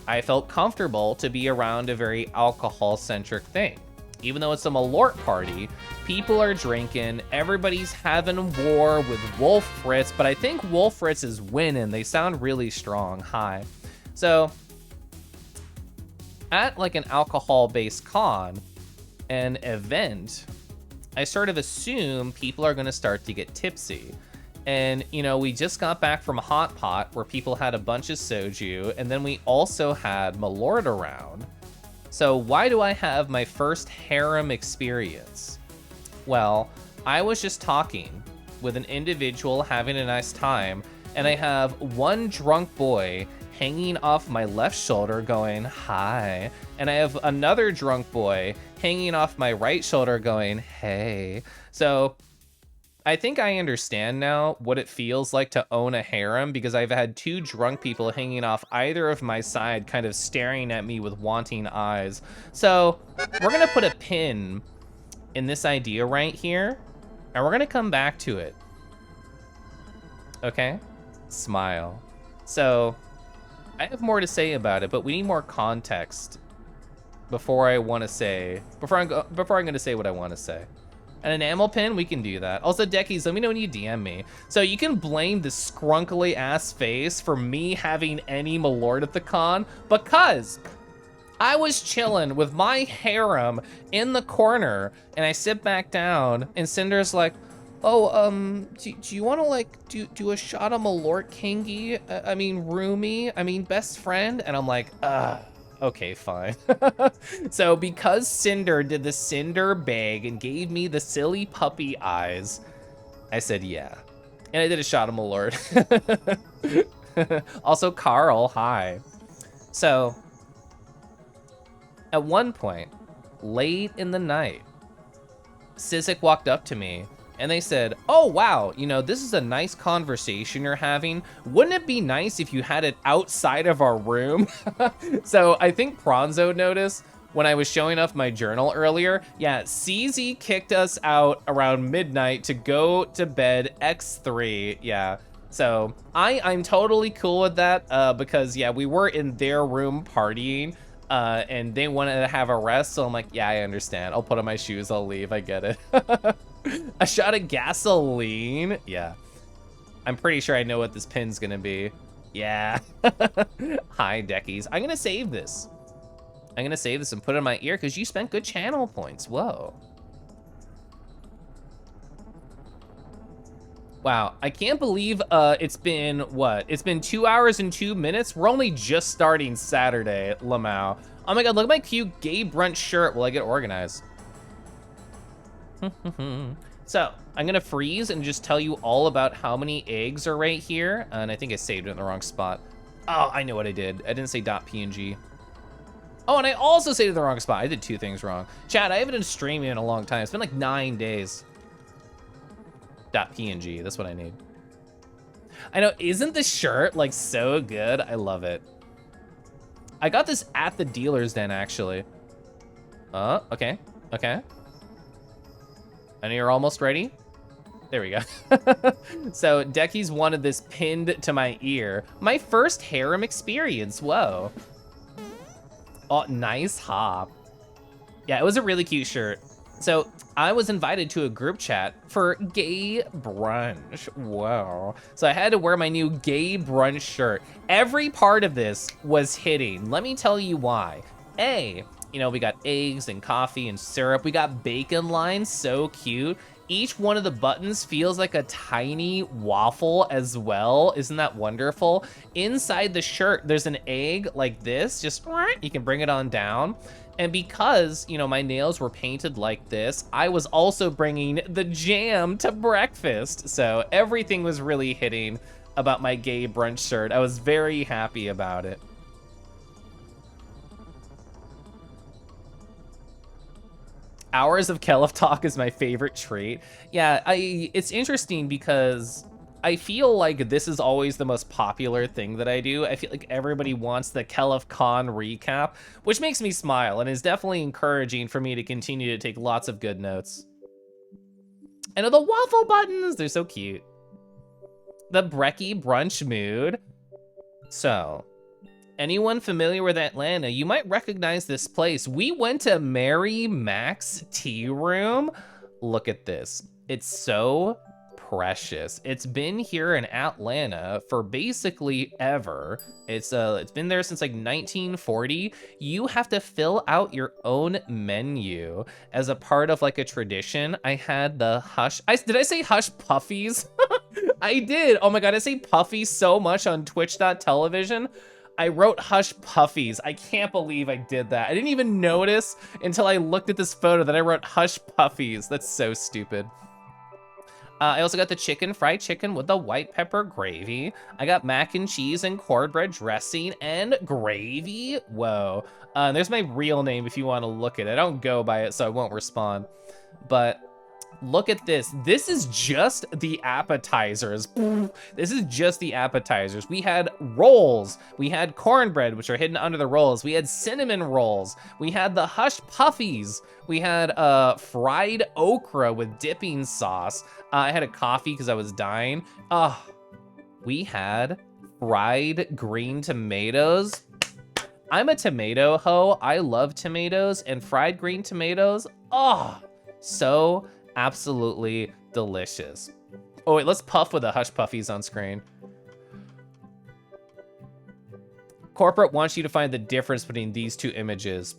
S1: I felt comfortable to be around a very alcohol-centric thing. Even though it's a Malort party, people are drinking, everybody's having war with Wolf Fritz, but I think Wolf Fritz is winning. They sound really strong. Hi. So, at like an alcohol-based con, an event, I sort of assume people are gonna start to get tipsy. And, you know, we just got back from Hot Pot where people had a bunch of soju, and then we also had Malord around. So why do I have my first harem experience? Well, I was just talking with an individual having a nice time, and I have one drunk boy hanging off my left shoulder going, hi. And I have another drunk boy hanging off my right shoulder going, hey. So I think I understand now what it feels like to own a harem because I've had two drunk people hanging off either of my side kind of staring at me with wanting eyes. So we're gonna put a pin in this idea right here and we're gonna come back to it. Okay? Smile. So I have more to say about it, but we need more context before I'm gonna say what I want to say. An enamel pin, we can do that. Also, Deckies, let me know when you DM me. So you can blame the scrunkly ass face for me having any Malord at the con because I was chilling with my harem in the corner and I sit back down and Cinder's like, oh, do you want to like do a shot of Malort Kingy? I mean, roomie, I mean, best friend? And I'm like, okay, fine. So because Cinder did the Cinder bag and gave me the silly puppy eyes, I said yeah. And I did a shot of Malord. Also, Carl, hi. So, at one point, late in the night, Sizik walked up to me and they said, oh, wow, you know, this is a nice conversation you're having. Wouldn't it be nice if you had it outside of our room? So I think Pronzo noticed when I was showing off my journal earlier. Yeah, CZ kicked us out around midnight to go to bed X3, yeah. So I'm totally cool with that because, yeah, we were in their room partying and they wanted to have a rest. So I'm like, yeah, I understand. I'll put on my shoes, I'll leave, I get it. A shot of gasoline? Yeah. I'm pretty sure I know what this pin's gonna be. Yeah. Hi, Deckies. I'm gonna save this. I'm gonna save this and put it in my ear because you spent good channel points. Whoa. Wow, I can't believe it's been, what? It's been 2 hours and 2 minutes? We're only just starting Saturday, Lamau. Oh my god, look at my cute gay brunch shirt while I get organized. So, I'm gonna freeze and just tell you all about how many eggs are right here. And I think I saved it in the wrong spot. Oh, I know what I did. I didn't say .png. Oh, and I also saved the wrong spot. I did 2 things wrong. Chat, I haven't been streaming in a long time. It's been like 9 days. .png, that's what I need. I know, isn't the shirt like so good? I love it. I got this at the dealer's den, actually. Okay, okay. I know you're almost ready. There we go. So Decky's wanted this pinned to my ear. My first harem experience, whoa. Oh, nice hop. Yeah, it was a really cute shirt. So I was invited to a group chat for gay brunch. Whoa. So I had to wear my new gay brunch shirt. Every part of this was hitting. Let me tell you why. You know, we got eggs and coffee and syrup. We got bacon lines, so cute. Each one of the buttons feels like a tiny waffle as well. Isn't that wonderful? Inside the shirt, there's an egg like this. Just, you can bring it on down. And because, you know, my nails were painted like this, I was also bringing the jam to breakfast. So everything was really hitting about my gay brunch shirt. I was very happy about it. Hours of Kelef talk is my favorite trait. Yeah, it's interesting because I feel like this is always the most popular thing that I do. I feel like everybody wants the Kelef Con recap, which makes me smile and is definitely encouraging for me to continue to take lots of good notes. And the waffle buttons, they're so cute. The Brecky brunch mood. So, anyone familiar with Atlanta, you might recognize this place. We went to Mary Mac's Tea Room. Look at this. It's so precious. It's been here in Atlanta for basically ever. It's been there since like 1940. You have to fill out your own menu as a part of like a tradition. I had the did I say hush puffies? I did. Oh my God, I say puffy so much on twitch.television. I wrote hush puffies. I can't believe I did that. I didn't even notice until I looked at this photo that I wrote hush puffies. That's so stupid. I also got the fried chicken with the white pepper gravy. I got mac and cheese and cornbread dressing and gravy. Whoa. There's my real name if you want to look at it. I don't go by it, so I won't respond. But look at this. This is just the appetizers. This is just the appetizers. We had rolls. We had cornbread, which are hidden under the rolls. We had cinnamon rolls. We had the hush puffies. We had fried okra with dipping sauce. I had a coffee because I was dying. We had fried green tomatoes. I'm a tomato hoe. I love tomatoes, and fried green tomatoes. So absolutely delicious. Oh wait, let's puff with the hush puffies on screen. Corporate wants you to find the difference between these two images.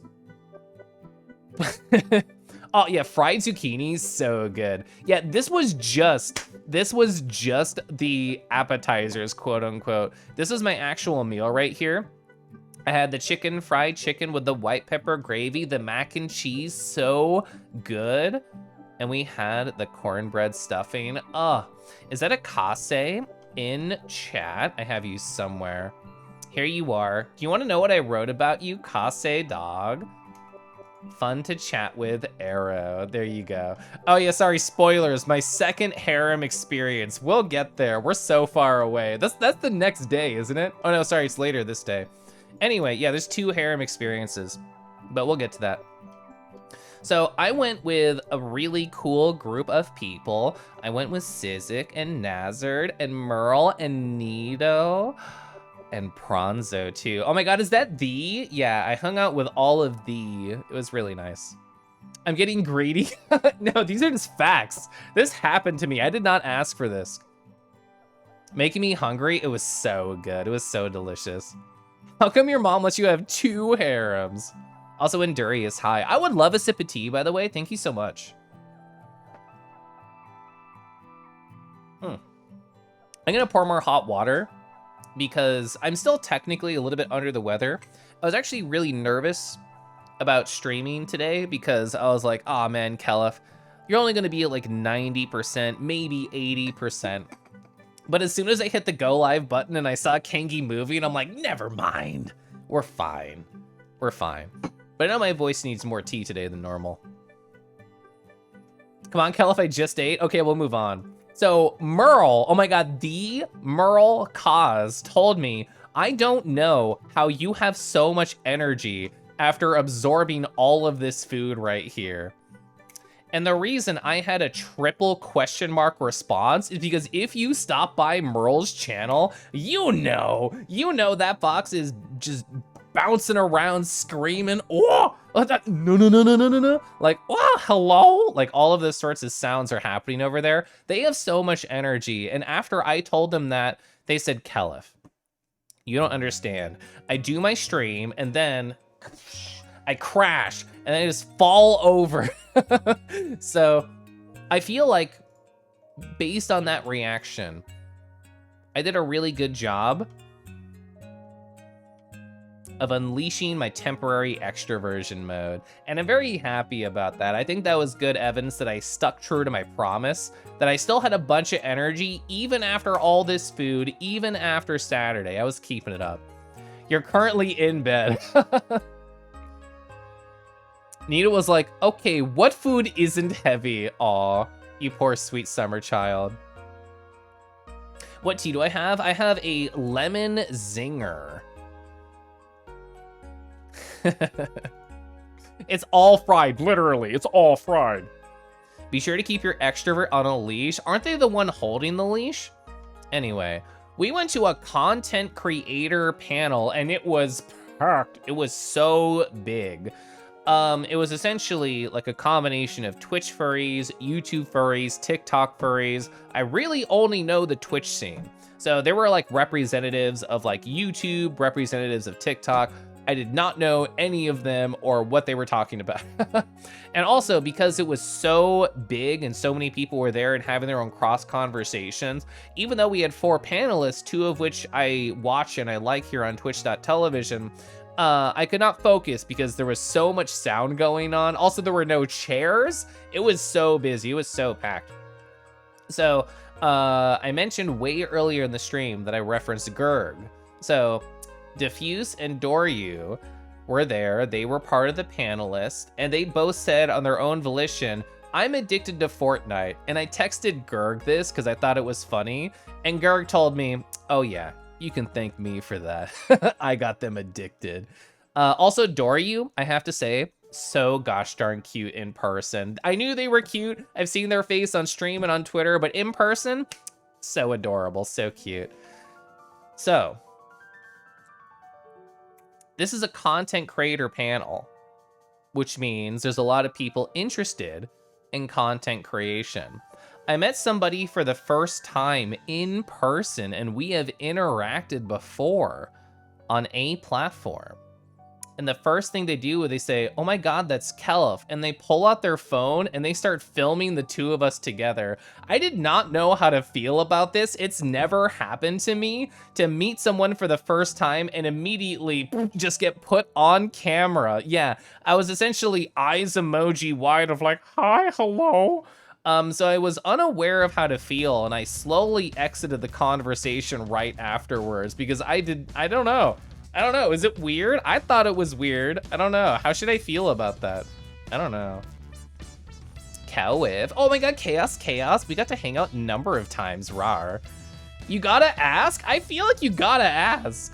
S1: Oh yeah, fried zucchini, so good. Yeah, this was just the appetizers, quote unquote. This is my actual meal right here. I had the fried chicken with the white pepper gravy, the mac and cheese, so good. And we had the cornbread stuffing. Is that a Kase in chat? I have you somewhere. Here you are. Do you want to know what I wrote about you, Kase dog? Fun to chat with, Arrow. There you go. Oh yeah, sorry, spoilers. My second harem experience. We'll get there. We're so far away. That's the next day, isn't it? Oh no, sorry, it's later this day. Anyway, yeah, there's 2 harem experiences, but we'll get to that. So I went with a really cool group of people. I went with Sizik and Nazard and Merle and Nido and Pronzo too. Oh my God, is that the? Yeah, I hung out with all of the. It was really nice. I'm getting greedy. No, these are just facts. This happened to me. I did not ask for this. Making me hungry. It was so good. It was so delicious. How come your mom lets you have 2 harems? Also, Endurious, hi. I would love a sip of tea, by the way. Thank you so much. I'm gonna pour more hot water because I'm still technically a little bit under the weather. I was actually really nervous about streaming today because I was like, oh man, Kelef, you're only gonna be at like 90%, maybe 80%. But as soon as I hit the go live button and I saw Kangi moving, I'm like, never mind. We're fine. We're fine. But I know my voice needs more tea today than normal. Come on, Kel, if I just ate. Okay, we'll move on. So Merle, oh my God, the Merle Cause told me, I don't know how you have so much energy after absorbing all of this food right here. And the reason I had a triple question mark response is because if you stop by Merle's channel, you know that box is just bouncing around screaming, oh, no. Like, oh, hello? Like all of those sorts of sounds are happening over there. They have so much energy. And after I told them that, they said, Kelif, you don't understand. I do my stream and then I crash and I just fall over. So I feel like based on that reaction, I did a really good job of unleashing my temporary extroversion mode. And I'm very happy about that. I think that was good evidence that I stuck true to my promise, that I still had a bunch of energy, even after all this food, even after Saturday. I was keeping it up. You're currently in bed. Nita was like, okay, what food isn't heavy? Aw, you poor sweet summer child. What tea do I have? I have a lemon zinger. It's all fried, literally. It's all fried. Be sure to keep your extrovert on a leash. Aren't they the one holding the leash? Anyway, we went to a content creator panel and it was packed. It was so big. It was essentially like a combination of Twitch furries, YouTube furries, TikTok furries. I really only know the Twitch scene. So there were like representatives of like YouTube, representatives of TikTok. I did not know any of them or what they were talking about. And also because it was so big and so many people were there and having their own cross conversations, even though we had 4 panelists, 2 of which I watch and I like here on twitch.tv, I could not focus because there was so much sound going on. Also, there were no chairs. It was so busy. It was so packed. So I mentioned way earlier in the stream that I referenced Gerg. So Diffuse and Doryu were there. They were part of the panelists, and they both said on their own volition, I'm addicted to Fortnite. And I texted Gerg this because I thought it was funny. And Gerg told me, oh yeah, you can thank me for that. I got them addicted. Also, Doryu, I have to say, so gosh darn cute in person. I knew they were cute. I've seen their face on stream and on Twitter, but in person, so adorable, so cute. So, this is a content creator panel, which means there's a lot of people interested in content creation. I met somebody for the first time in person, and we have interacted before on a platform. And the first thing they do is they say, oh my God, that's Kelif. And they pull out their phone and they start filming the 2 of us together. I did not know how to feel about this. It's never happened to me to meet someone for the first time and immediately just get put on camera. Yeah, I was essentially eyes emoji wide of like, hi, hello. So I was unaware of how to feel, and I slowly exited the conversation right afterwards because I don't know. Is it weird? I thought it was weird. I don't know. How should I feel about that? I don't know. Cowiv. Oh my God, Chaos. We got to hang out a number of times, rar. You gotta ask? I feel like you gotta ask.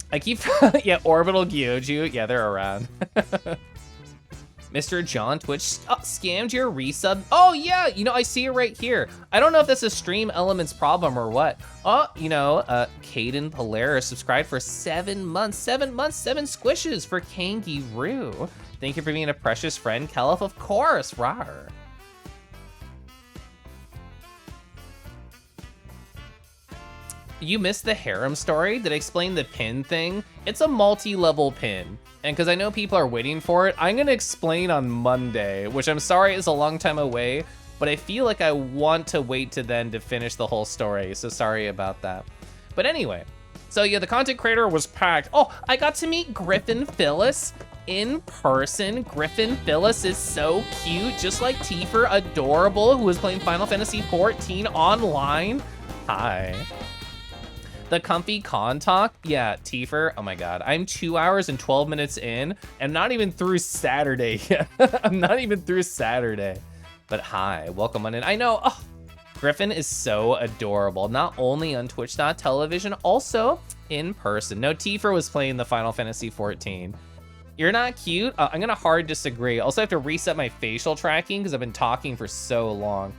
S1: I keep, yeah, Orbital Gyoju. Yeah, they're around. Mr. John Twitch scammed your resub. Oh yeah, you know, I see it right here. I don't know if that's a Stream Elements problem or what. Oh, you know, Caden Polaris subscribed for 7 months. 7 months, 7 squishes for Kangi Roo. Thank you for being a precious friend, Kelif, of course, rar. You missed the harem story? Did I explain the pin thing? It's a multi-level pin. And because I know people are waiting for it, I'm gonna explain on Monday, which I'm sorry is a long time away, but I feel like I want to wait to then to finish the whole story, so sorry about that. But anyway, so yeah, the content creator was packed. Oh, I got to meet Griffin Phyllis. in person. Griffin Phyllis is so cute, just like Tifa, adorable, who was playing Final Fantasy XIV online. Hi. The comfy con talk? Yeah, Tifa, oh my God. I'm 2 hours and 12 minutes in, and not even through Saturday yet. I'm not even through Saturday. But hi, welcome on in. I know, oh, Griffin is so adorable, not only on Twitch.tv, also in person. No, Tifa was playing the Final Fantasy XIV. You're not cute? I'm gonna hard disagree. Also have to reset my facial tracking because I've been talking for so long.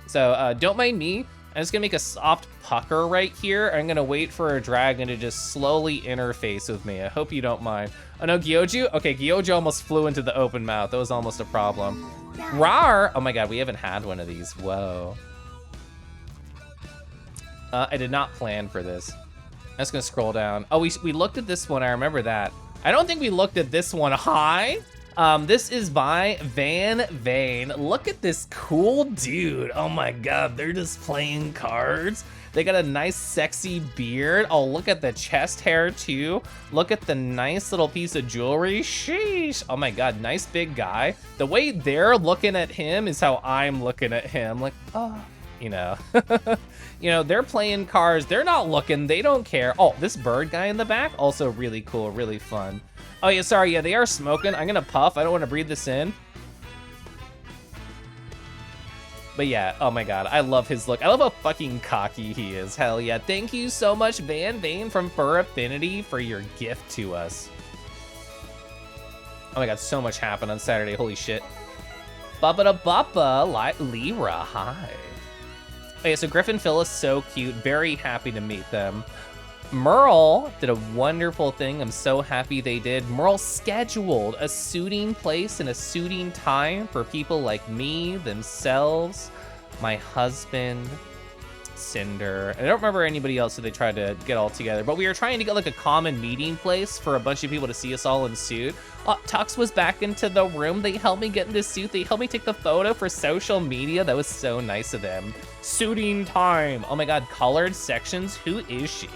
S1: So don't mind me. I'm just gonna make a soft pucker right here. I'm gonna wait for a dragon to just slowly interface with me. I hope you don't mind. Oh no, Gyoju? Okay, Gyoju almost flew into the open mouth. That was almost a problem. Rar! Oh my God, we haven't had one of these. Whoa. I did not plan for this. I'm just gonna scroll down. Oh, we looked at this one, I remember that. I don't think we looked at this one. Hi. This is by Van Vane. Look at this cool dude. Oh my God, they're just playing cards. They got a nice sexy beard. Oh, look at the chest hair too. Look at the nice little piece of jewelry. Sheesh. Oh my God, nice big guy. The way they're looking at him is how I'm looking at him. Like, oh, you know. You know, they're playing cards. They're not looking. They don't care. Oh, this bird guy in the back, also really cool, really fun. Oh yeah, sorry, yeah, they are smoking. I'm gonna puff. I don't want to breathe this in. But yeah, oh my God, I love his look. I love how fucking cocky he is. Hell yeah. Thank you so much, Van Vane from Fur Affinity, for your gift to us. Oh my God, so much happened on Saturday. Holy shit. Bappa Lyra, hi. Okay, so Griffin Phyllis, so cute. Very happy to meet them. Merle did a wonderful thing. I'm so happy they did. Merle scheduled a suiting place and a suiting time for people like me, themselves, my husband, Cinder. I don't remember anybody else that they tried to get all together, but we were trying to get like a common meeting place for a bunch of people to see us all in suit. Tux was back into the room. They helped me get into suit. They helped me take the photo for social media. That was so nice of them. Suiting time. Oh my God, colored sections. Who is she?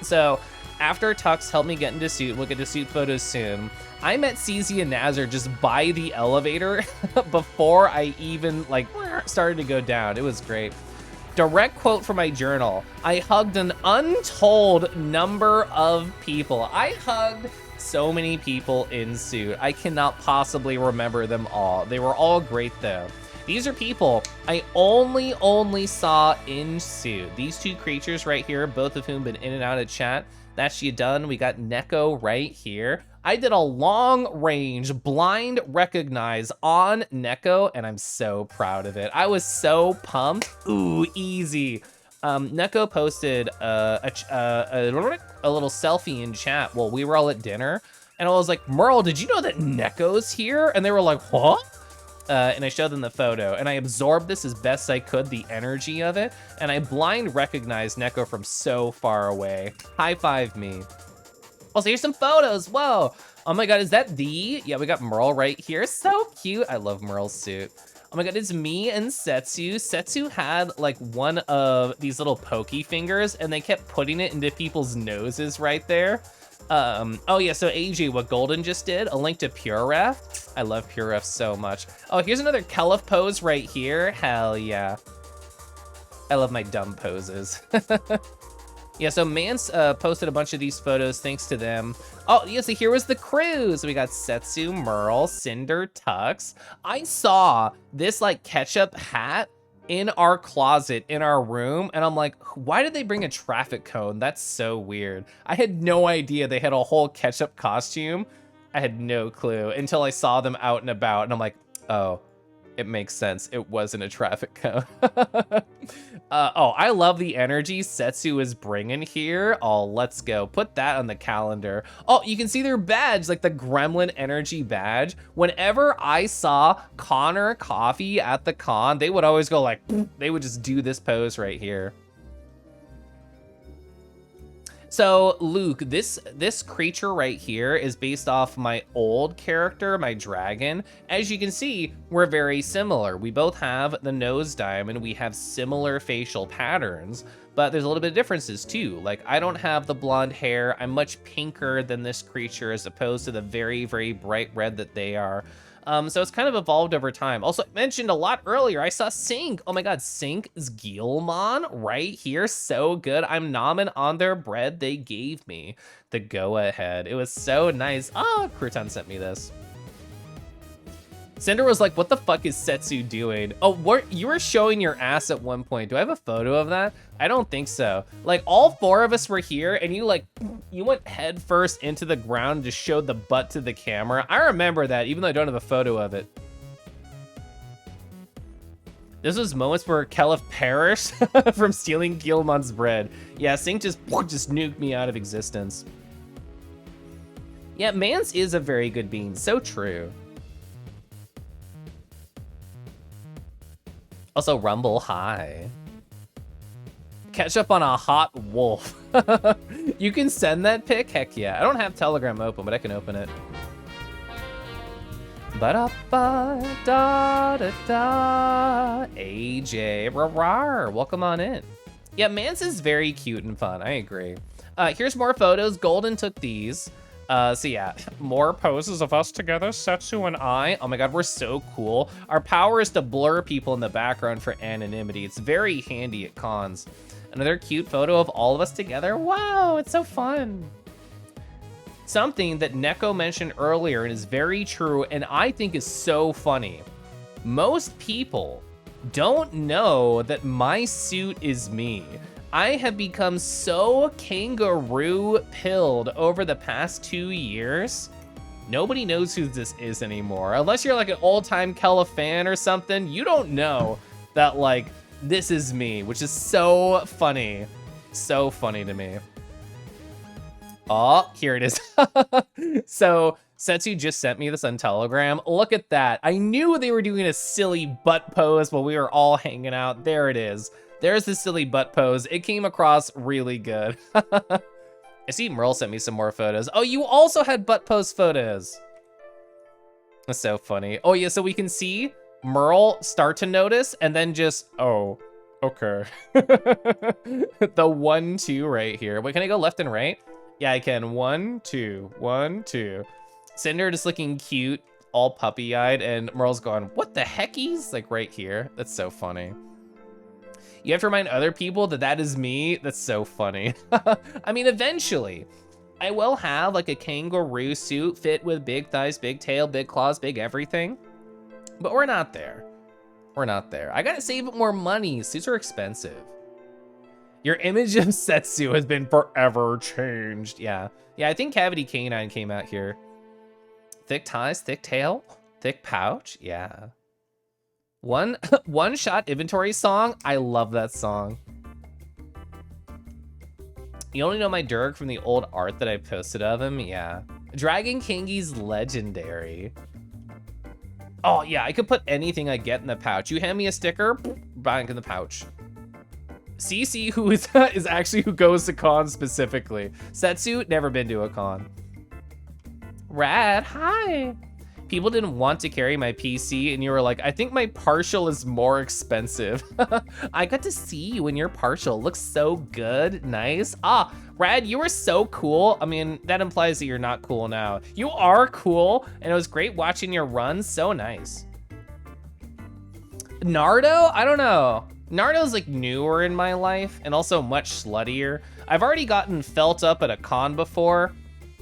S1: So after Tux helped me get into suit, we'll get to suit photos soon. I met CZ and Nazar just by the elevator before I even like started to go down. It was great. Direct quote from my journal. I hugged an untold number of people. I hugged so many people in suit. I cannot possibly remember them all. They were all great though. These are people I only saw in suit. These two creatures right here, both of whom been in and out of chat. That's you done. We got Neko right here. I did a long range blind recognize on Neko, and I'm so proud of it. I was so pumped. Ooh, easy. Neko posted a little selfie in chat while we were all at dinner, and I was like, Merle, did you know that Neko's here? And they were like, what? And I showed them the photo, and I absorbed this as best I could, the energy of it, and I blind recognized Neko from so far away. High five me. Also, here's some photos. Whoa. Oh my God, is that the? Yeah, we got Merle right here. So cute. I love Merle's suit. Oh my God, it's me and Setsu. Setsu had like one of these little pokey fingers, and they kept putting it into people's noses right there. Oh yeah, so AJ, what Golden just did, a link to Pure Ref. I love Pure Ref so much. Oh, here's another Kelif pose right here. Hell yeah. I love my dumb poses. Yeah, so Mance posted a bunch of these photos, thanks to them. Oh, yeah, so here was the crew. So we got Setsu, Merle, Cinder, Tux. I saw this like ketchup hat in our closet, in our room, and I'm like, why did they bring a traffic cone? That's so weird. I had no idea they had a whole ketchup costume. I had no clue until I saw them out and about, and I'm like, oh, it makes sense. It wasn't a traffic cone. Oh, I love the energy Setsu is bringing here. Oh, let's go. Put that on the calendar. Oh, you can see their badge, like the Gremlin energy badge. Whenever I saw Connor Coffee at the con, they would always go like, they would just do this pose right here. So Luke, this creature right here is based off my old character, my dragon. As you can see, we're very similar. We both have the nose diamond, we have similar facial patterns, but there's a little bit of differences too. Like, I don't have the blonde hair. I'm much pinker than this creature as opposed to the very, very bright red that they are. So it's kind of evolved over time. Also, I mentioned a lot earlier, I saw Sync. Oh my God, Sync's Gilmon right here. So good. I'm nomming on their bread. They gave me the go ahead. It was so nice. Oh, Crouton sent me this. Cinder was like, what the fuck is Setsu doing? Oh, you were showing your ass at one point. Do I have a photo of that? I don't think so. Like, all four of us were here and you went head first into the ground and just showed the butt to the camera. I remember that, even though I don't have a photo of it. This was moments where Kelif perished from stealing Gilmon's bread. Yeah, Sync just nuked me out of existence. Yeah, Mance is a very good bean, so true. Also, Rumble, hi. Catch up on a hot wolf. You can send that pic? Heck yeah. I don't have Telegram open, but I can open it. Ba-da-ba-da-da-da. AJ, rawar, welcome on in. Yeah, Mance is very cute and fun, I agree. Here's more photos. Golden took these. So yeah, more poses of us together, Setsu and I. Oh my God, we're so cool. Our power is to blur people in the background for anonymity. It's very handy at cons. Another cute photo of all of us together. Wow, it's so fun. Something that Neko mentioned earlier and is very true and I think is so funny. Most people don't know that my suit is me. I have become so kangaroo pilled over the past 2 years. Nobody knows who this is anymore. Unless you're like an old-time Kella fan or something, you don't know that like, this is me, which is so funny. So funny to me. Oh, here it is. So Setsu just sent me this on Telegram. Look at that. I knew they were doing a silly butt pose while we were all hanging out. There it is. There's the silly butt pose. It came across really good. I see Merle sent me some more photos. Oh, you also had butt pose photos. That's so funny. Oh yeah, so we can see Merle start to notice and then just, oh, okay. The 1-2 right here. Wait, can I go left and right? Yeah, I can. 1, 2, 1, 2. Cinder just looking cute, all puppy-eyed, and Merle's going, what the heckies? Like right here. That's so funny. You have to remind other people that that is me. That's so funny. I mean, eventually, I will have like a kangaroo suit fit with big thighs, big tail, big claws, big everything. But we're not there. We're not there. I gotta save more money. Suits are expensive. Your image of Setsu has been forever changed. Yeah. Yeah, I think Cavity Canine came out here. Thick ties, thick tail, thick pouch. Yeah. One shot inventory song. I love that song. You only know my Dirk from the old art that I posted of him. Yeah. Dragon Kingi's legendary. Oh yeah, I could put anything I get in the pouch. You hand me a sticker, back in the pouch. CC, who is actually who goes to cons specifically. Setsu, never been to a con. Rad, hi. People didn't want to carry my PC and you were like, I think my partial is more expensive. I got to see you in your partial. Looks so good, nice. Ah, Rad, you were so cool. I mean, that implies that you're not cool now. You are cool, and it was great watching your run, so nice. Nardo, I don't know. Nardo's like newer in my life and also much sluttier. I've already gotten felt up at a con before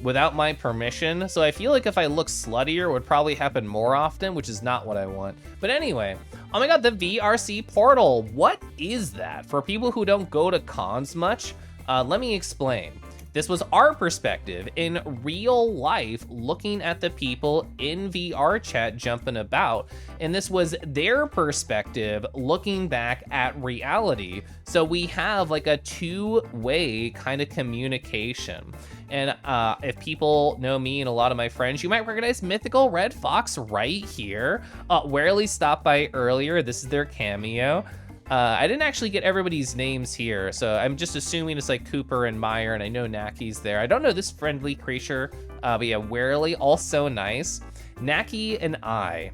S1: without my permission, so I feel like if I look sluttier, it would probably happen more often, which is not what I want. But anyway, oh my God, the VRC portal. What is that? For people who don't go to cons much, let me explain. This was our perspective in real life, looking at the people in VR chat jumping about. And this was their perspective looking back at reality. So we have like a two-way kind of communication. And if people know me and a lot of my friends, you might recognize Mythical Red Fox right here. Warily stopped by earlier. This is their cameo. I didn't actually get everybody's names here, so I'm just assuming it's like Cooper and Meyer, and I know Naki's there. I don't know this friendly creature, but yeah, Warily, also nice. Naki and I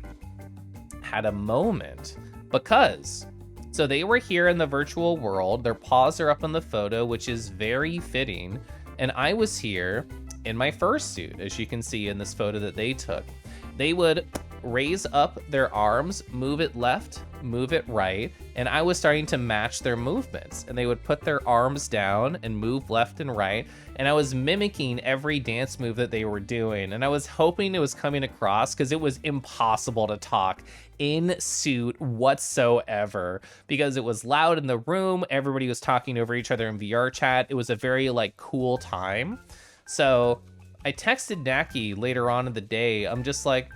S1: had a moment because, so they were here in the virtual world. Their paws are up in the photo, which is very fitting. And I was here in my fursuit, as you can see in this photo that they took. They would raise up their arms, move it left, move it right, and I was starting to match their movements. And they would put their arms down and move left and right, and I was mimicking every dance move that they were doing. And I was hoping it was coming across, because it was impossible to talk in suit whatsoever, because it was loud in the room, everybody was talking over each other in VR chat. It was a very like cool time. So I texted Naki later on in the day. I'm just like,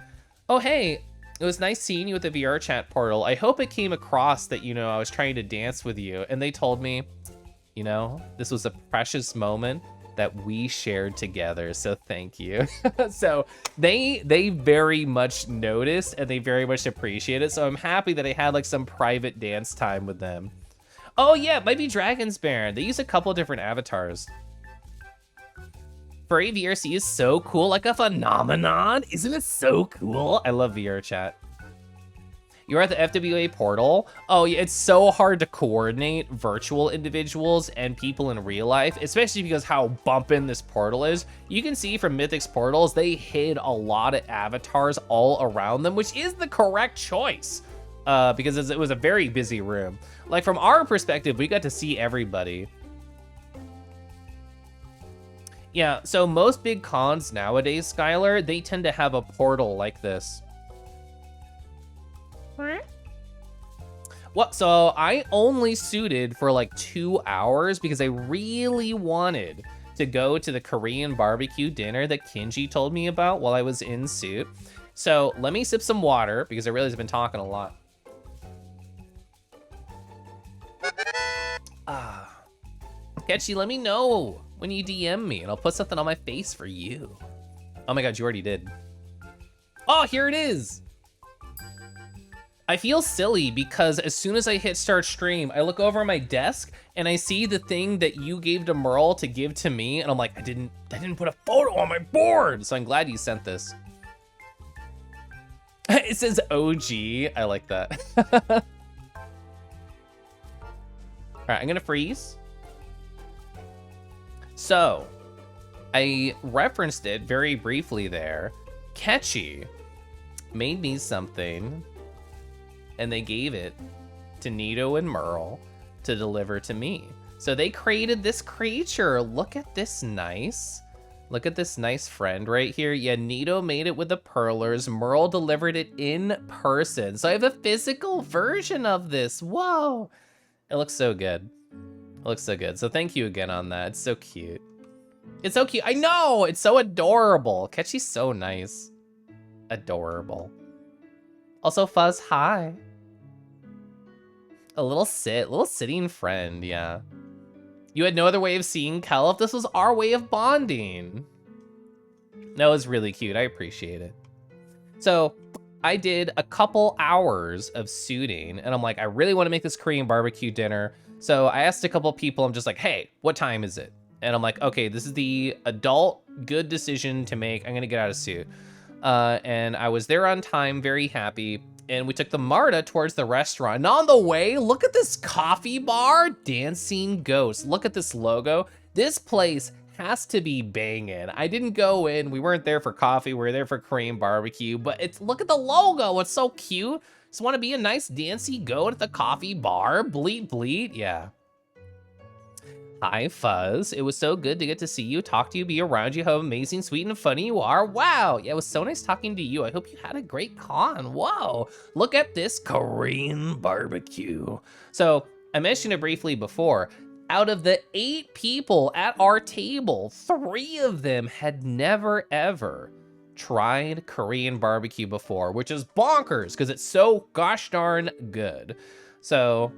S1: oh, hey, it was nice seeing you at the VR chat portal. I hope it came across that, you know, I was trying to dance with you. And they told me, you know, this was a precious moment that we shared together. So thank you. So they very much noticed and they very much appreciate it. So I'm happy that I had like some private dance time with them. Oh yeah, it might be Dragon's Baron. They use a couple different avatars. Furry VRC is so cool, like a phenomenon. Isn't it so cool? I love VR chat. You're at the FWA portal. Oh yeah, it's so hard to coordinate virtual individuals and people in real life, especially because how bumpin' this portal is. You can see from Mythic's portals, they hid a lot of avatars all around them, which is the correct choice, because it was a very busy room. Like from our perspective, we got to see everybody. Yeah, so most big cons nowadays, Skylar, they tend to have a portal like this. What? So I only suited for like 2 hours because I really wanted to go to the Korean barbecue dinner that Kinji told me about while I was in suit. So let me sip some water because I realize I've been talking a lot. Ketchy, let me know when you DM me and I'll put something on my face for you. Oh my God, you already did. Oh, here it is. I feel silly because as soon as I hit start stream, I look over my desk and I see the thing that you gave to Merle to give to me. And I'm like, I didn't put a photo on my board. So I'm glad you sent this. It says OG. I like that. All right, I'm gonna freeze. So I referenced it very briefly there. Ketchy made me something and they gave it to Nito and Merle to deliver to me. So they created this creature. Look at this nice friend right here. Yeah, Nito made it with the perlers. Merle delivered it in person. So I have a physical version of this. Whoa. It looks so good. It looks so good. So thank you again on that. It's so cute. It's so cute. I know. It's so adorable. Ketchy's so nice. Adorable. Also, Fuzz, hi. A little sitting friend, yeah. You had no other way of seeing Kelf. This was our way of bonding. That was really cute. I appreciate it. So I did a couple hours of suiting and I'm like, I really want to make this Korean barbecue dinner. So I asked a couple people, I'm just like, hey, what time is it? And I'm like, okay, this is the adult good decision to make. I'm gonna get out of suit. And I was there on time, very happy. And we took the MARTA towards the restaurant. And on the way, look at this coffee bar, Dancing Ghost. Look at this logo. This place has to be banging. I didn't go in, we weren't there for coffee, we were there for Korean barbecue, but look at the logo, it's so cute. Just wanna be a nice dancey goat at the coffee bar, bleat bleat, yeah. Hi, Fuzz. It was so good to get to see you, talk to you, be around you, how amazing, sweet, and funny you are. Wow, yeah, it was so nice talking to you. I hope you had a great con. Whoa, look at this Korean barbecue. So I mentioned it briefly before. Out of the 8 people at our table, 3 of them had never, ever tried Korean barbecue before, which is bonkers because it's so gosh darn good. So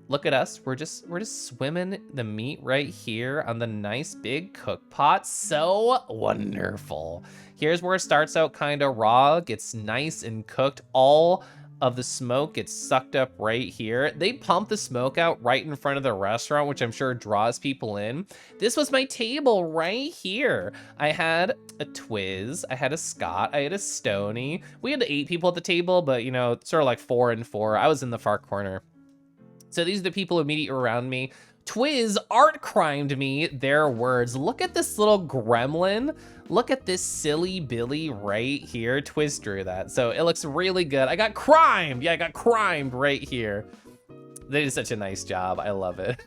S1: look at us, we're just swimming the meat right here on the nice big cook pot. So wonderful. Here's where it starts out kind of raw, gets nice and cooked all of the smoke gets sucked up right here. They pump the smoke out right in front of the restaurant, which I'm sure draws people in. This was my table right here. I had a Twiz, I had a Scott, I had a Stony. We had 8 people at the table, but you know, sort of like 4 and 4. I was in the far corner. So these are the people immediately around me. Twiz art crimed me, their words. Look at this little gremlin. Look at this silly Billy right here. Twiz drew that, so it looks really good. I got crimed. Yeah, I got crimed right here. They did such a nice job. I love it.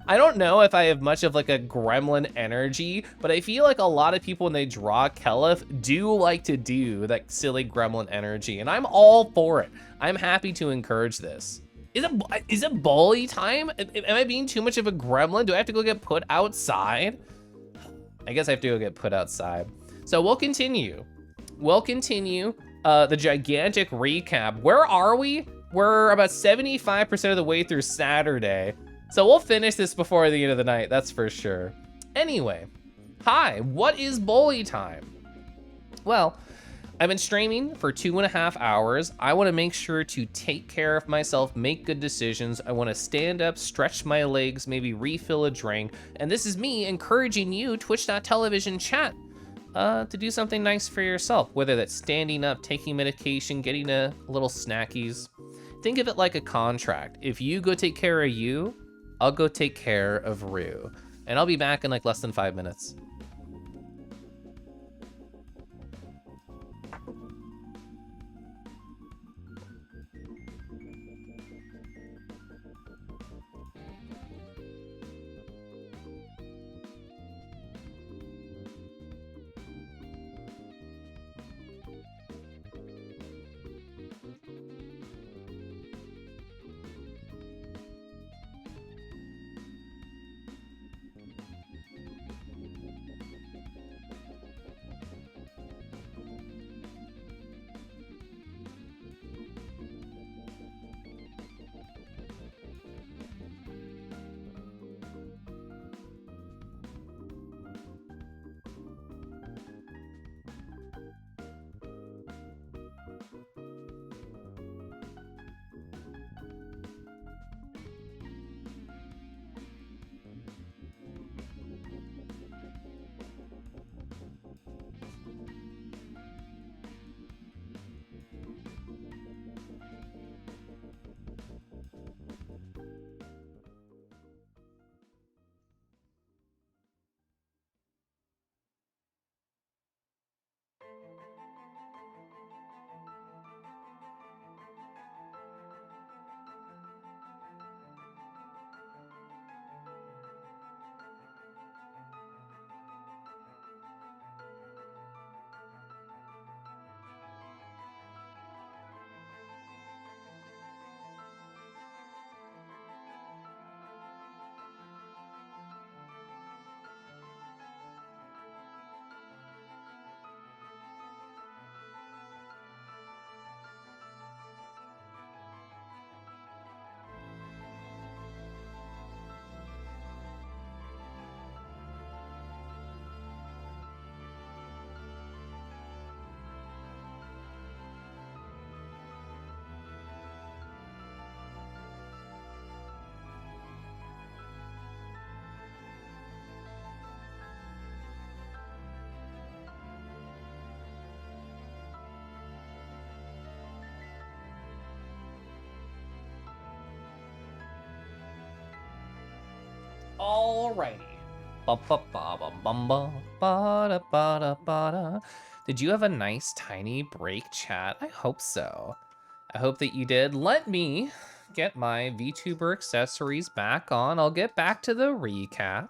S1: I don't know if I have much of like a gremlin energy, but I feel like a lot of people when they draw Kelif do like to do that silly gremlin energy, and I'm all for it. I'm happy to encourage this. Is it bully time? Am I being too much of a gremlin? Do I have to go get put outside? I guess I have to go get put outside. So we'll continue. We'll continue the gigantic recap. Where are we? We're about 75% of the way through Saturday. So we'll finish this before the end of the night, that's for sure. Anyway, hi, what is bully time? Well, I've been streaming for 2.5 hours. I wanna make sure to take care of myself, make good decisions. I wanna stand up, stretch my legs, maybe refill a drink. And this is me encouraging you, twitch.tv chat, to do something nice for yourself, whether that's standing up, taking medication, getting a little snackies. Think of it like a contract. If you go take care of you, I'll go take care of Rue. And I'll be back in like less than 5 minutes. Alrighty. Did you have a nice tiny break, chat? I hope so. I hope that you did. Let me get my VTuber accessories back on. I'll get back to the recap.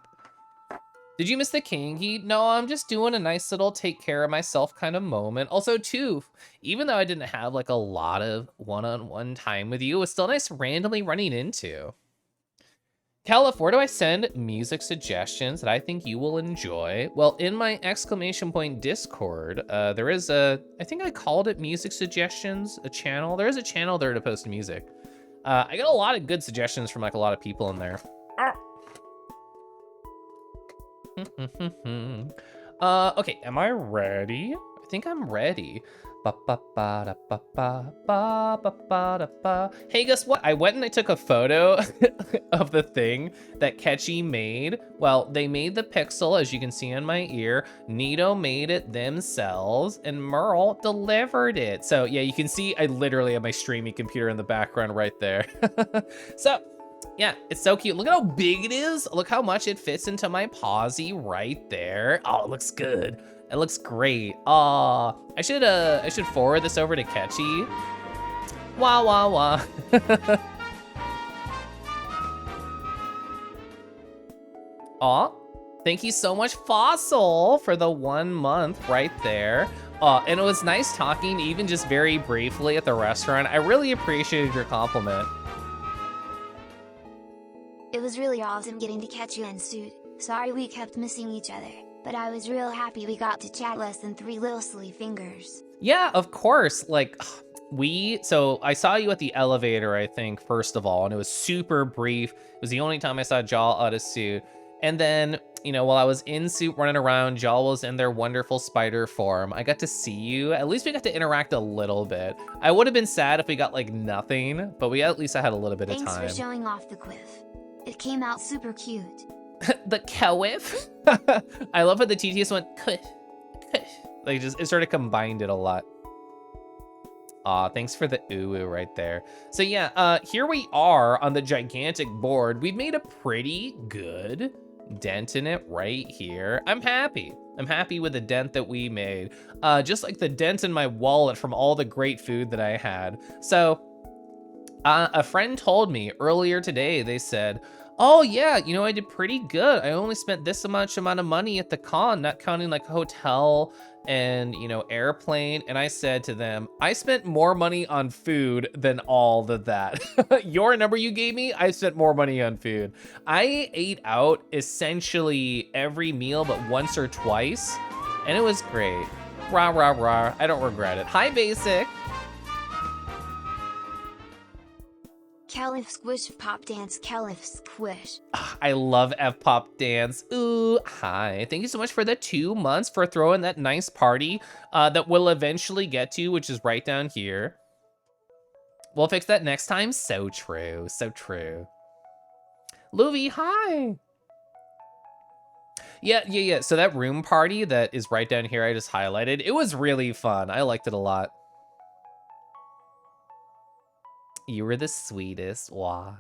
S1: Did you miss the King Heat? No, I'm just doing a nice little take care of myself kind of moment. Also, too, even though I didn't have like a lot of one-on-one time with you, it was still nice randomly running into. Caliph, where do I send music suggestions that I think you will enjoy? Well, in my exclamation point Discord, there is a, I think I called it music suggestions, a channel. There is a channel there to post music. I got a lot of good suggestions from like a lot of people in there. Okay, am I ready? I think I'm ready. Ba, ba, ba, da, ba, ba, ba, ba, ba, da, ba. Hey, guess what? I went and I took a photo of the thing that Ketchy made. Well, they made the pixel, as you can see on my ear. Nito made it themselves, and Merle delivered it. So yeah, you can see I literally have my streaming computer in the background right there. So yeah, it's so cute. Look at how big it is. Look how much it fits into my pausey right there. Oh, it looks good. It looks great. Aw, I should forward this over to Ketchy. Wah, wah, wah. Aw, thank you so much, Fossil, for the 1 month right there. And it was nice talking, even just very briefly at the restaurant. I really appreciated your compliment.
S2: It was really awesome getting to catch you and Suit. Sorry we kept missing each other, but I was real happy we got to chat less than 3 little silly fingers.
S1: Yeah, of course. Like, so I saw you at the elevator, I think, first of all, and it was super brief. It was the only time I saw Jaw out of Suit. And then, you know, while I was in Suit running around, Jaw was in their wonderful spider form. I got to see you. At least we got to interact a little bit. I would have been sad if we got like nothing, but at least I had a little bit of time.
S2: Thanks for showing off the quiff. It came out super cute.
S1: The quiff? I love how the TTS went quiff, quiff. Like it sort of combined it a lot. Aw, thanks for the ooh right there. So yeah, here we are on the gigantic board. We've made a pretty good dent in it right here. I'm happy. I'm happy with the dent that we made. Just like the dent in my wallet from all the great food that I had. So a friend told me earlier today, they said, oh yeah, you know, I did pretty good. I only spent this much amount of money at the con, not counting like hotel and, you know, airplane. And I said to them, I spent more money on food than all of that. Your number you gave me, I spent more money on food. I ate out essentially every meal but once or twice, and it was great. Rah, rah, rah. I don't regret it. Hi, Basic.
S2: Caliph Squish Pop Dance Caliph Squish.
S1: I love F-Pop Dance. Ooh, hi. Thank you so much for the 2 months for throwing that nice party that we'll eventually get to, which is right down here. We'll fix that next time. So true, so true. Luvi, hi. Yeah. So that room party that is right down here I just highlighted, it was really fun. I liked it a lot. You were the sweetest. Wah.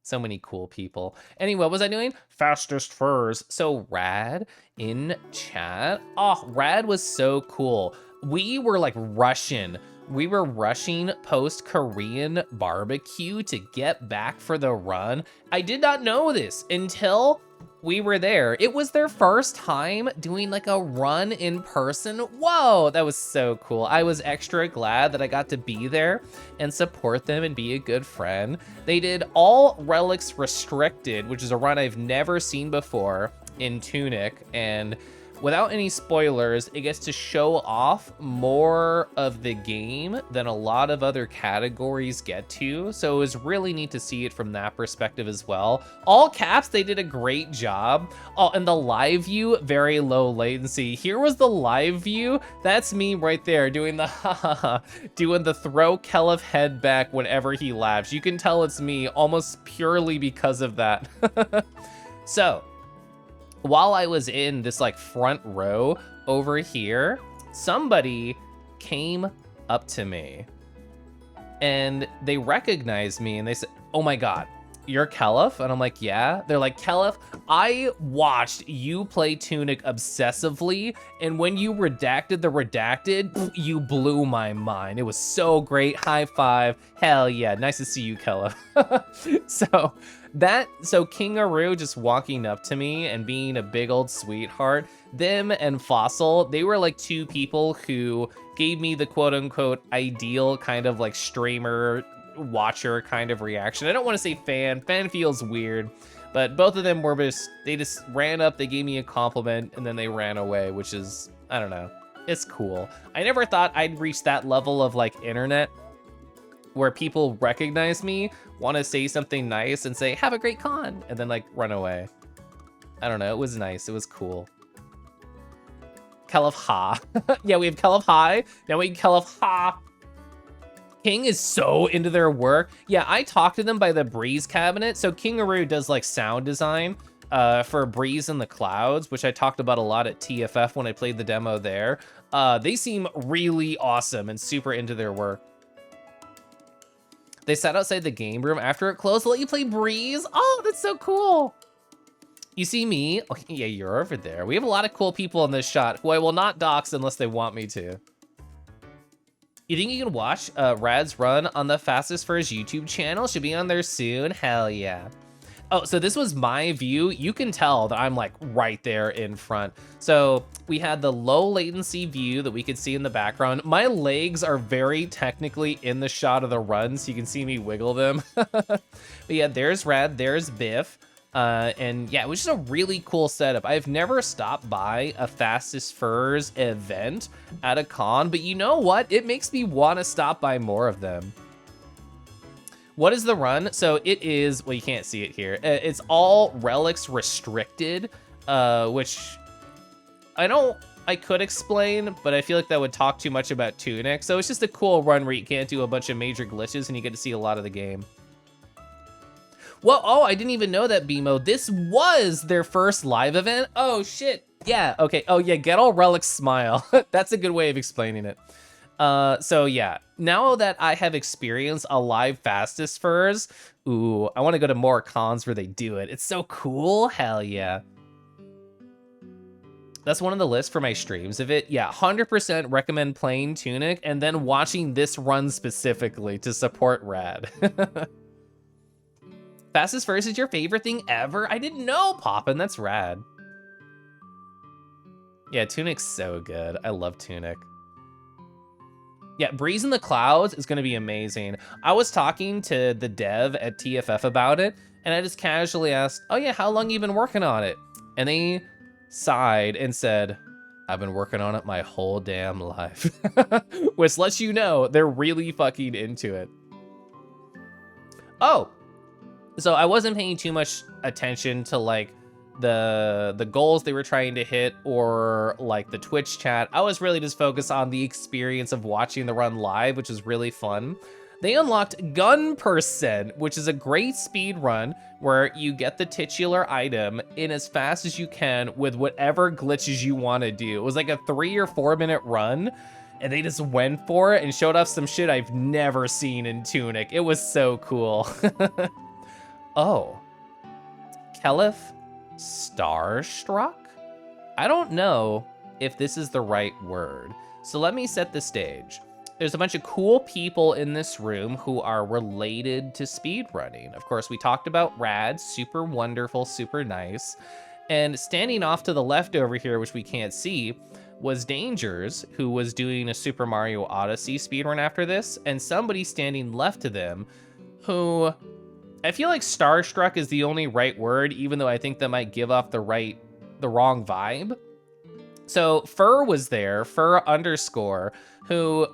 S1: So many cool people. Anyway, what was I doing? Fastest furs. So Rad in chat. Oh, Rad was so cool. We were like rushing. We were rushing post-Korean barbecue to get back for the run. I did not know this until we were there. It was their first time doing like a run in person. Whoa, that was so cool. I was extra glad that I got to be there and support them and be a good friend. They did all relics restricted, which is a run I've never seen before in Tunic, and without any spoilers, it gets to show off more of the game than a lot of other categories get to. So it was really neat to see it from that perspective as well. All caps, they did a great job. Oh, and the live view, very low latency. Here was the live view. That's me right there doing the ha ha ha, doing the throw Kelef head back whenever he laughs. You can tell it's me almost purely because of that. So, while I was in this like front row over here, somebody came up to me and they recognized me and they said, oh my God, you're Kelef? And I'm like, yeah. They're like, Kelef, I watched you play Tunic obsessively, and when you redacted the redacted, you blew my mind. It was so great. High five. Hell yeah. Nice to see you, Kelef. So Kingaroo just walking up to me and being a big old sweetheart, them and Fossil, they were like two people who gave me the quote unquote ideal kind of like streamer watcher kind of reaction. I don't want to say fan feels weird, but both of them were they just ran up, they gave me a compliment, and then they ran away, which is, I don't know, it's cool. I never thought I'd reach that level of like internet where people recognize me, want to say something nice and say, have a great con, and then like run away. I don't know, it was nice, it was cool. Caliph Ha. Yeah, we have Caliph High. Now we have Caliph Ha. King is so into their work. Yeah, I talked to them by the Breeze cabinet. So Kingaroo does like sound design for Breeze in the Clouds, which I talked about a lot at TFF when I played the demo there. They seem really awesome and super into their work. They sat outside the game room after it closed to let you play Breeze. Oh, that's so cool. You see me? Oh, yeah, you're over there. We have a lot of cool people in this shot who I will not dox unless they want me to. You think you can watch Rad's run on the Fastest Furs YouTube channel? Should be on there soon. Hell yeah. Oh, so this was my view. You can tell that I'm like right there in front. So we had the low latency view that we could see in the background. My legs are very technically in the shot of the run, so you can see me wiggle them. But yeah, there's Rad, there's Biff. And yeah, it was just a really cool setup. I've never stopped by a Fastest Furs event at a con, but you know what? It makes me want to stop by more of them. What is the run? So it is, well, you can't see it here. It's all relics restricted, which I could explain, but I feel like that would talk too much about Tunic. So it's just a cool run where you can't do a bunch of major glitches and you get to see a lot of the game. Well, oh, I didn't even know that, BMO. This was their first live event? Oh, shit. Yeah, okay. Oh, yeah, get all relics smile. That's a good way of explaining it. So yeah, now that I have experienced a live Fastest Furs, ooh, I want to go to more cons where they do it. It's so cool. Hell yeah. That's one of the lists for my streams of it. Yeah, 100% recommend playing Tunic and then watching this run specifically to support Rad. Fastest Furs is your favorite thing ever? I didn't know, Poppin', that's rad. Yeah, Tunic's so good. I love Tunic. Yeah, Breeze in the Clouds is gonna be amazing. I was talking to the dev at TFF about it, and I just casually asked, oh yeah, how long you been working on it? And they sighed and said, I've been working on it my whole damn life. Which lets you know they're really fucking into it. Oh, so I wasn't paying too much attention to like the goals they were trying to hit or like the Twitch chat. I was really just focused on the experience of watching the run live, which was really fun. They unlocked Gun Percent, which is a great speed run where you get the titular item in as fast as you can with whatever glitches you want to do. It was like a 3 or 4 minute run, and they just went for it and showed off some shit I've never seen in Tunic. It was so cool. Oh, Kelif Starstruck? I don't know if this is the right word, so let me set the stage. There's a bunch of cool people in this room who are related to speedrunning. Of course, we talked about Rad, super wonderful, super nice. And standing off to the left over here, which we can't see, was Dangers, who was doing a Super Mario Odyssey speedrun after this, and somebody standing left to them who, I feel like starstruck is the only right word, even though I think that might give off the wrong vibe. So Fur was there, Fur _, who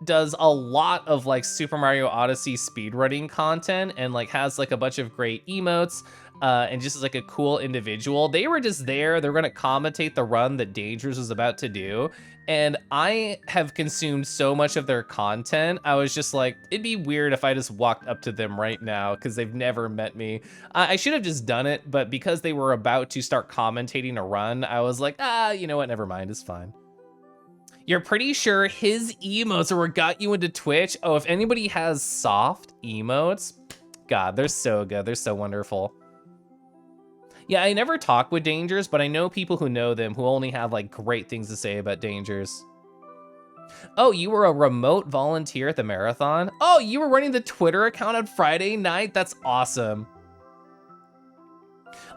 S1: does a lot of like Super Mario Odyssey speedrunning content and like has like a bunch of great emotes and just is like a cool individual. They were just there. They're going to commentate the run that Dangers was about to do. And I have consumed so much of their content. I was just like, it'd be weird if I just walked up to them right now because they've never met me. I should have just done it, but because they were about to start commentating a run, I was like, you know what? Never mind. It's fine. You're pretty sure his emotes are what got you into Twitch? Oh, if anybody has soft emotes, God, they're so good. They're so wonderful. Yeah, I never talk with Dangers, but I know people who know them who only have like great things to say about Dangers. Oh, you were a remote volunteer at the marathon? Oh, you were running the Twitter account on Friday night? That's awesome.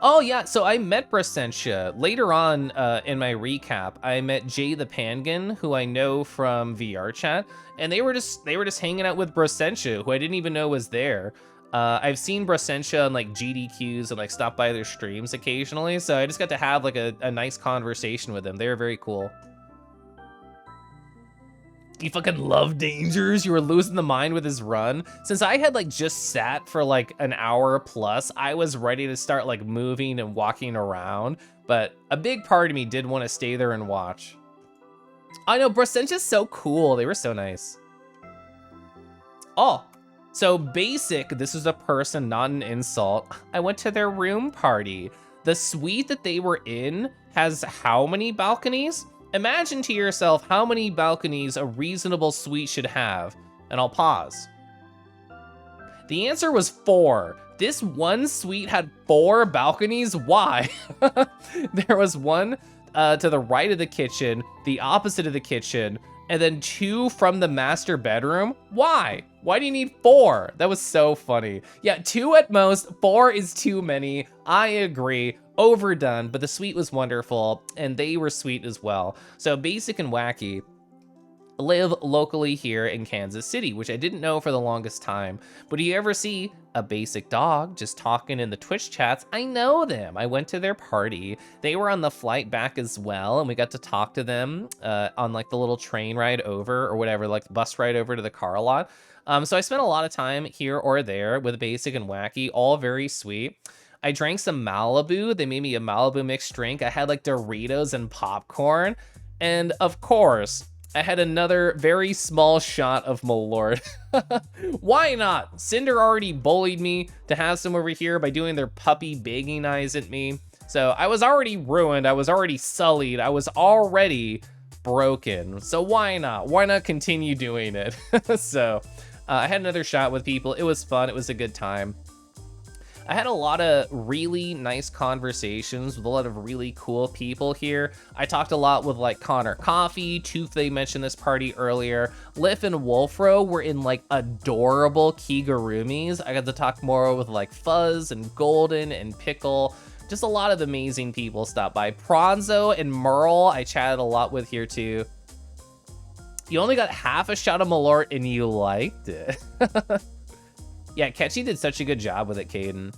S1: Oh yeah, so I met Brasentia. Later on in my recap, I met Jay the Pangan, who I know from VR chat, and they were just hanging out with Brasentia, who I didn't even know was there. I've seen Brasentia on like GDQs and like stop by their streams occasionally, so I just got to have like a nice conversation with them. They were very cool. You fucking love Dangers. You were losing the mind with his run. Since I had like just sat for like an hour plus, I was ready to start like moving and walking around, but a big part of me did want to stay there and watch. I know, Brasentia's so cool. They were so nice. Oh, so basic, this is a person, not an insult. I went to their room party. The suite that they were in has how many balconies? Imagine to yourself how many balconies a reasonable suite should have. And I'll pause. The answer was 4. This one suite had 4 balconies. Why? There was one to the right of the kitchen, the opposite of the kitchen, and then 2 from the master bedroom. Why? Why do you need 4? That was so funny. Yeah, 2 at most. 4 is too many. I agree. Overdone, but the suite was wonderful, and they were sweet as well. So Basic and Wacky live locally here in Kansas City, which I didn't know for the longest time. But do you ever see a basic dog just talking in the Twitch chats? I know them. I went to their party. They were on the flight back as well, and we got to talk to them on like the little train ride over or whatever, like the bus ride over to the car lot. So I spent a lot of time here or there with Basic and Wacky, all very sweet. I drank some Malibu. They made me a Malibu mixed drink. I had like Doritos and popcorn. And of course, I had another very small shot of Malort. Why not? Cinder already bullied me to have some over here by doing their puppy begging eyes at me. So I was already ruined. I was already sullied. I was already broken. So why not? Why not continue doing it? So I had another shot with people. It was fun. It was a good time. I had a lot of really nice conversations with a lot of really cool people here. I talked a lot with like Connor Coffee, Tooth, they mentioned this party earlier. Liff and Wolfro were in like adorable kigurumis. I got to talk more with like Fuzz and Golden and Pickle. Just a lot of amazing people stopped by. Pronzo and Merle, I chatted a lot with here too. You only got half a shot of Malort and you liked it. Yeah, Ketchy did such a good job with it, Caden.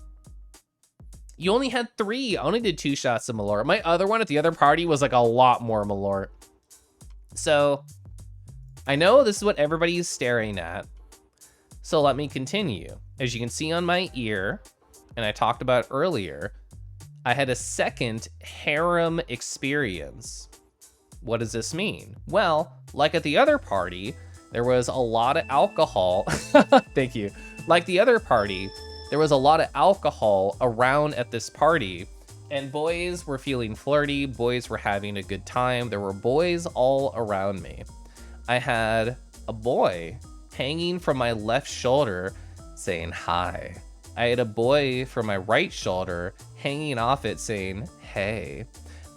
S1: You only had 3. I only did 2 shots of Malort. My other one at the other party was like a lot more Malort. So I know this is what everybody is staring at. So let me continue. As you can see on my ear, and I talked about earlier, I had a second harem experience. What does this mean? Well, like at the other party, there was a lot of alcohol. Thank you. Like the other party, there was a lot of alcohol around at this party, and boys were feeling flirty, boys were having a good time. There were boys all around me. I had a boy hanging from my left shoulder saying hi. I had a boy from my right shoulder hanging off it saying, hey.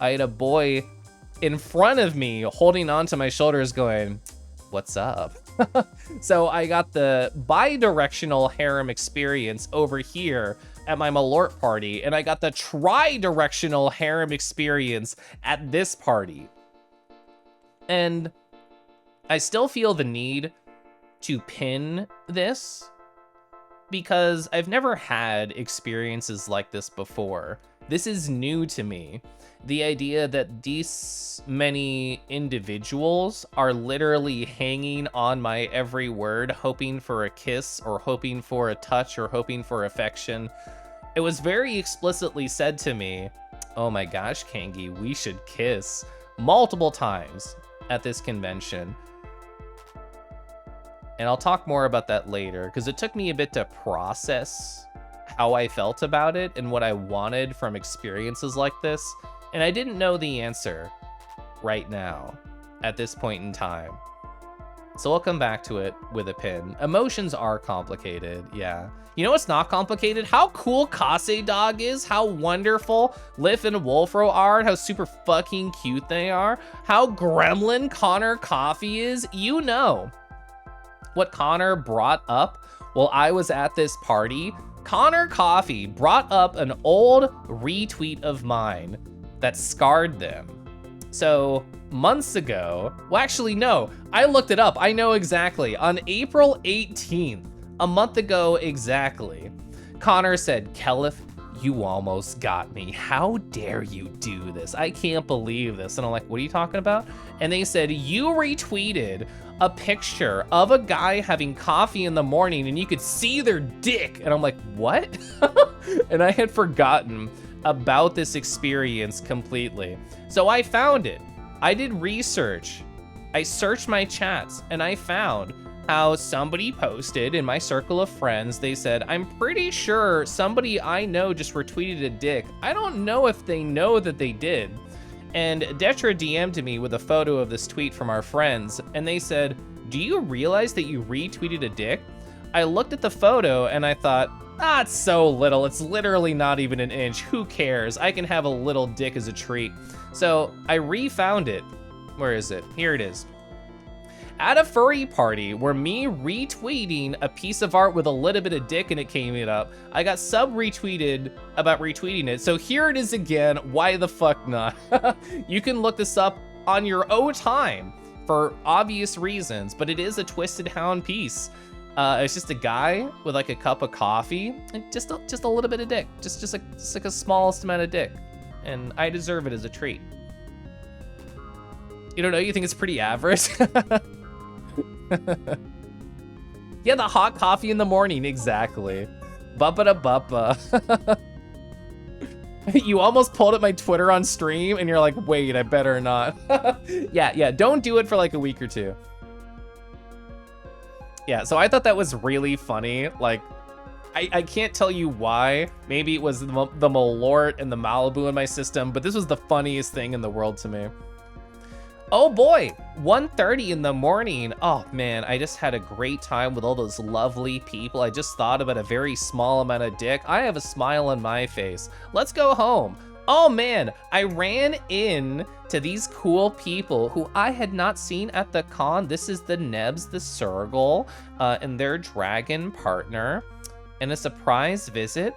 S1: I had a boy in front of me holding onto my shoulders going, what's up? So I got the bi-directional harem experience over here at my Malort party, and I got the tri-directional harem experience at this party. And I still feel the need to pin this because I've never had experiences like this before. This is new to me. The idea that these many individuals are literally hanging on my every word, hoping for a kiss or hoping for a touch or hoping for affection. It was very explicitly said to me, oh my gosh, Kangi, we should kiss, multiple times at this convention. And I'll talk more about that later because it took me a bit to process how I felt about it and what I wanted from experiences like this. And I didn't know the answer right now at this point in time. So I'll come back to it with a pin. Emotions are complicated, yeah. You know what's not complicated? How cool Kase Dog is, how wonderful Liff and Wolfro are, how super fucking cute they are, how gremlin Connor Coffee is. You know what Connor brought up while I was at this party. Connor Coffee brought up an old retweet of mine that scarred them. So months ago, well actually no, I looked it up, I know exactly. On April 18th, a month ago exactly, Connor said, Kelif, you almost got me. How dare you do this? I can't believe this. And I'm like, what are you talking about? And they said, you retweeted a picture of a guy having coffee in the morning and you could see their dick. And I'm like, what? And I had forgotten about this experience completely. So I found it. I did research I searched my chats and I found how somebody posted in my circle of friends. They said, I'm pretty sure somebody I know just retweeted a dick. I don't know if they know that they did. And Detra DM'd me with a photo of this tweet from our friends, and they said, do you realize that you retweeted a dick? I looked at the photo and I thought, it's so little. It's literally not even an inch. Who cares? I can have a little dick as a treat. So I refound it. Where is it? Here it is. At a furry party where me retweeting a piece of art with a little bit of dick and it came up, I got sub-retweeted about retweeting it. So here it is again. Why the fuck not? You can look this up on your own time for obvious reasons, but it is a Twisted Hound piece. It's just a guy with like a cup of coffee and just a little bit of dick, just like a smallest amount of dick, and I deserve it as a treat. You don't know? You think it's pretty average? Yeah, the hot coffee in the morning, exactly. Buppa da buppa. You almost pulled up my Twitter on stream and you're like, wait, I better not. Yeah, don't do it for like a week or two. Yeah, so I thought that was really funny. Like, I can't tell you why. Maybe it was the Malort and the Malibu in my system, but this was the funniest thing in the world to me. Oh boy, 1:30 in the morning. Oh man, I just had a great time with all those lovely people. I just thought about a very small amount of dick. I have a smile on my face. Let's go home. Oh man, I ran in to these cool people who I had not seen at the con. This is the Nebs, the Sergal, and their dragon partner. And a surprise visit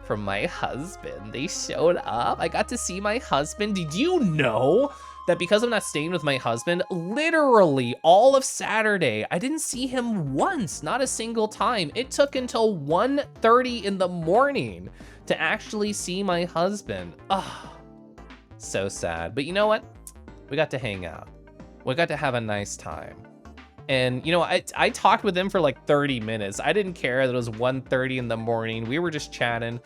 S1: from my husband. They showed up. I got to see my husband. Did you know that because I'm not staying with my husband, literally all of Saturday, I didn't see him once, not a single time. It took until 1:30 in the morning to actually see my husband. Oh, so sad. But you know what? We got to hang out. We got to have a nice time. And you know, I talked with him for like 30 minutes. I didn't care that it was 1:30 in the morning. We were just chatting.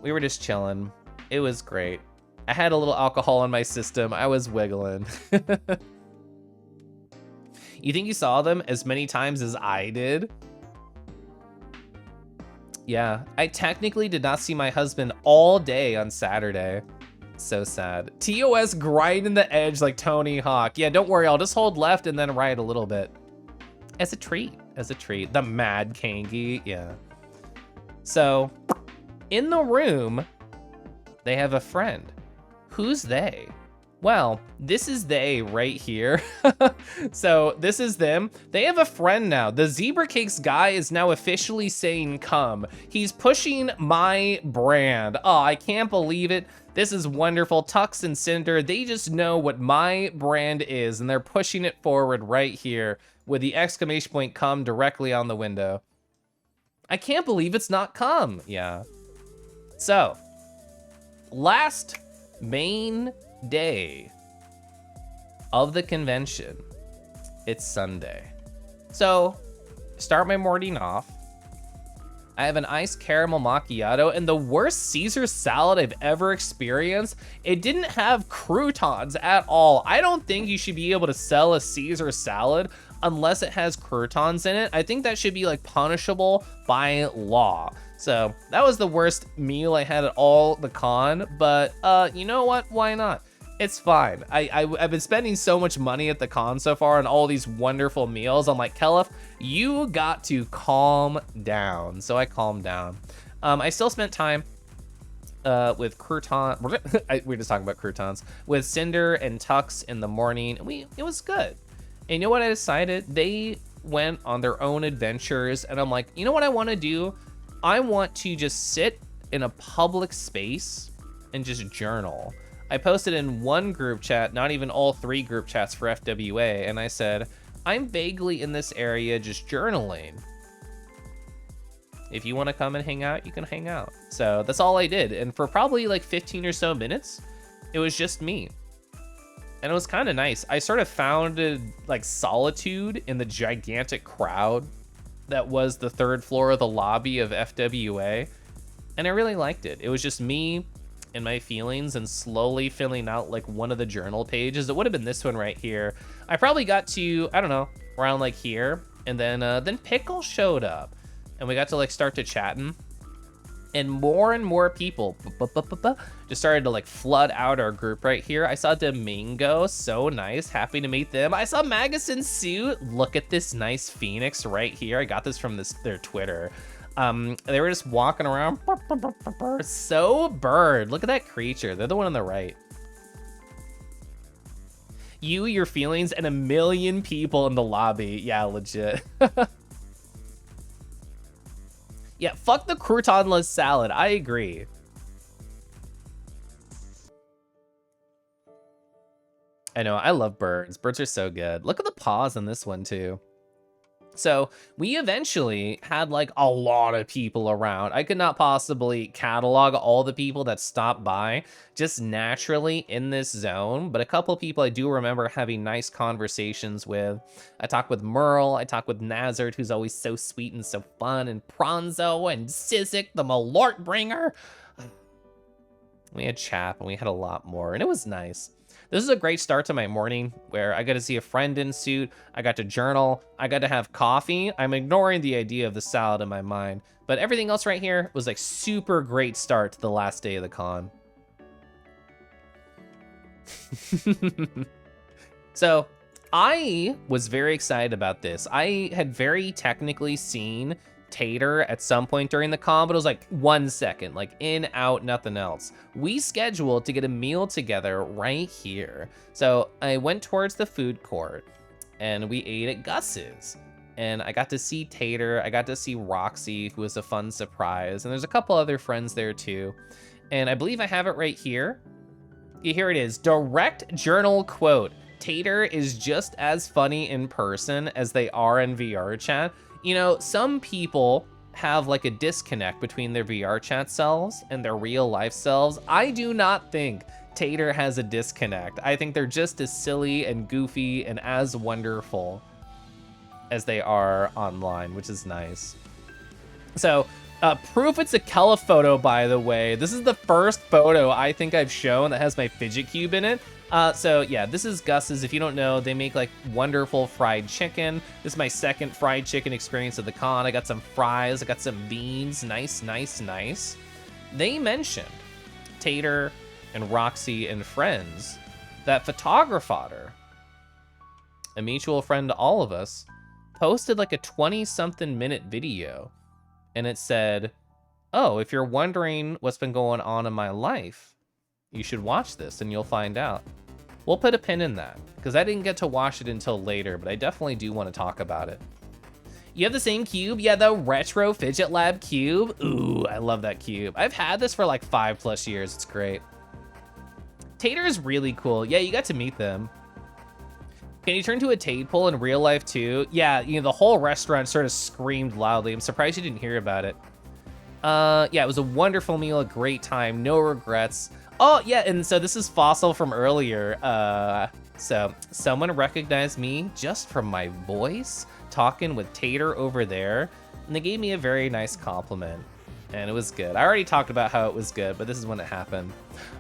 S1: We were just chilling. It was great. I had a little alcohol in my system. I was wiggling. You think you saw them as many times as I did? Yeah, I technically did not see my husband all day on Saturday. So sad. TOS grinding the edge like Tony Hawk. Yeah, don't worry, I'll just hold left and then right a little bit. As a treat, as a treat. The Mad Kangi, yeah. So, in the room, they have a friend. Who's they? Well, this is they right here. So this is them. They have a friend now. The Zebra Cakes guy is now officially saying come. He's pushing my brand. Oh, I can't believe it. This is wonderful. Tux and Cinder, they just know what my brand is and they're pushing it forward right here with the exclamation point come directly on the window. I can't believe it's not come. Yeah. So, last main day of the convention. It's Sunday. So, start my morning off. I have an iced caramel macchiato and the worst Caesar salad I've ever experienced. It didn't have croutons at all. I don't think you should be able to sell a Caesar salad unless it has croutons in it. I think that should be like punishable by law. So that was the worst meal I had at all the con, but you know what? Why not? It's fine. I've been spending so much money at the con so far on all these wonderful meals. I'm like, Kelef, you got to calm down. So I calmed down. I still spent time with crouton. We were just talking about croutons with Cinder and Tux in the morning. It was good. And you know what I decided? They went on their own adventures, and I'm like, you know what I want to do? I want to just sit in a public space and just journal. I posted in one group chat, not even all 3 group chats for FWA, and I said, I'm vaguely in this area just journaling. If you want to come and hang out, you can hang out. So that's all I did. And for probably like 15 or so minutes, it was just me. And it was kind of nice. I sort of found like solitude in the gigantic crowd that was the 3rd floor of the lobby of FWA. And I really liked it. It was just me in my feelings and slowly filling out like one of the journal pages. It would have been this one right here. I probably got to, I don't know, around like here, and then Pickle showed up, and we got to like start to chatting, and more people just started to like flood out our group right here. I saw Domingo, so nice, happy to meet them. I saw Magus Suit. Look at this nice phoenix right here. I got this from their Twitter. They were just walking around. So bird. Look at that creature. They're the one on the right. You, your feelings, and a million people in the lobby. Yeah, legit. Yeah, fuck the croutonless salad. I agree. I know, I love birds. Birds are so good. Look at the paws on this one too. So we eventually had like a lot of people around. I could not possibly catalog all the people that stopped by just naturally in this zone, but a couple of people I do remember having nice conversations with. I talked with Merle, I talked with Nazard, who's always so sweet and so fun, and Pronzo, and Sizik, the Malort bringer. We had Chap, and we had a lot more, and it was nice. This is a great start to my morning where I got to see a friend in suit, I got to journal, I got to have coffee. I'm ignoring the idea of the salad in my mind, but everything else right here was like super great start to the last day of the con. So I was very excited about this. I had very technically seen Tater at some point during the con, but it was like 1 second, like in, out, nothing else. We scheduled to get a meal together right here. So I went towards the food court and we ate at Gus's. And I got to see Tater, I got to see Roxy, who was a fun surprise. And there's a couple other friends there too. And I believe I have it right here. Yeah, here it is, direct journal quote. Tater is just as funny in person as they are in VR chat. You know, some people have like a disconnect between their VR chat selves and their real life selves. I do not think Tater has a disconnect. I think they're just as silly and goofy and as wonderful as they are online, which is nice. So, proof it's a Kella photo, by the way. This is the first photo I think I've shown that has my fidget cube in it. So yeah, this is Gus's. If you don't know, they make like wonderful fried chicken. This is my second fried chicken experience at the con. I got some fries, I got some beans. Nice, nice, nice. They mentioned, Tater and Roxy and friends, that Photographer, a mutual friend to all of us, posted like a 20-something minute video. And it said, oh, if you're wondering what's been going on in my life, you should watch this and you'll find out. We'll put a pin in that because I didn't get to watch it until later, but I definitely do want to talk about it. You have the same cube? Yeah, the retro Fidget Lab cube. Ooh, I love that cube. I've had this for like 5+ years. It's great. Tater is really cool. Yeah, you got to meet them. Can you turn to a tadpole in real life too? Yeah, you know, the whole restaurant sort of screamed loudly. I'm surprised you didn't hear about it. Yeah, it was a wonderful meal, a great time, no regrets. Oh, yeah, and so this is Fossil from earlier. So someone recognized me just from my voice, talking with Tater over there, and they gave me a very nice compliment, and it was good. I already talked about how it was good, but this is when it happened.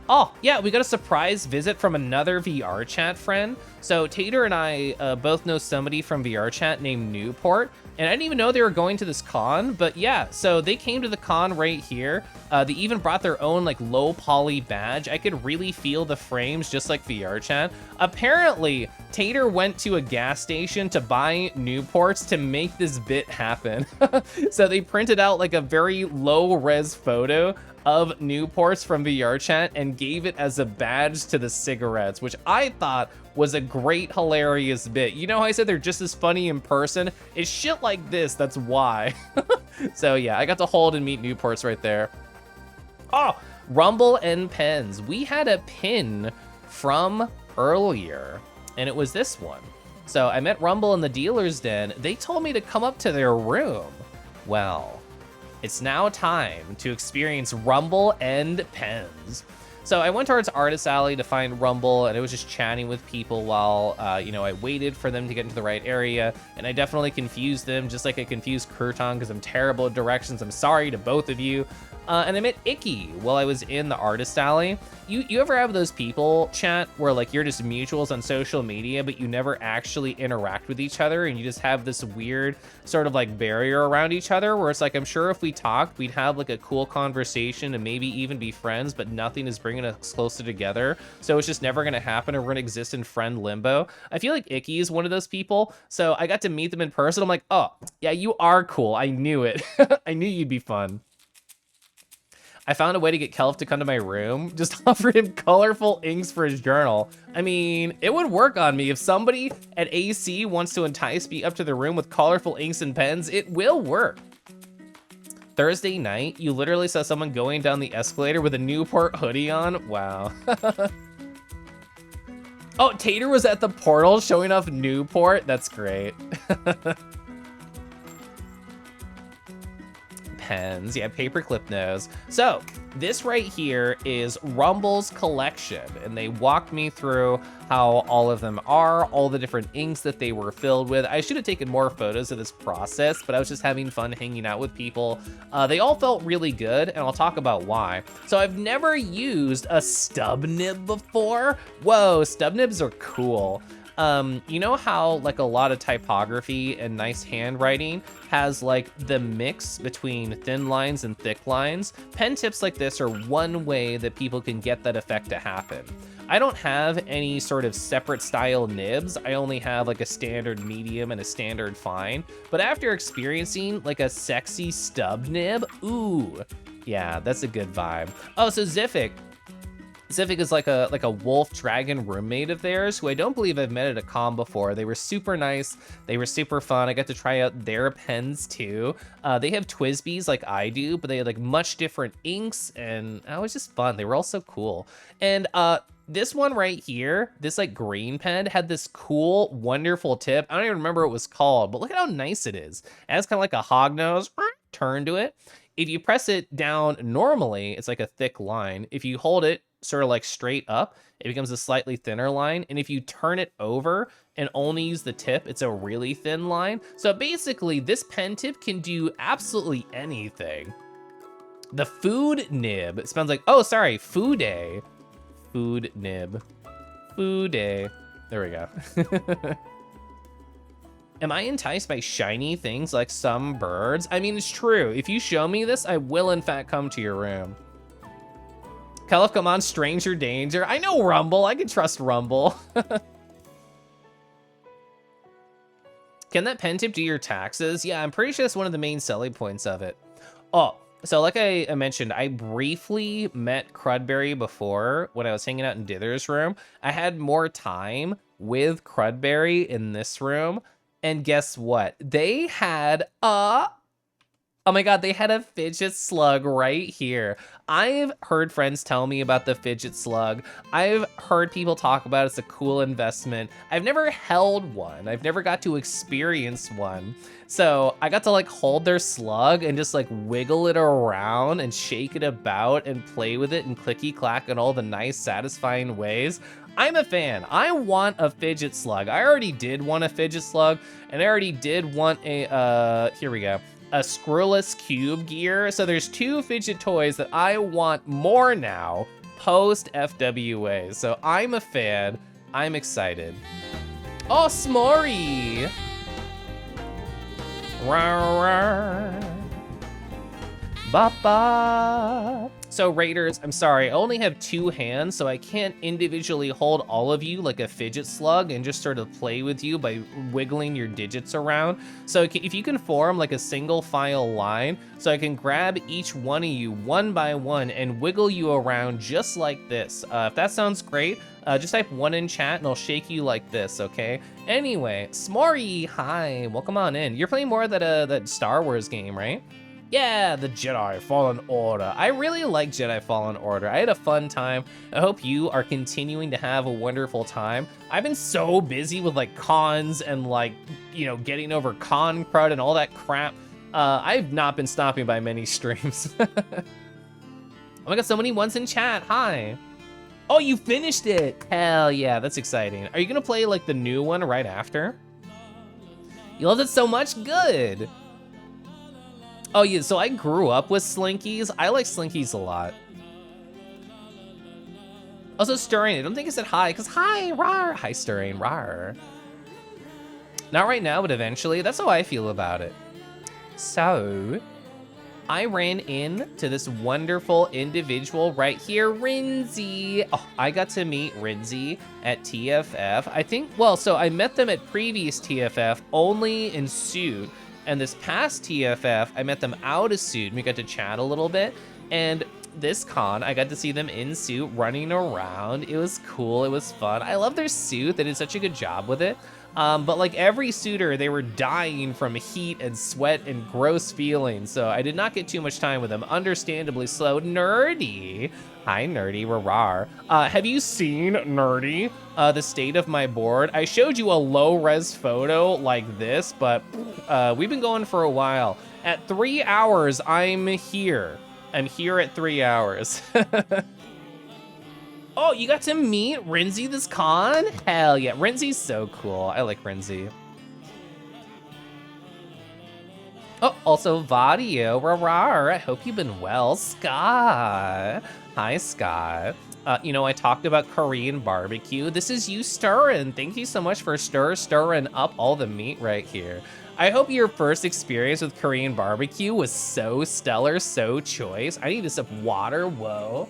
S1: Oh, yeah, we got a surprise visit from another VR chat friend. So Tater and I both know somebody from VR chat named Newport, and I didn't even know they were going to this con, but yeah, so they came to the con right here. They even brought their own like low poly badge. I could really feel the frames just like VR chat. Apparently, Tater went to a gas station to buy Newports to make this bit happen. So they printed out like a very low res photo of Newports from VR chat and gave it as a badge to the cigarettes, which I thought was a great, hilarious bit. You know how I said they're just as funny in person? It's shit like this, that's why. So yeah, I got to hold and meet Newports right there. Oh, Rumble and pens. We had a pin from earlier, and it was this one. So I met Rumble in the dealer's den. They told me to come up to their room. Well, it's now time to experience Rumble and pens. So I went towards Artist Alley to find Rumble, and I was just chatting with people while, you know, I waited for them to get into the right area, and I definitely confused them, just like I confused Crouton, because I'm terrible at directions. I'm sorry to both of you. And I met Icky while I was in the artist alley. You ever have those people, chat, where like you're just mutuals on social media, but you never actually interact with each other, and you just have this weird sort of like barrier around each other, where it's like, I'm sure if we talked, we'd have like a cool conversation and maybe even be friends, but nothing is bringing us closer together. So it's just never gonna happen, or we're gonna exist in friend limbo. I feel like Icky is one of those people. So I got to meet them in person. I'm like, oh yeah, you are cool. I knew it. I knew you'd be fun. I found a way to get Kelf to come to my room, just offered him colorful inks for his journal. I mean, it would work on me. If somebody at AC wants to entice me up to the room with colorful inks and pens, it will work. Thursday night, you literally saw someone going down the escalator with a Newport hoodie on. Wow. Oh, Tater was at the portal showing off Newport. That's great. Pens, yeah, paperclip nose. So this right here is Rumble's collection, and they walked me through how all of them are, all the different inks that they were filled with. I should have taken more photos of this process, but I was just having fun hanging out with people. They all felt really good, and I'll talk about why. So I've never used a stub nib before. Whoa, stub nibs are cool. You know how like a lot of typography and nice handwriting has like the mix between thin lines and thick lines? Pen tips like this are one way that people can get that effect to happen. I don't have any sort of separate style nibs. I only have like a standard medium and a standard fine. But after experiencing like a sexy stub nib, ooh, yeah, that's a good vibe. Oh, so Ziffic is like a wolf dragon roommate of theirs who I don't believe I've met at a con before. They were super nice. They were super fun. I got to try out their pens too. They have Twisbees like I do, but they had like much different inks, and it was just fun. They were all so cool. And this one right here, this like green pen, had this cool, wonderful tip. I don't even remember what it was called, but look at how nice it is. It has kind of like a hognose turn to it. If you press it down normally, it's like a thick line. If you hold it sort of like straight up, it becomes a slightly thinner line. And if you turn it over and only use the tip, it's a really thin line. So basically this pen tip can do absolutely anything. The food nib, it sounds like, oh, sorry, food day. Food nib, food day. There we go. Am I enticed by shiny things like some birds? I mean, it's true. If you show me this, I will in fact come to your room. Kelf, come on, stranger danger. I know Rumble, I can trust Rumble. Can that pen tip do your taxes? Yeah, I'm pretty sure that's one of the main selling points of it. Oh, so like I mentioned, I briefly met Crudberry before when I was hanging out in Dither's room. I had more time with Crudberry in this room. And guess what? They had oh my god, they had a fidget slug right here. I've heard friends tell me about the fidget slug. I've heard people talk about it's a cool investment. I've never held one. I've never got to experience one. So I got to like hold their slug and just like wiggle it around and shake it about and play with it and clicky clack in all the nice satisfying ways. I'm a fan. I want a fidget slug. I already did want a fidget slug, and I already did want a, here we go, a Squirreless Cube gear. So there's two fidget toys that I want more now, post FWA. So I'm a fan. I'm excited. Oh, S'morey! Ba-ba. So Raiders, I'm sorry, I only have two hands, so I can't individually hold all of you like a fidget slug and just sort of play with you by wiggling your digits around. So if you can form like a single file line, so I can grab each one of you one by one and wiggle you around just like this. If that sounds great, just type 1 in chat and I'll shake you like this, okay? Anyway, S'morey, hi, welcome on in. You're playing more of that Star Wars game, right? Yeah, the Jedi Fallen Order. I really like Jedi Fallen Order. I had a fun time. I hope you are continuing to have a wonderful time. I've been so busy with like cons and like, you know, getting over con crud and all that crap. I've not been stopping by many streams. Oh my god, so many ones in chat, hi. Oh, you finished it. Hell yeah, that's exciting. Are you gonna play like the new one right after? You loved it so much, good. Oh yeah, so I grew up with Slinkies. I like Slinkies a lot. Also, Stirring, I don't think I said hi, because hi, rar. Hi, Stirring, rar. Not right now, but eventually. That's how I feel about it. So, I ran into this wonderful individual right here, Rinzy. Oh, I got to meet Rinzy at TFF. I think, well, so I met them at previous TFF only in suit. And this past TFF, I met them out of suit and we got to chat a little bit. And this con, I got to see them in suit running around. It was cool, it was fun. I love their suit, they did such a good job with it. But like every suitor, they were dying from heat and sweat and gross feelings, so I did not get too much time with them. Understandably slow. Nerdy. Hi, Nerdy, rar. Have you seen, Nerdy, the state of my board? I showed you a low-res photo like this, but we've been going for a while. At 3 hours, I'm here. I'm here at 3 hours. Oh, you got to meet Rinzy this con? Hell yeah, Rinzy's so cool. I like Rinzy. Oh, also Vadio, rar. I hope you've been well. Scott. Hi, Scott. You know, I talked about Korean barbecue. This is you stirring. Thank you so much for stirring up all the meat right here. I hope your first experience with Korean barbecue was so stellar, so choice. I need a sip of water, whoa.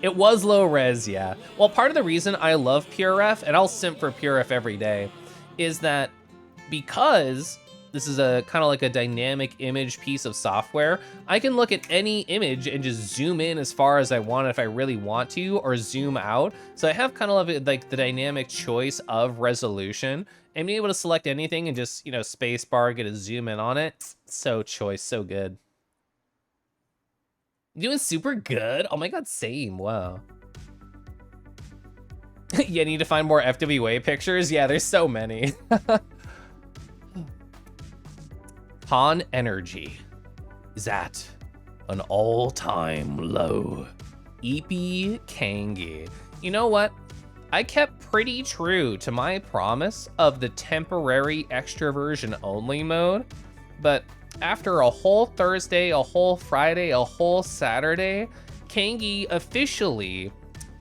S1: It was low res, yeah. Well, part of the reason I love PureRef, and I'll simp for PureRef every day, is that because this is a kind of like a dynamic image piece of software, I can look at any image and just zoom in as far as I want if I really want to, or zoom out. So I have kind of like the dynamic choice of resolution, and being able to select anything and just, you know, space bar, get a zoom in on it. So choice, so good. Doing super good? Oh my god, same, wow. You need to find more FWA pictures? Yeah, there's so many. Han energy is at an all-time low. Eepy Kangi. You know what? I kept pretty true to my promise of the temporary extroversion only mode, but after a whole Thursday, a whole Friday, a whole Saturday, Kangi officially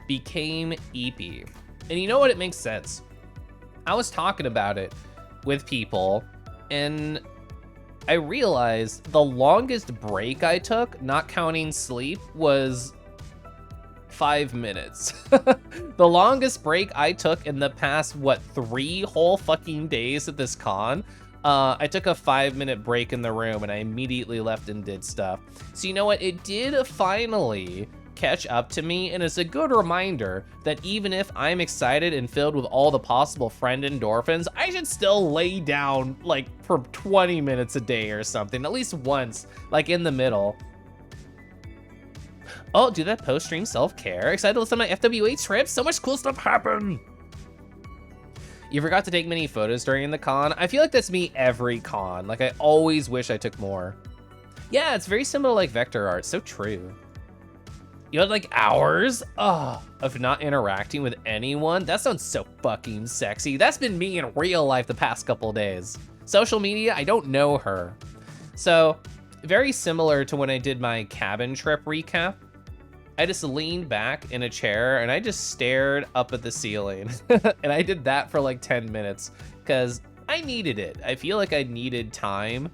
S1: became Eepy. And you know what? It makes sense. I was talking about it with people, and I realized the longest break I took, not counting sleep, was 5 minutes. The longest break I took in the past, what, 3 whole fucking days at this con? I took a 5-minute break in the room and I immediately left and did stuff. So you know what? It did finally catch up to me, and it's a good reminder that even if I'm excited and filled with all the possible friend endorphins, I should still lay down like for 20 minutes a day or something, at least once, like in the middle. Oh, do that post-stream self-care. Excited to listen to my FWA trip. So much cool stuff happened. You forgot to take many photos during the con. I feel like that's me every con. Like, I always wish I took more. Yeah, it's very similar to like vector art. So true. You had like hours of not interacting with anyone? That sounds so fucking sexy. That's been me in real life the past couple days. Social media, I don't know her. So, very similar to when I did my cabin trip recap. I just leaned back in a chair and I just stared up at the ceiling. And I did that for like 10 minutes because I needed it. I feel like I needed time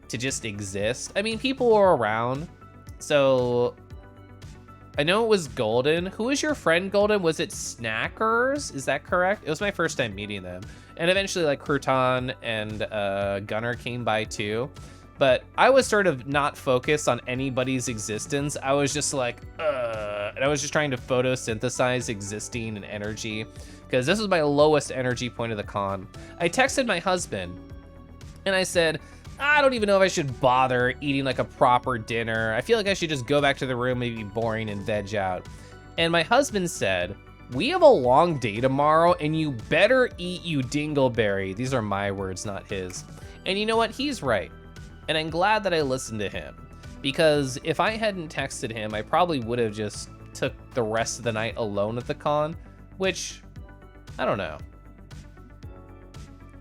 S1: to just exist. I mean, people were around. So I know it was Golden. Who was your friend, Golden? Was it Snackers? Is that correct? It was my first time meeting them. And eventually like Crouton and Gunner came by too. But I was sort of not focused on anybody's existence. I was just like, and I was just trying to photosynthesize existing and energy, because this was my lowest energy point of the con. I texted my husband and I said, I don't even know if I should bother eating like a proper dinner. I feel like I should just go back to the room, maybe boring and veg out. And my husband said, we have a long day tomorrow and you better eat, you dingleberry. These are my words, not his. And you know what? He's right. And I'm glad that I listened to him, because if I hadn't texted him, I probably would have just took the rest of the night alone at the con, which, I don't know.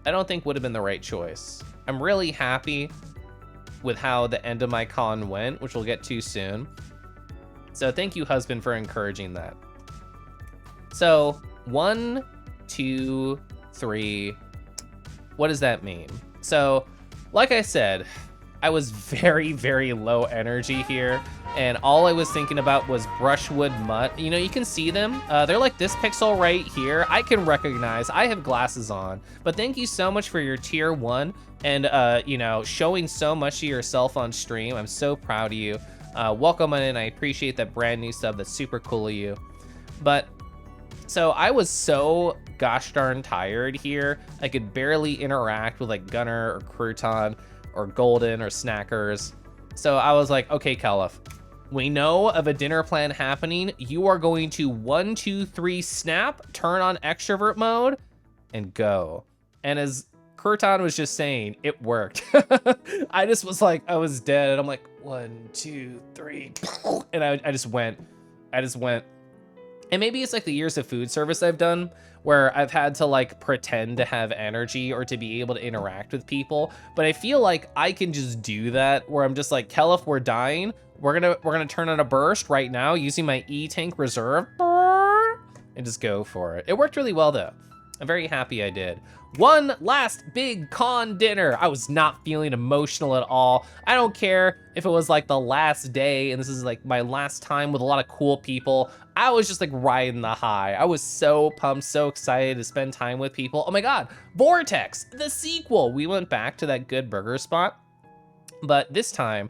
S1: I don't think would have been the right choice. I'm really happy with how the end of my con went, which we'll get to soon. So thank you, husband, for encouraging that. So 1, 2, 3. What does that mean? So, like I said, I was very, very low energy here, and all I was thinking about was brushwood mutt. You know, you can see them. They're like this pixel right here. I can recognize. I have glasses on. But thank you so much for your tier 1 and, you know, showing so much of yourself on stream. I'm so proud of you. Welcome in. I appreciate that brand new sub. That's super cool of you. But so I was so gosh darn tired here. I could barely interact with like Gunner or Crouton or Golden or Snackers. So I was like, okay, Caliph, we know of a dinner plan happening. You are going to 1, 2, 3 snap, turn on extrovert mode, and go. And as Crouton was just saying, it worked. I just was like, I was dead. And I'm like, 1, 2, 3, and I just went. And maybe it's like the years of food service I've done where I've had to like pretend to have energy or to be able to interact with people. But I feel like I can just do that where I'm just like, Caliph, we're dying. We're gonna turn on a burst right now using my E-Tank reserve and just go for it. It worked really well though. I'm very happy I did. One last big con dinner. I was not feeling emotional at all. I don't care if it was like the last day and this is like my last time with a lot of cool people. I was just like riding the high. I was so pumped, so excited to spend time with people. Oh my God, Vortex, the sequel. We went back to that good burger spot, but this time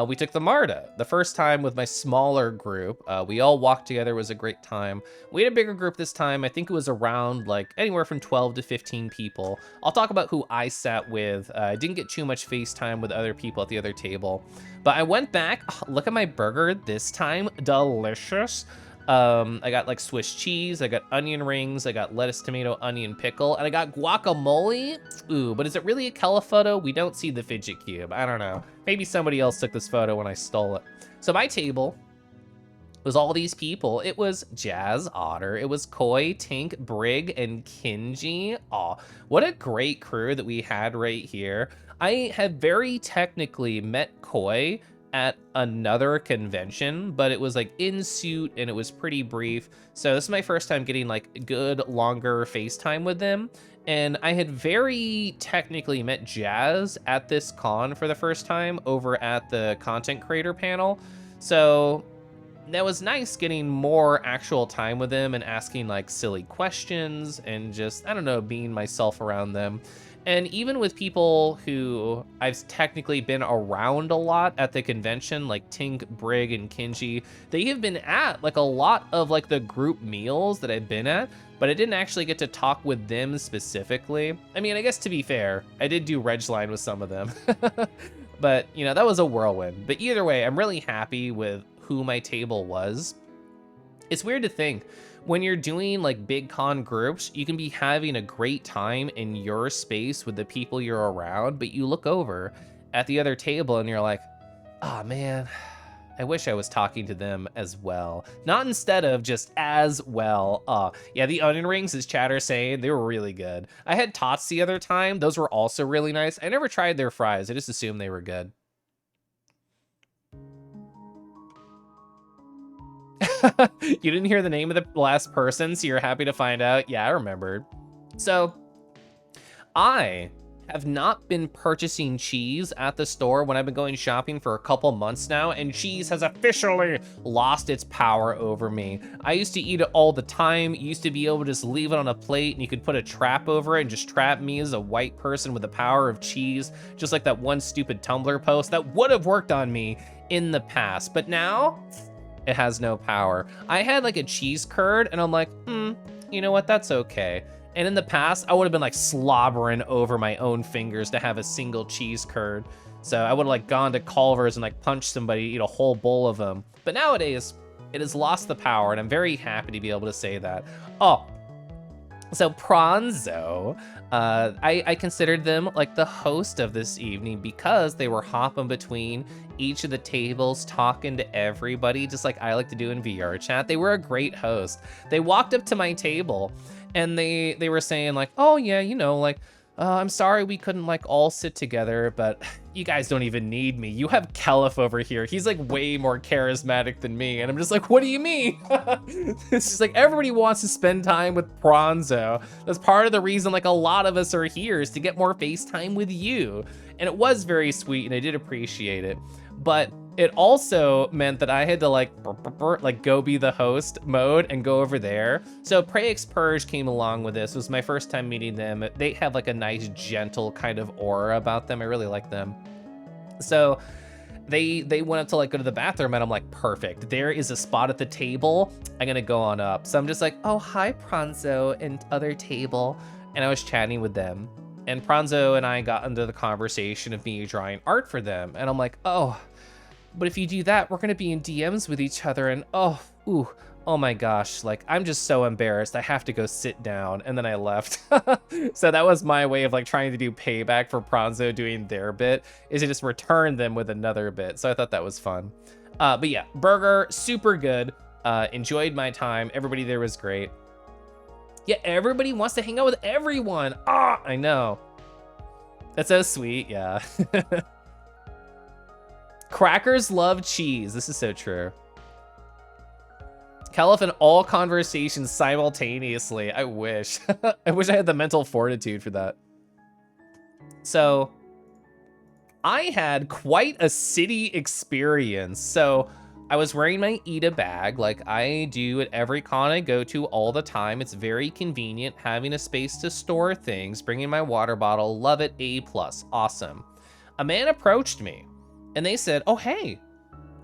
S1: we took the MARTA. The first time with my smaller group. We all walked together, it was a great time. We had a bigger group this time. I think it was around like anywhere from 12 to 15 people. I'll talk about who I sat with. I didn't get too much FaceTime with other people at the other table. But I went back, look at my burger this time, delicious. I got like Swiss cheese, I got onion rings, I got lettuce, tomato, onion, pickle, and I got guacamole. Ooh, but is it really a Kella photo? We don't see the fidget cube. I don't know. Maybe somebody else took this photo when I stole it. So my table was all these people. It was Jazz Otter, it was Koi, Tink, Brig, and Kinji. Aw, what a great crew that we had right here. I had very technically met Koi at another convention, but it was like in suit and it was pretty brief. So this is my first time getting like good longer FaceTime with them. And I had very technically met Jazz at this con for the first time over at the content creator panel. So that was nice getting more actual time with them and asking like silly questions and just, I don't know, being myself around them. And even with people who I've technically been around a lot at the convention, like Tink, Brig, and Kinji, they have been at like a lot of like the group meals that I've been at, but I didn't actually get to talk with them specifically. I mean, I guess to be fair, I did do Regline with some of them, but you know, that was a whirlwind. But either way, I'm really happy with who my table was. It's weird to think, when you're doing like big con groups, you can be having a great time in your space with the people you're around, but you look over at the other table and you're like, oh man, I wish I was talking to them as well. Not instead of just as well. Yeah, the onion rings, as Chatter saying, they were really good. I had tots the other time. Those were also really nice. I never tried their fries. I just assumed they were good. You didn't hear the name of the last person, so you're happy to find out? Yeah, I remembered. So, I have not been purchasing cheese at the store when I've been going shopping for a couple months now, and cheese has officially lost its power over me. I used to eat it all the time. Used to be able to just leave it on a plate and you could put a trap over it and just trap me as a white person with the power of cheese, just like that one stupid Tumblr post that would have worked on me in the past. But now, it has no power. I had like a cheese curd and I'm like, you know what, that's okay. And in the past, I would have been like slobbering over my own fingers to have a single cheese curd. So I would have like gone to Culver's and like punched somebody, eat a whole bowl of them. But nowadays, it has lost the power and I'm very happy to be able to say that. Oh, so Pronzo, I considered them like the host of this evening because they were hopping between each of the tables, talking to everybody, just like I like to do in VR chat. They were a great host. They walked up to my table and they were saying like, oh yeah, you know, like, I'm sorry we couldn't like all sit together, but you guys don't even need me. You have Caliph over here. He's like way more charismatic than me. And I'm just like, what do you mean? It's just like everybody wants to spend time with Pronzo. That's part of the reason like a lot of us are here is to get more FaceTime with you. And it was very sweet and I did appreciate it. But it also meant that I had to like go be the host mode and go over there. So Prex Purge came along with this. It was my first time meeting them. They have like a nice, gentle kind of aura about them. I really like them. So they went up to like go to the bathroom and I'm like, perfect. There is a spot at the table. I'm gonna go on up. So I'm just like, oh, hi, Pronzo and other table. And I was chatting with them. And Pronzo and I got into the conversation of me drawing art for them. And I'm like, oh, but if you do that, we're gonna be in DMs with each other and oh my gosh, like I'm just so embarrassed. I have to go sit down. And then I left. So that was my way of like trying to do payback for Pronzo doing their bit, is to just return them with another bit. So I thought that was fun. But yeah, burger, super good. Enjoyed my time. Everybody there was great. Yeah, everybody wants to hang out with everyone. Ah, I know. That's so sweet, yeah. Crackers love cheese. This is so true. Caliph in all conversations simultaneously. I wish. I wish I had the mental fortitude for that. So, I had quite a city experience. So, I was wearing my Ida bag like I do at every con I go to all the time. It's very convenient having a space to store things, bringing my water bottle. Love it. A+. Awesome. A man approached me. And they said, oh, hey,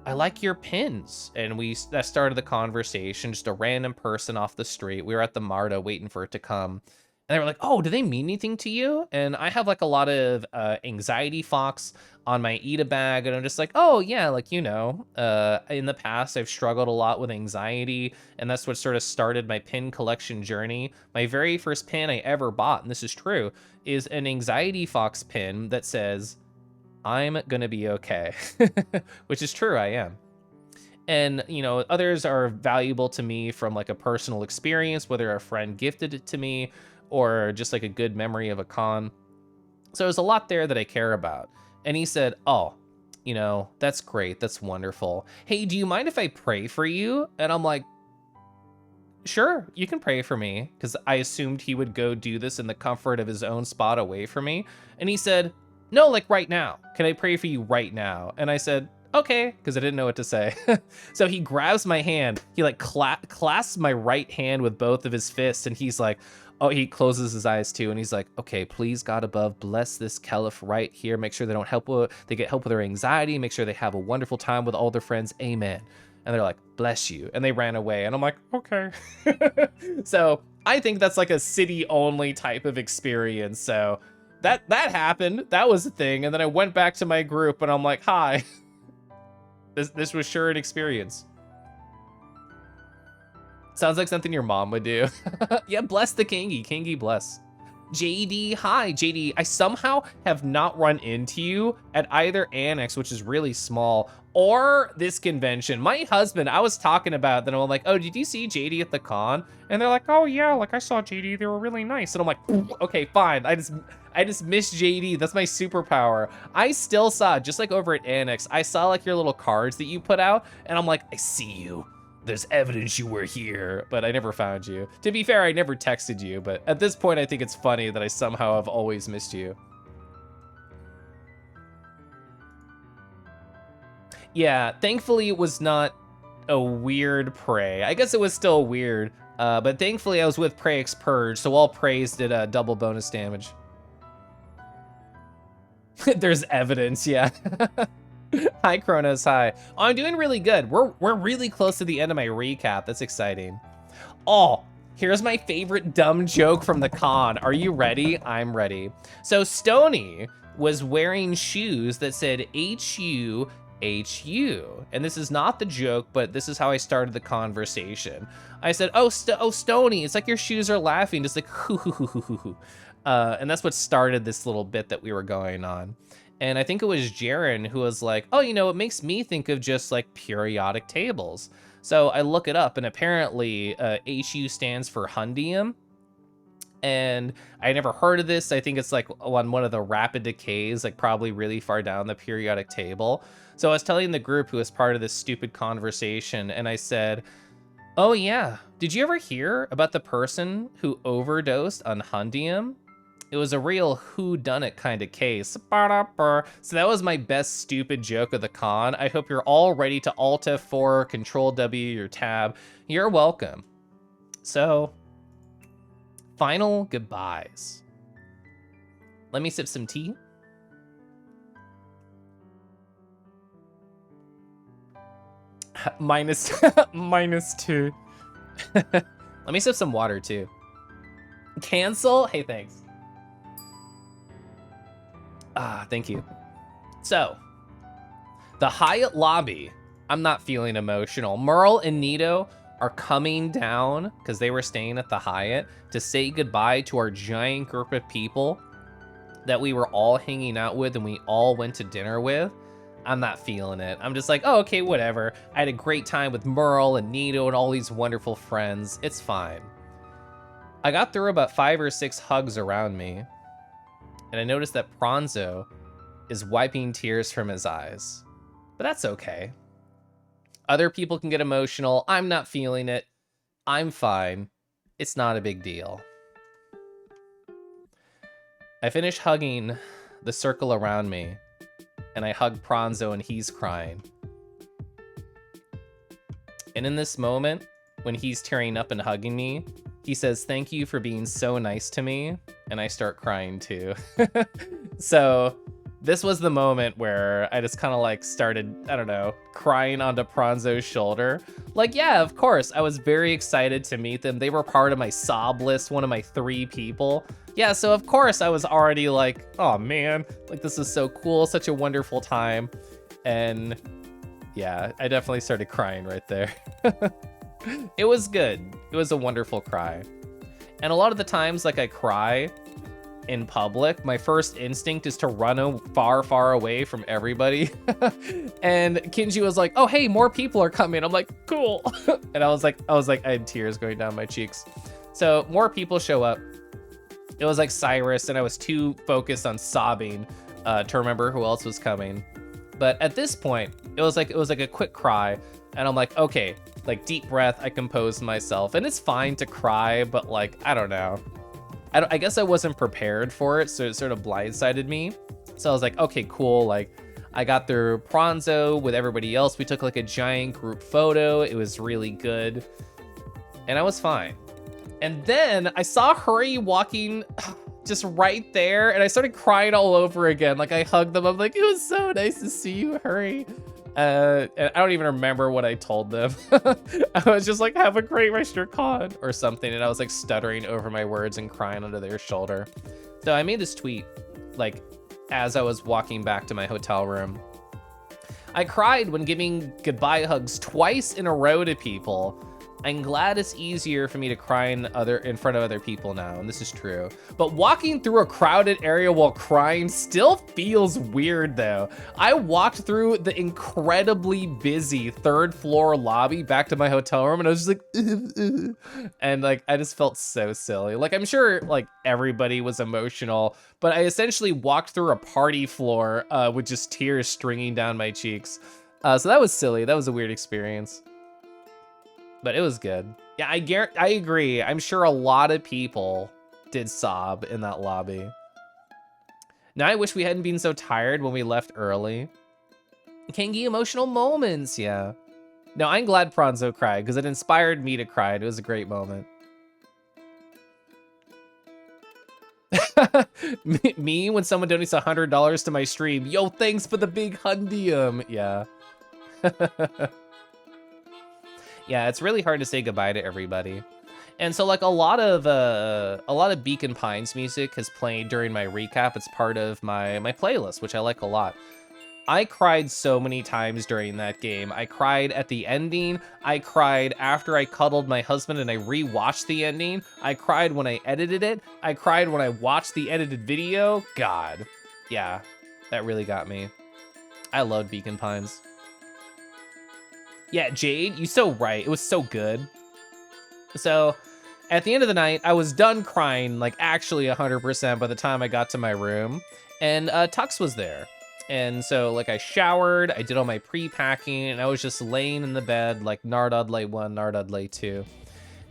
S1: I like your pins. And that started the conversation, just a random person off the street. We were at the MARTA waiting for it to come. And they were like, oh, do they mean anything to you? And I have like a lot of anxiety fox on my Ida bag. And I'm just like, oh yeah, like, you know, in the past, I've struggled a lot with anxiety. And that's what sort of started my pin collection journey. My very first pin I ever bought, and this is true, is an anxiety fox pin that says, I'm gonna be okay, which is true, I am. And, you know, others are valuable to me from like a personal experience, whether a friend gifted it to me or just like a good memory of a con. So there's a lot there that I care about. And he said, oh, you know, that's great. That's wonderful. Hey, do you mind if I pray for you? And I'm like, sure, you can pray for me. Because I assumed he would go do this in the comfort of his own spot away from me. And he said, no, like right now. Can I pray for you right now? And I said, okay, because I didn't know what to say. So he grabs my hand. He like clasps my right hand with both of his fists. And he's like, oh, he closes his eyes too. And he's like, okay, please God above, bless this Caliph right here. Make sure they get help with their anxiety. Make sure they have a wonderful time with all their friends. Amen. And they're like, bless you. And they ran away. And I'm like, okay. So I think that's like a city only type of experience. So that happened. That was a thing. And then I went back to my group and I'm like, hi. This was sure an experience. Sounds like something your mom would do. Yeah, bless the Kingy. Kingy bless. JD, hi. JD, I somehow have not run into you at either annex, which is really small, or this convention. My husband, I was talking about that. I'm like, oh, did you see JD at the con? And they're like, oh yeah, like I saw JD. They were really nice. And I'm like, okay, fine. I just miss JD. That's my superpower. I still saw, just like over at annex, I saw like your little cards that you put out, and I'm like, I see you. There's evidence you were here, but I never found you. To be fair, I never texted you, but at this point, I think it's funny that I somehow have always missed you. Yeah, thankfully it was not a weird prey. I guess it was still weird, but thankfully I was with Prex Purge, so all praise did double bonus damage. There's evidence, yeah. Hi, Kronos, hi. Oh, I'm doing really good. We're really close to the end of my recap. That's exciting. Oh, here's my favorite dumb joke from the con. Are you ready? I'm ready. So Stony was wearing shoes that said HU, HU. And this is not the joke, but this is how I started the conversation. I said, oh, Stony, it's like your shoes are laughing, just like hoo hoo hoo hoo hoo hoo. And that's what started this little bit that we were going on. And I think it was Jaren who was like, oh, you know, it makes me think of just like periodic tables. So I look it up, and apparently HU stands for Hundium. and I never heard of this. I think it's like on one of the rapid decays, like probably really far down the periodic table. So I was telling the group who was part of this stupid conversation, and I said, oh yeah, did you ever hear about the person who overdosed on Hundium? It was a real whodunit kind of case. So that was my best stupid joke of the con. I hope you're all ready to Alt F4, Control W your tab. You're welcome. So, final goodbyes. Let me sip some tea. -2. Let me sip some water too. Cancel? Hey, thanks. Thank you. So, the Hyatt lobby, I'm not feeling emotional. Merle and Nito are coming down, because they were staying at the Hyatt, to say goodbye to our giant group of people that we were all hanging out with and we all went to dinner with. I'm not feeling it. I'm just like, oh, okay, whatever. I had a great time with Merle and Nito and all these wonderful friends. It's fine. I got through about 5 or 6 hugs around me, and I noticed that Pranzo is wiping tears from his eyes. But that's okay. Other people can get emotional. I'm not feeling it. I'm fine. It's not a big deal. I finish hugging the circle around me, and I hug Pranzo and he's crying. And in this moment, when he's tearing up and hugging me, he says, thank you for being so nice to me. And I start crying too. So this was the moment where I just kind of like started, I don't know, crying onto Pranzo's shoulder. Like, yeah, of course, I was very excited to meet them. They were part of my sob list, one of my 3 people. Yeah, so of course I was already like, oh man, like this is so cool, such a wonderful time. And yeah, I definitely started crying right there. It was good. It was a wonderful cry. And a lot of the times, like I cry in public, my first instinct is to run far, far away from everybody. And Kinji was like, oh, hey, more people are coming. I'm like, cool. And I was like, I had tears going down my cheeks. So more people show up. It was like Cyrus, and I was too focused on sobbing to remember who else was coming. But at this point, it was like a quick cry, and I'm like, okay, like deep breath, I composed myself, and it's fine to cry, but like, I don't know. I guess I wasn't prepared for it, so it sort of blindsided me. So I was like, okay, cool. Like, I got through Pranzo with everybody else. We took like a giant group photo. It was really good, and I was fine. And then I saw Hurry walking just right there, and I started crying all over again. Like, I hugged them. I'm like, it was so nice to see you, Hurry. And I don't even remember what I told them. I was just like, have a great rest of your con or something. And I was like stuttering over my words and crying under their shoulder. So I made this tweet, like, as I was walking back to my hotel room. I cried when giving goodbye hugs twice in a row to people. I'm glad it's easier for me to cry in front of other people now, and this is true. But walking through a crowded area while crying still feels weird though. I walked through the incredibly busy 3rd floor lobby back to my hotel room, and I was just like, and like, I just felt so silly. Like, I'm sure like everybody was emotional, but I essentially walked through a party floor with just tears stringing down my cheeks. So that was silly. That was a weird experience. But it was good. Yeah, I agree. I'm sure a lot of people did sob in that lobby. Now I wish we hadn't been so tired when we left early. Kangi emotional moments, yeah. No, I'm glad Pranzo cried because it inspired me to cry. It was a great moment. Me when someone donates $100 to my stream. Yo, thanks for the big hundium. Yeah. Yeah, it's really hard to say goodbye to everybody. And so like a lot of Beacon Pines music has played during my recap. It's part of my playlist, which I like a lot. I cried so many times during that game. I cried at the ending. I cried after I cuddled my husband and I rewatched the ending. I cried when I edited it. I cried when I watched the edited video. God, yeah, that really got me. I loved Beacon Pines. Yeah, Jade, you're so right. It was so good. So, At the end of the night, I was done crying, like actually 100% by the time I got to my room, and Tux was there. And so like I showered, I did all my pre-packing, and I was just laying in the bed like Nardudley 1, Nardudley 2.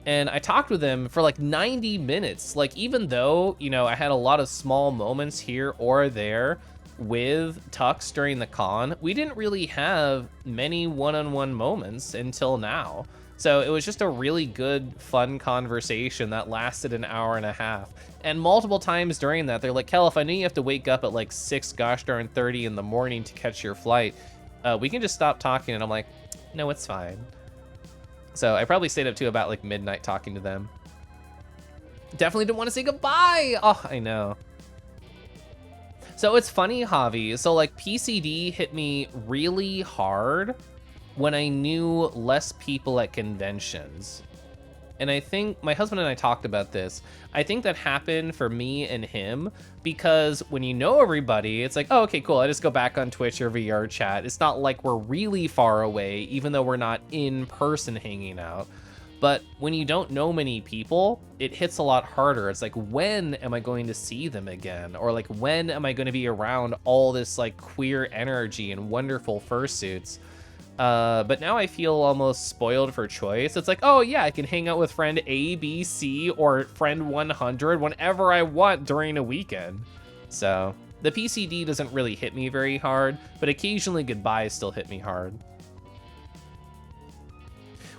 S1: And I talked with him for like 90 minutes. Like, even though, you know, I had a lot of small moments here or there with Tux during the con, we didn't really have many one-on-one moments until now. So it was just a really good, fun conversation that lasted an hour and a half. And multiple times during that, they're like, Kel, if I knew you have to wake up at like 6 gosh darn 30 in the morning to catch your flight, we can just stop talking. And I'm like, no, it's fine. So I probably stayed up to about like midnight talking to them. Definitely didn't want to say goodbye. Oh, I know. So it's funny, Javi. So like PCD hit me really hard when I knew less people at conventions. And I think my husband and I talked about this. I think that happened for me and him because when you know everybody, it's like, oh, okay, cool. I just go back on Twitch or VR chat. It's not like we're really far away, even though we're not in person hanging out. But when you don't know many people, it hits a lot harder. It's like, when am I going to see them again? Or like, when am I going to be around all this like queer energy and wonderful fursuits? But now I feel almost spoiled for choice. It's like, oh yeah, I can hang out with friend A, B, C, or friend 100 whenever I want during a weekend. So the PCD doesn't really hit me very hard, but occasionally goodbyes still hit me hard.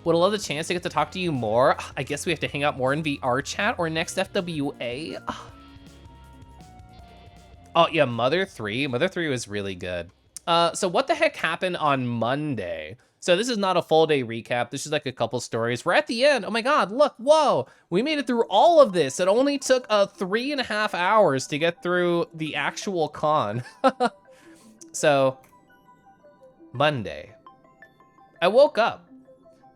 S1: Would love the chance to get to talk to you more. I guess we have to hang out more in VR chat or next FWA. Oh yeah, Mother 3. Mother 3 was really good. So what the heck happened on Monday? So this is not a full day recap. This is like a couple stories. We're at the end. Oh my God, look, whoa. We made it through all of this. It only took 3.5 hours to get through the actual con. So Monday, I woke up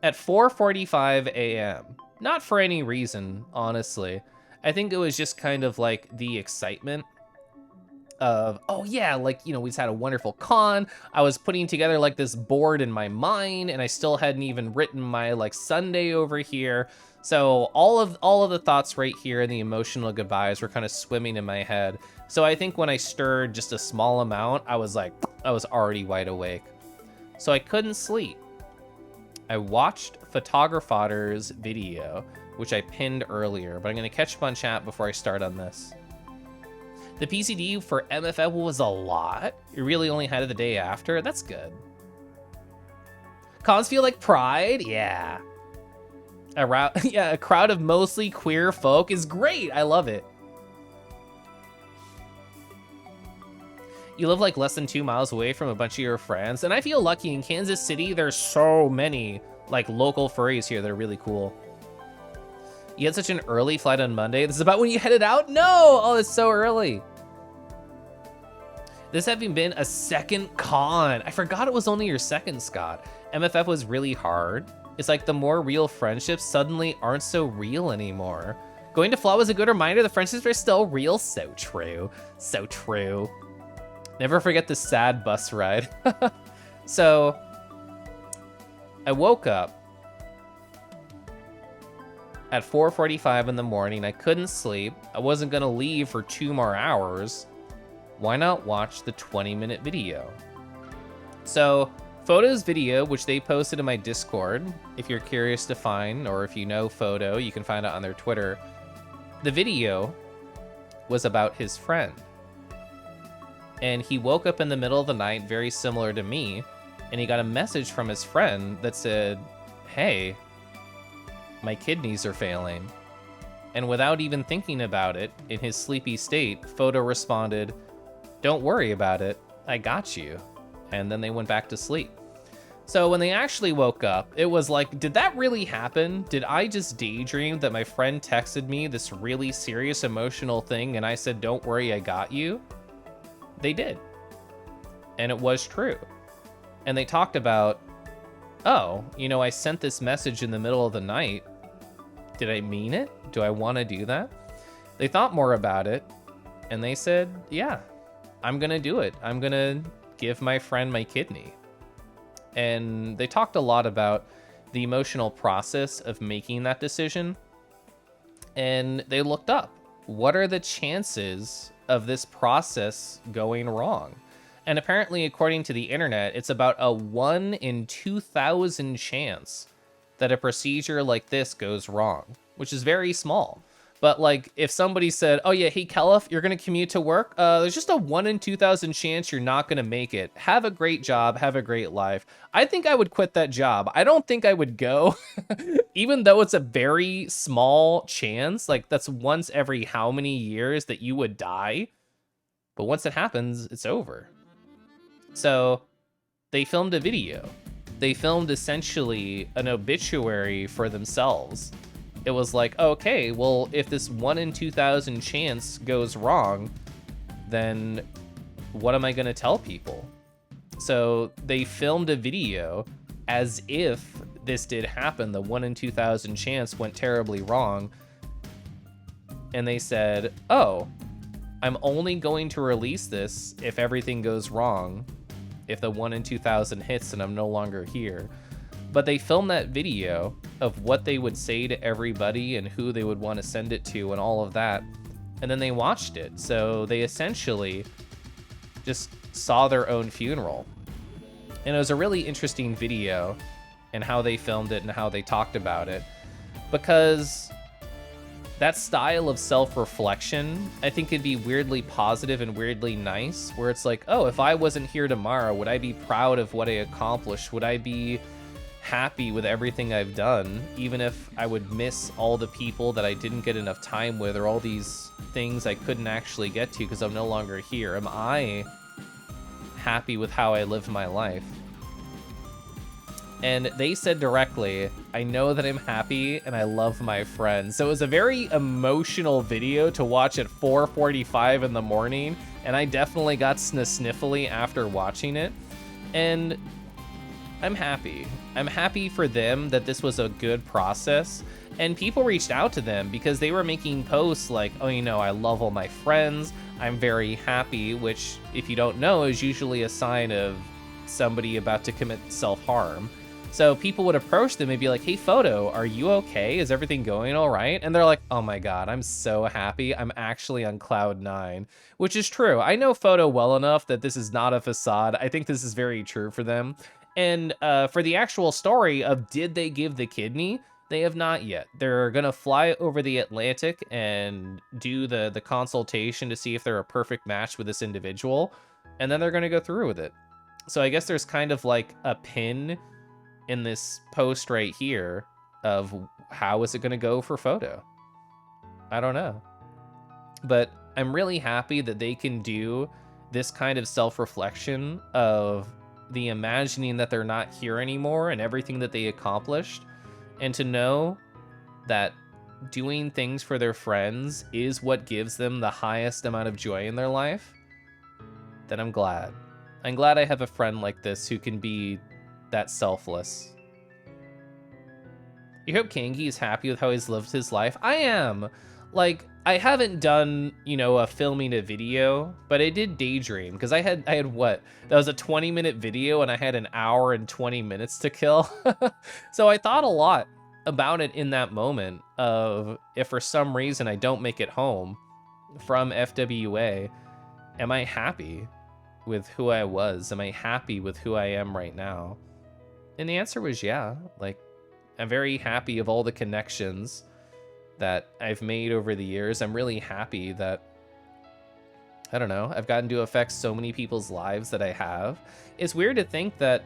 S1: at 4:45 a.m. Not for any reason, honestly. I think it was just kind of like the excitement of, oh yeah, like, you know, we just had a wonderful con. I was putting together like this board in my mind, and I still hadn't even written my like Sunday over here. So all of the thoughts right here and the emotional goodbyes were kind of swimming in my head. So I think when I stirred just a small amount, I was already wide awake. So I couldn't sleep. I watched Photographer's video, which I pinned earlier, but I'm gonna catch up on chat before I start on this. The PCD for MFF was a lot. You really only had it the day after. That's good. Cons feel like pride? Yeah. A crowd of mostly queer folk is great. I love it. You live like less than 2 miles away from a bunch of your friends, and I feel lucky. In Kansas City, there's so many like local furries here that are really cool. You had such an early flight on Monday. This is about when you headed out? No! Oh, it's so early. This having been a second con. I forgot it was only your second, Scott. MFF was really hard. It's like the more real friendships suddenly aren't so real anymore. Going to FWA was a good reminder the friendships are still real. So true. So true. Never forget the sad bus ride. So, I woke up at 4:45 in the morning. I couldn't sleep. I wasn't gonna leave for 2 more hours. Why not watch the 20-minute video? So, Photo's video, which they posted in my Discord, if you're curious to find, or if you know Photo, you can find it on their Twitter. The video was about his friend. And he woke up in the middle of the night, very similar to me, and he got a message from his friend that said, hey, my kidneys are failing. And without even thinking about it, in his sleepy state, Photo responded, don't worry about it, I got you. And then they went back to sleep. So when they actually woke up, it was like, did that really happen? Did I just daydream that my friend texted me this really serious emotional thing and I said, don't worry, I got you? They did. And it was true. And they talked about, oh, you know, I sent this message in the middle of the night. Did I mean it? Do I want to do that? They thought more about it, and they said, yeah, I'm going to do it. I'm going to give my friend my kidney. And they talked a lot about the emotional process of making that decision. and they looked up, what are the chances of this process going wrong? And apparently, according to the internet, it's about a 1 in 2,000 chance that a procedure like this goes wrong, which is very small. But like, if somebody said, oh yeah, hey Kelif, you're gonna commute to work, there's just a 1 in 2,000 chance you're not gonna make it. Have a great job, have a great life. I think I would quit that job. I don't think I would go, even though it's a very small chance, like that's once every how many years that you would die. But once it happens, it's over. So they filmed a video. They filmed essentially an obituary for themselves. It was like, okay, well, if this 1 in 2,000 chance goes wrong, then what am I gonna tell people? So they filmed a video as if this did happen, the 1 in 2,000 chance went terribly wrong. And they said, oh, I'm only going to release this if everything goes wrong, if the 1 in 2,000 hits and I'm no longer here. But they filmed that video of what they would say to everybody and who they would want to send it to and all of that. And then they watched it. So they essentially just saw their own funeral. And it was a really interesting video and how they filmed it and how they talked about it. Because that style of self-reflection, I think, could be weirdly positive and weirdly nice, where it's like, oh, if I wasn't here tomorrow, would I be proud of what I accomplished? Would I be happy with everything I've done, even if I would miss all the people that I didn't get enough time with, or all these things I couldn't actually get to because I'm no longer here? Am I happy with how I lived my life? And they said directly, I know that I'm happy and I love my friends. So it was a very emotional video to watch at 4:45 in the morning, and I definitely got sniffly after watching it. And I'm happy. I'm happy for them that this was a good process. And people reached out to them because they were making posts like, oh, you know, I love all my friends. I'm very happy, which, if you don't know, is usually a sign of somebody about to commit self-harm. So people would approach them and be like, hey, Photo, are you okay? Is everything going all right? And they're like, oh my God, I'm so happy. I'm actually on cloud 9, which is true. I know Photo well enough that this is not a facade. I think this is very true for them. And for the actual story of did they give the kidney, they have not yet. They're gonna fly over the Atlantic and do the consultation to see if they're a perfect match with this individual, and then they're gonna go through with it. So I guess there's kind of like a pin in this post right here of how is it gonna go for Photo. I don't know. But I'm really happy that they can do this kind of self-reflection of the imagining that they're not here anymore and everything that they accomplished, and to know that doing things for their friends is what gives them the highest amount of joy in their life. Then I'm glad. I'm glad I have a friend like this who can be that selfless. You hope Kangi is happy with how he's lived his life. I am. Like, I haven't done, you know, a filming a video, but I did daydream because I had what? That was a 20-minute video and I had an hour and 20 minutes to kill. So I thought a lot about it in that moment of, if for some reason I don't make it home from FWA, am I happy with who I was? Am I happy with who I am right now? And the answer was yeah. Like, I'm very happy of all the connections that I've made over the years. I'm really happy that, I don't know, I've gotten to affect so many people's lives that I have. It's weird to think that,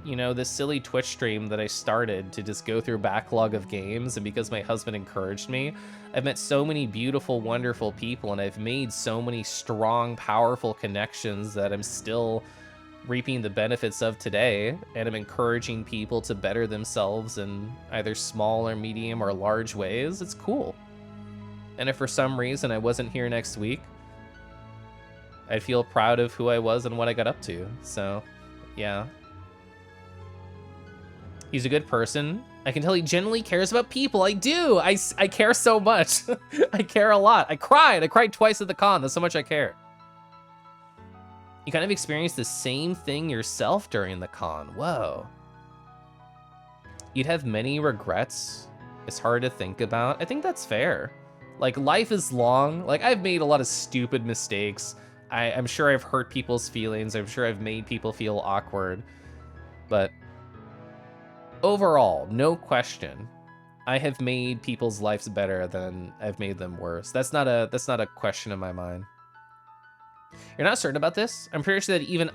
S1: you know, this silly Twitch stream that I started to just go through a backlog of games, and because my husband encouraged me, I've met so many beautiful, wonderful people, and I've made so many strong, powerful connections that I'm still reaping the benefits of today, and I'm encouraging people to better themselves in either small or medium or large ways. It's cool. And if for some reason I wasn't here next week, I'd feel proud of who I was and what I got up to. So, yeah. He's a good person. I can tell he genuinely cares about people. I do. I care so much. I care a lot. I cried twice at the con. That's how much I care. You kind of experienced the same thing yourself during the con. Whoa. You'd have many regrets. It's hard to think about. I think that's fair. Like, life is long. Like, I've made a lot of stupid mistakes. I'm sure I've hurt people's feelings. I'm sure I've made people feel awkward. But overall, no question, I have made people's lives better than I've made them worse. That's not a question in my mind. You're not certain about this? I'm pretty sure that even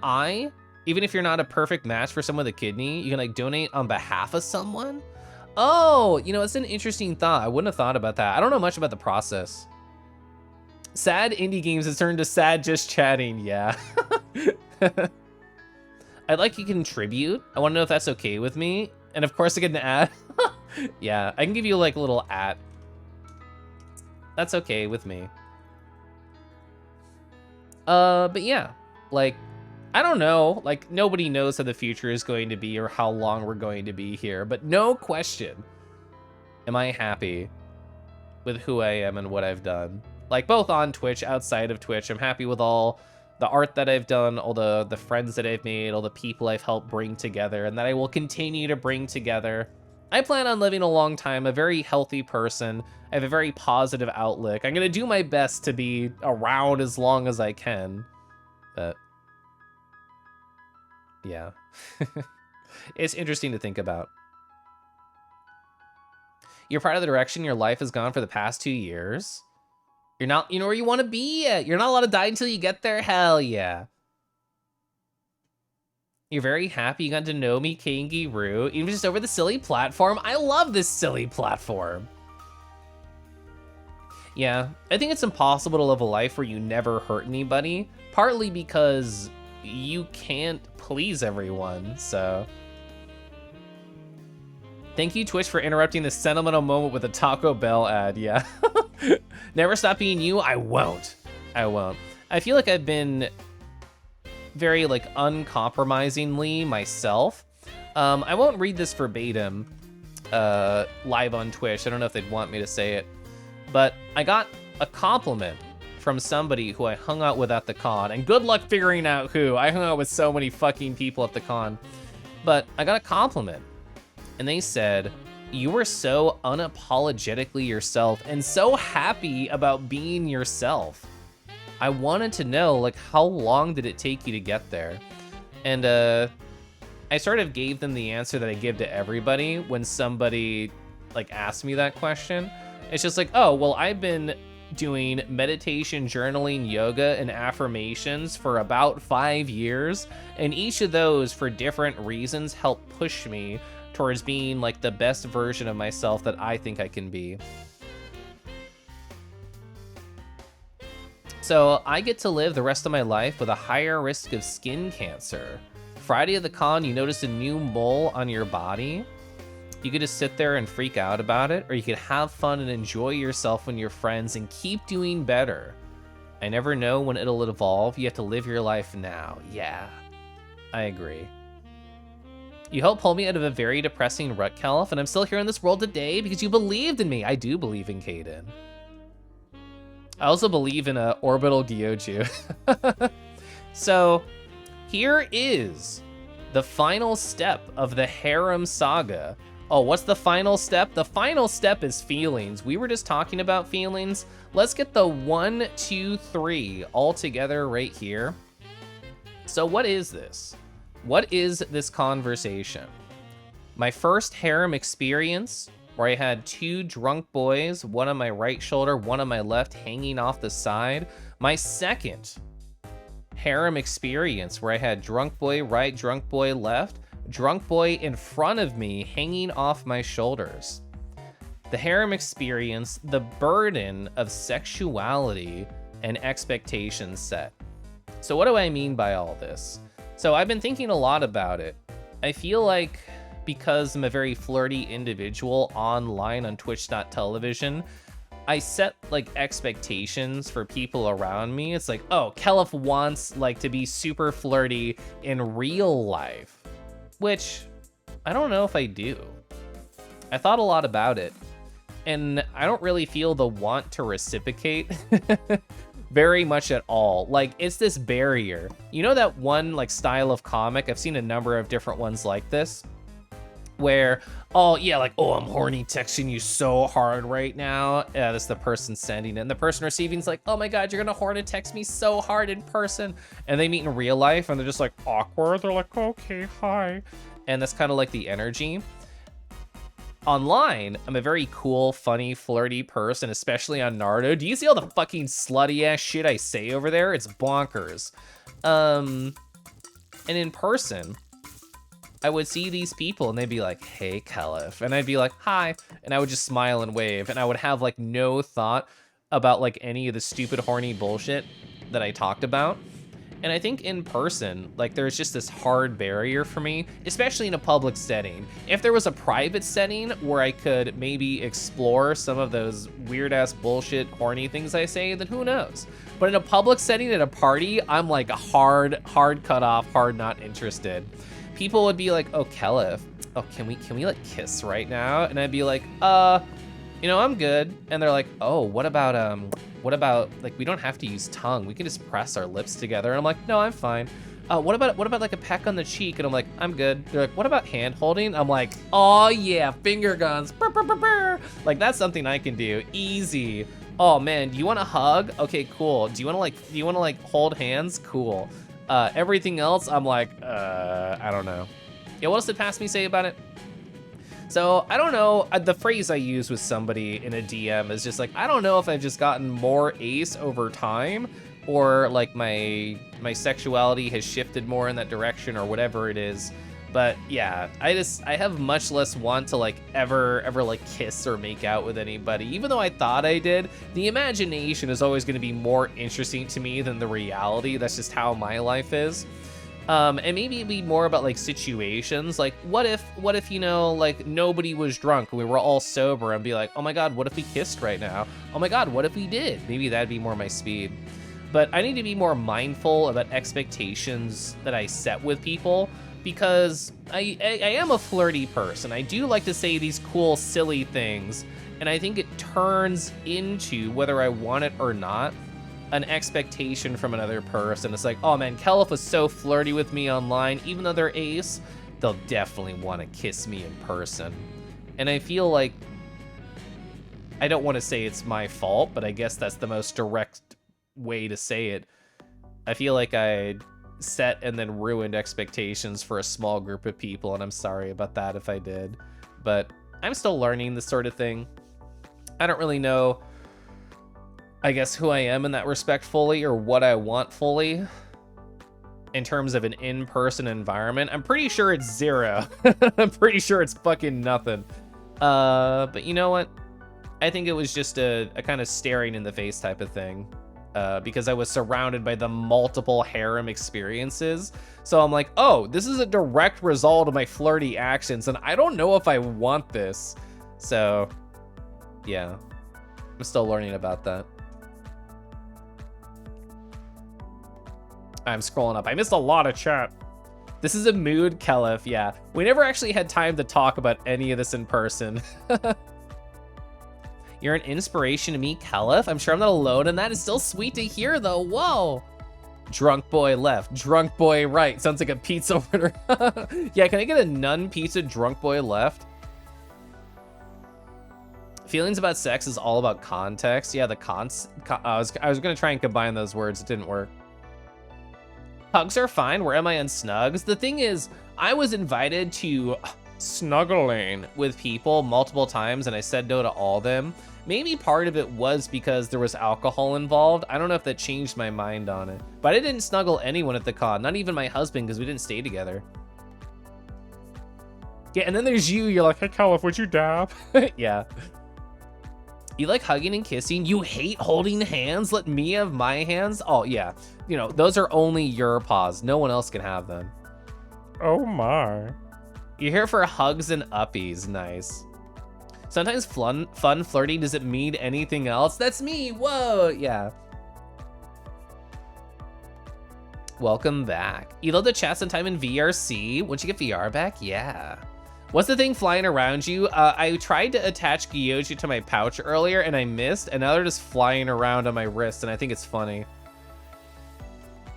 S1: if you're not a perfect match for someone with a kidney, you can like donate on behalf of someone? Oh, you know, it's an interesting thought. I wouldn't have thought about that. I don't know much about the process. Sad indie games has turned to sad just chatting, yeah. I'd like you to contribute. I wanna know if that's okay with me. And of course I get an ad. Yeah, I can give you like a little ad. That's okay with me. But yeah, like, I don't know, like nobody knows how the future is going to be or how long we're going to be here, but no question, am I happy with who I am and what I've done. Like both on Twitch, outside of Twitch, I'm happy with all the art that I've done, all the friends that I've made, all the people I've helped bring together, and that I will continue to bring together. I plan on living a long time, a very healthy person. I have a very positive outlook. I'm gonna do my best to be around as long as I can, but yeah. It's interesting to think about. You're proud of the direction your life has gone for the past 2 years. You're not, you know where you want to be yet. You're not allowed to die until you get there. Hell yeah. You're very happy you got to know me, Kangaroo, even just over the silly platform. I love this silly platform. Yeah, I think it's impossible to live a life where you never hurt anybody, partly because you can't please everyone, so. Thank you, Twitch, for interrupting this sentimental moment with a Taco Bell ad, yeah. Never stop being you, I won't. I won't. I feel like I've been very, like, uncompromisingly myself. I won't read this verbatim live on Twitch. I don't know if they'd want me to say it. But I got a compliment from somebody who I hung out with at the con, and good luck figuring out who. I hung out with so many fucking people at the con. But I got a compliment, and they said, "You were so unapologetically yourself and so happy about being yourself. I wanted to know, like, how long did it take you to get there?" And I sort of gave them the answer that I give to everybody when somebody, like, asks me that question. It's just like, oh, well, I've been doing meditation, journaling, yoga, and affirmations for about 5 years, and each of those, for different reasons, help push me towards being, like, the best version of myself that I think I can be. So I get to live the rest of my life with a higher risk of skin cancer. Friday at the con, you notice a new mole on your body. You could just sit there and freak out about it, or you could have fun and enjoy yourself with your friends and keep doing better. I never know when it'll evolve. You have to live your life now. Yeah, I agree. You helped pull me out of a very depressing rut, Caliph, and I'm still here in this world today because you believed in me. I do believe in Caden. I also believe in Orbital Gyoju. So, here is the final step of the Harem Saga. Oh, what's the final step? The final step is feelings. We were just talking about feelings. Let's get the 1, 2, 3 all together right here. So what is this? What is this conversation? My first harem experience, where I had 2 drunk boys, one on my right shoulder, one on my left, hanging off the side. My second harem experience, where I had drunk boy right, drunk boy left, drunk boy in front of me, hanging off my shoulders. The harem experience, the burden of sexuality and expectations set. So what do I mean by all this? So I've been thinking a lot about it. I feel like because I'm a very flirty individual online on Twitch.tv, I set like expectations for people around me. It's like, oh, Caliph wants like to be super flirty in real life, which I don't know if I do. I thought a lot about it, and I don't really feel the want to reciprocate very much at all. Like, it's this barrier. You know that one like style of comic? I've seen a number of different ones like this, where, oh yeah, like, oh, I'm horny texting you so hard right now. That's the person sending it. And the person receiving's like, oh my God, you're gonna horny text me so hard in person. And they meet in real life and they're just like awkward. They're like, okay, hi. And that's kind of like the energy. Online, I'm a very cool, funny, flirty person, especially on Naruto. Do you see all the fucking slutty ass shit I say over there? It's bonkers. And in person, I would see these people and they'd be like, hey, Caliph. And I'd be like, hi. And I would just smile and wave. And I would have like no thought about like any of the stupid horny bullshit that I talked about. And I think in person, like there's just this hard barrier for me, especially in a public setting. If there was a private setting where I could maybe explore some of those weird ass bullshit horny things I say, then who knows? But in a public setting at a party, I'm like a hard cut off, hard not interested. People would be like, oh, Caliph, oh, can we like kiss right now? And I'd be like, you know, I'm good. And they're like, oh, what about like, we don't have to use tongue. We can just press our lips together. And I'm like, no, I'm fine. What about like a peck on the cheek? And I'm like, I'm good. They're like, what about hand holding? I'm like, oh yeah, finger guns. Brr, brr, brr, brr. Like that's something I can do, easy. Oh man, do you want a hug? Okay, cool. Do you want to like hold hands? Cool. Everything else, I'm like, I don't know. Yeah, what else did Past Me say about it? So I don't know, the phrase I use with somebody in a DM is just like, I don't know if I've just gotten more ace over time or like my sexuality has shifted more in that direction or whatever it is. But yeah, I have much less want to like ever like kiss or make out with anybody. Even though I thought I did, the imagination is always gonna be more interesting to me than the reality. That's just how my life is. And maybe it'd be more about like situations, like what if, you know, like nobody was drunk and we were all sober and be like, oh my God, what if we kissed right now? Oh my God, what if we did? Maybe that'd be more my speed. But I need to be more mindful about expectations that I set with people because I am a flirty person. I do like to say these cool, silly things. And I think it turns into, whether I want it or not, an expectation from another person. It's like, oh man, Caliph was so flirty with me online, even though they're ace, they'll definitely want to kiss me in person. And I feel like, I don't want to say it's my fault, but I guess that's the most direct way to say it. I feel like I set and then ruined expectations for a small group of people, and I'm sorry about that if I did. But I'm still learning this sort of thing. I don't really know, I guess, who I am in that respect fully or what I want fully in terms of an in-person environment. I'm pretty sure it's zero. I'm pretty sure it's fucking nothing. But you know what? I think it was just a kind of staring in the face type of thing because I was surrounded by the multiple harem experiences. So I'm like, oh, this is a direct result of my flirty actions and I don't know if I want this. So yeah, I'm still learning about that. I'm scrolling up. I missed a lot of chat. This is a mood, Caliph. Yeah, we never actually had time to talk about any of this in person. You're an inspiration to me, Caliph. I'm sure I'm not alone in that. It's still sweet to hear, though. Whoa. Drunk boy left, drunk boy right. Sounds like a pizza order. Yeah, can I get a nun pizza, drunk boy left? Feelings about sex is all about context. Yeah, I was gonna try and combine those words. It didn't work. Hugs are fine. Where am I on Snugs? The thing is, I was invited to snuggling with people multiple times and I said no to all of them. Maybe part of it was because there was alcohol involved. I don't know if that changed my mind on it. But I didn't snuggle anyone at the con, not even my husband, because we didn't stay together. Yeah, and then there's you. You're like, hey, Caliph, would you dab? Yeah. You like hugging and kissing? You hate holding hands? Let me have my hands? Oh, yeah. You know, those are only your paws. No one else can have them. Oh, my. You're here for hugs and uppies. Nice. Sometimes fun flirting doesn't mean anything else. That's me. Whoa. Yeah. Welcome back. You love the chat sometime in VRC. Once you get VR back? Yeah. What's the thing flying around you? I tried to attach Gyoji to my pouch earlier and I missed, and now they're just flying around on my wrist, and I think it's funny.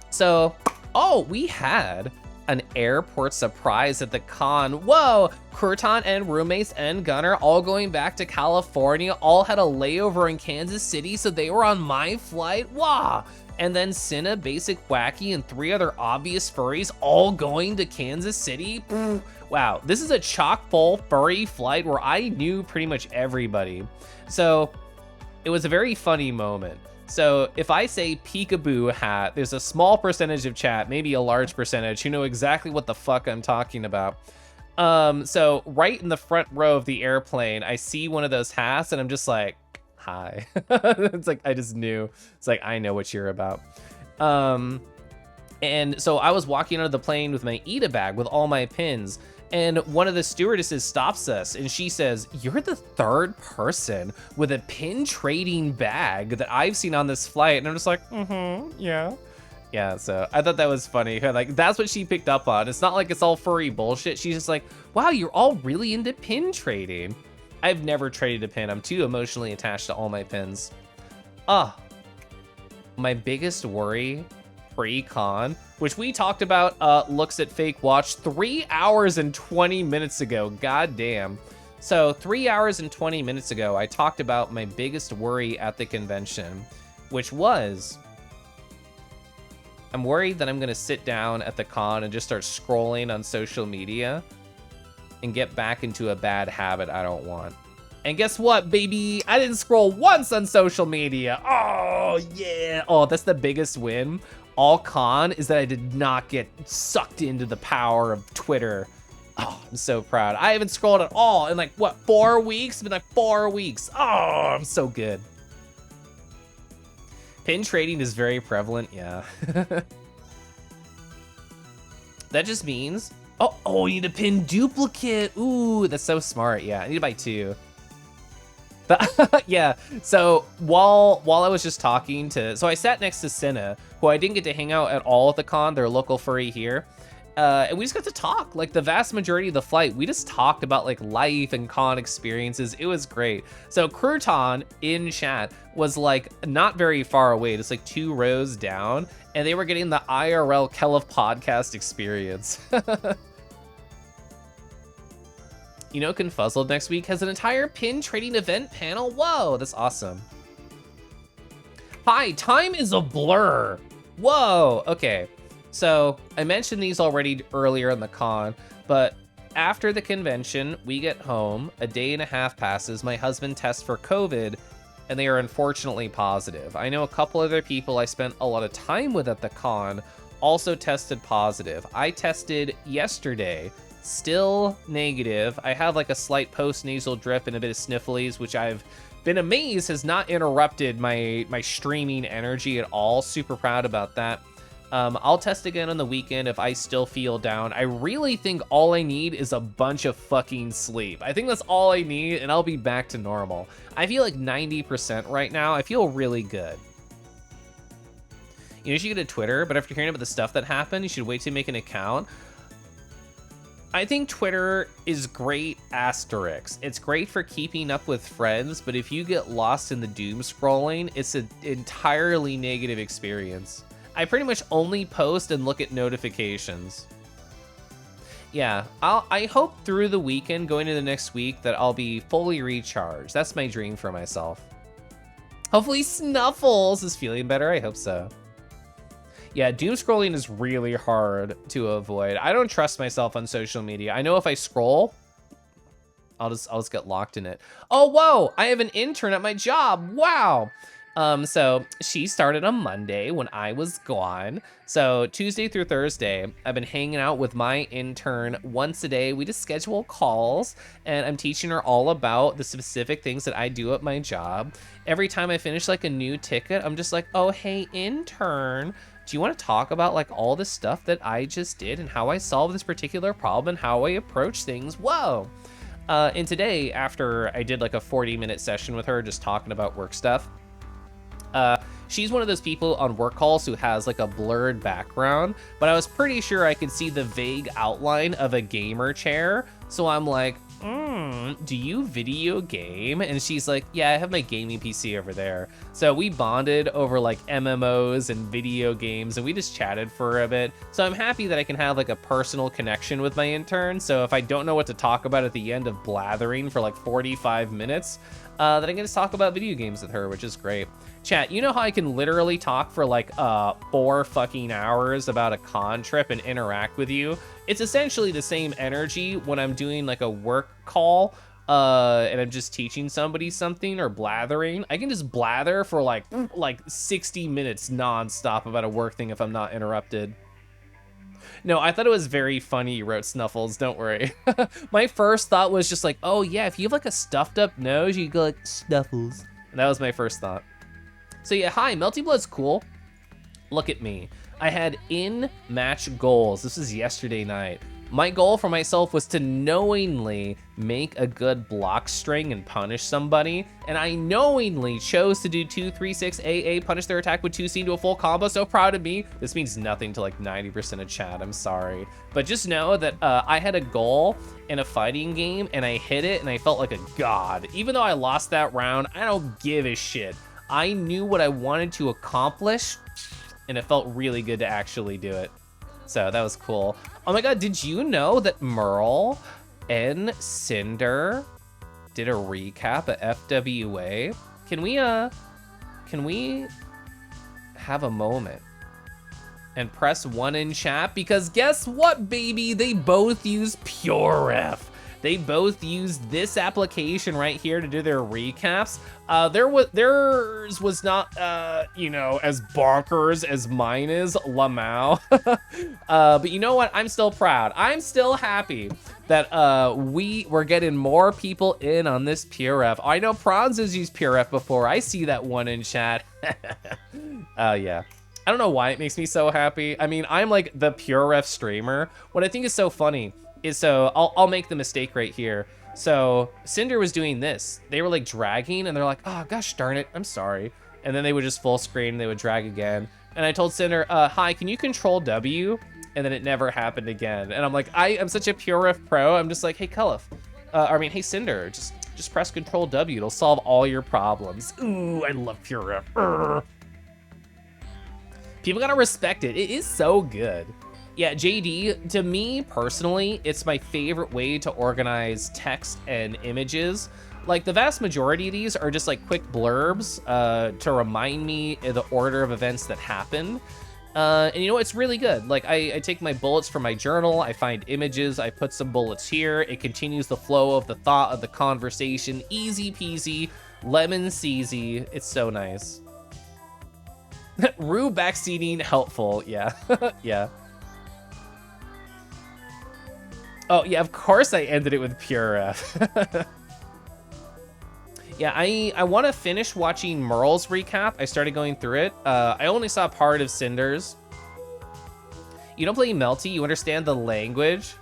S1: So, oh, we had an airport surprise at the con. Whoa! Kurtan and roommates and Gunner all going back to California, all had a layover in Kansas City, so they were on my flight. Wow! And then Cinna, Basic, Wacky, and 3 other obvious furries all going to Kansas City. Wow, this is a chock full furry flight where I knew pretty much everybody. So it was a very funny moment. So if I say peekaboo hat, there's a small percentage of chat, maybe a large percentage, who know exactly what the fuck I'm talking about. So right in the front row of the airplane, I see one of those hats and I'm just like, hi. It's like, I just knew. It's like, I know what you're about. And so I was walking out of the plane with my Ida bag with all my pins, and one of the stewardesses stops us and she says, "You're the 3rd person with a pin trading bag that I've seen on this flight." And I'm just like, yeah. Yeah, so I thought that was funny. Like, that's what she picked up on. It's not like it's all furry bullshit. She's just like, wow, you're all really into pin trading. I've never traded a pin. I'm too emotionally attached to all my pins. My biggest worry pre-con, which we talked about, looks at Fake Watch 3 hours and 20 minutes ago. God damn. So 3 hours and 20 minutes ago, I talked about my biggest worry at the convention, which was, I'm worried that I'm gonna sit down at the con and just start scrolling on social media and get back into a bad habit I don't want. And guess what, baby? I didn't scroll once on social media. Oh, yeah. Oh, that's the biggest win. All con is that I did not get sucked into the power of Twitter. Oh, I'm so proud. I haven't scrolled at all in like, what, 4 weeks? It's been like 4 weeks. Oh, I'm so good. Pin trading is very prevalent, yeah. That just means, oh, you need a pin duplicate. Ooh, that's so smart. Yeah, I need to buy 2. But yeah, so while I was just talking to, so I sat next to Cinna, who I didn't get to hang out at all at the con, they're a local furry here. And we just got to talk, like the vast majority of the flight, we just talked about like life and con experiences. It was great. So Crouton in chat was like not very far away, just like 2 rows down, and they were getting the IRL Kelef podcast experience. You know, Confuzzled next week has an entire pin trading event panel. Whoa, that's awesome. Hi, time is a blur. Whoa, okay. So I mentioned these already earlier in the con, but after the convention, we get home, a day and a half passes, my husband tests for COVID, and they are unfortunately positive. I know a couple other people I spent a lot of time with at the con also tested positive. I tested yesterday, still negative. I have like a slight post-nasal drip and a bit of sniffles, which I've been amazed has not interrupted my streaming energy at all. Super proud about that. I'll test again on the weekend if I still feel down. I really think all I need is a bunch of fucking sleep. I think that's all I need, and I'll be back to normal. I feel like 90% right now. I feel really good. You know, you should get a Twitter, but after hearing about the stuff that happened, you should wait to make an account. I think Twitter is great, asterisk. It's great for keeping up with friends, but if you get lost in the doom scrolling, it's an entirely negative experience. I pretty much only post and look at notifications. Yeah, I hope through the weekend, going into the next week, that I'll be fully recharged. That's my dream for myself. Hopefully Snuffles is feeling better, I hope so. Yeah, doom scrolling is really hard to avoid. I don't trust myself on social media. I know if I scroll, I'll just get locked in it. Oh, whoa, I have an intern at my job. Wow. So she started on Monday when I was gone. So Tuesday through Thursday, I've been hanging out with my intern once a day. We just schedule calls, and I'm teaching her all about the specific things that I do at my job. Every time I finish like a new ticket, I'm just like, oh, hey, intern, do you want to talk about like all the stuff that I just did and how I solved this particular problem and how I approach things? Whoa. And today, after I did like a 40-minute session with her just talking about work stuff, she's one of those people on work calls who has like a blurred background, but I was pretty sure I could see the vague outline of a gamer chair. So I'm like, do you video game? And she's like, yeah, I have my gaming PC over there. So we bonded over like MMOs and video games, and we just chatted for a bit. So I'm happy that I can have like a personal connection with my intern. So if I don't know what to talk about at the end of blathering for like 45 minutes, that I can just talk about video games with her, which is great. Chat, you know how I can literally talk for like 4 fucking hours about a con trip and interact with you? It's essentially the same energy when I'm doing like a work call and I'm just teaching somebody something or blathering. I can just blather for like 60 minutes nonstop about a work thing if I'm not interrupted. No, I thought it was very funny you wrote Snuffles, don't worry. My first thought was just like, oh yeah, if you have like a stuffed up nose, you go like Snuffles. And that was my first thought. So yeah, hi, Melty Blood's cool. Look at me. I had in-match goals. This was yesterday night. My goal for myself was to knowingly make a good block string and punish somebody, and I knowingly chose to do 2-3-6 AA, punish their attack with 2C into a full combo. So proud of me. This means nothing to like 90% of chat, I'm sorry. But just know that I had a goal in a fighting game, and I hit it, and I felt like a god. Even though I lost that round, I don't give a shit. I knew what I wanted to accomplish, and it felt really good to actually do it. So that was cool. Oh my god, did you know that Merle and Cinder did a recap at FWA? Can we have a moment and press 1 in chat? Because guess what, baby? They both use PureRef. They both use this application right here to do their recaps. Theirs was not, you know, as bonkers as mine is, Lamau. But you know what? I'm still proud. I'm still happy that we're getting more people in on this PureRef. I know Franz has used PureRef before. I see that 1 in chat. Yeah. I don't know why it makes me so happy. I mean, I'm like the PureRef streamer. What I think is so funny is, so I'll make the mistake right here. So Cinder was doing this. They were like dragging and they're like, oh gosh darn it, I'm sorry. And then they would just full screen and they would drag again. And I told Cinder, hi, can you control W? And then it never happened again. And I'm like, I am such a PureRef pro. I'm just like, hey hey Cinder, just press control W. It'll solve all your problems. Ooh, I love PureRef. People gotta respect it. It is so good. Yeah, JD, to me personally, it's my favorite way to organize text and images. Like the vast majority of these are just like quick blurbs to remind me of the order of events that happen. And you know, it's really good. Like I take my bullets from my journal, I find images, I put some bullets here. It continues the flow of the thought of the conversation. Easy peasy, lemon squeezy. It's so nice. Rue backseating helpful, yeah, yeah. Oh yeah, of course I ended it with PureRef. Yeah, I want to finish watching Merle's recap. I started going through it. I only saw part of Cinder's. You don't play Melty, you understand the language?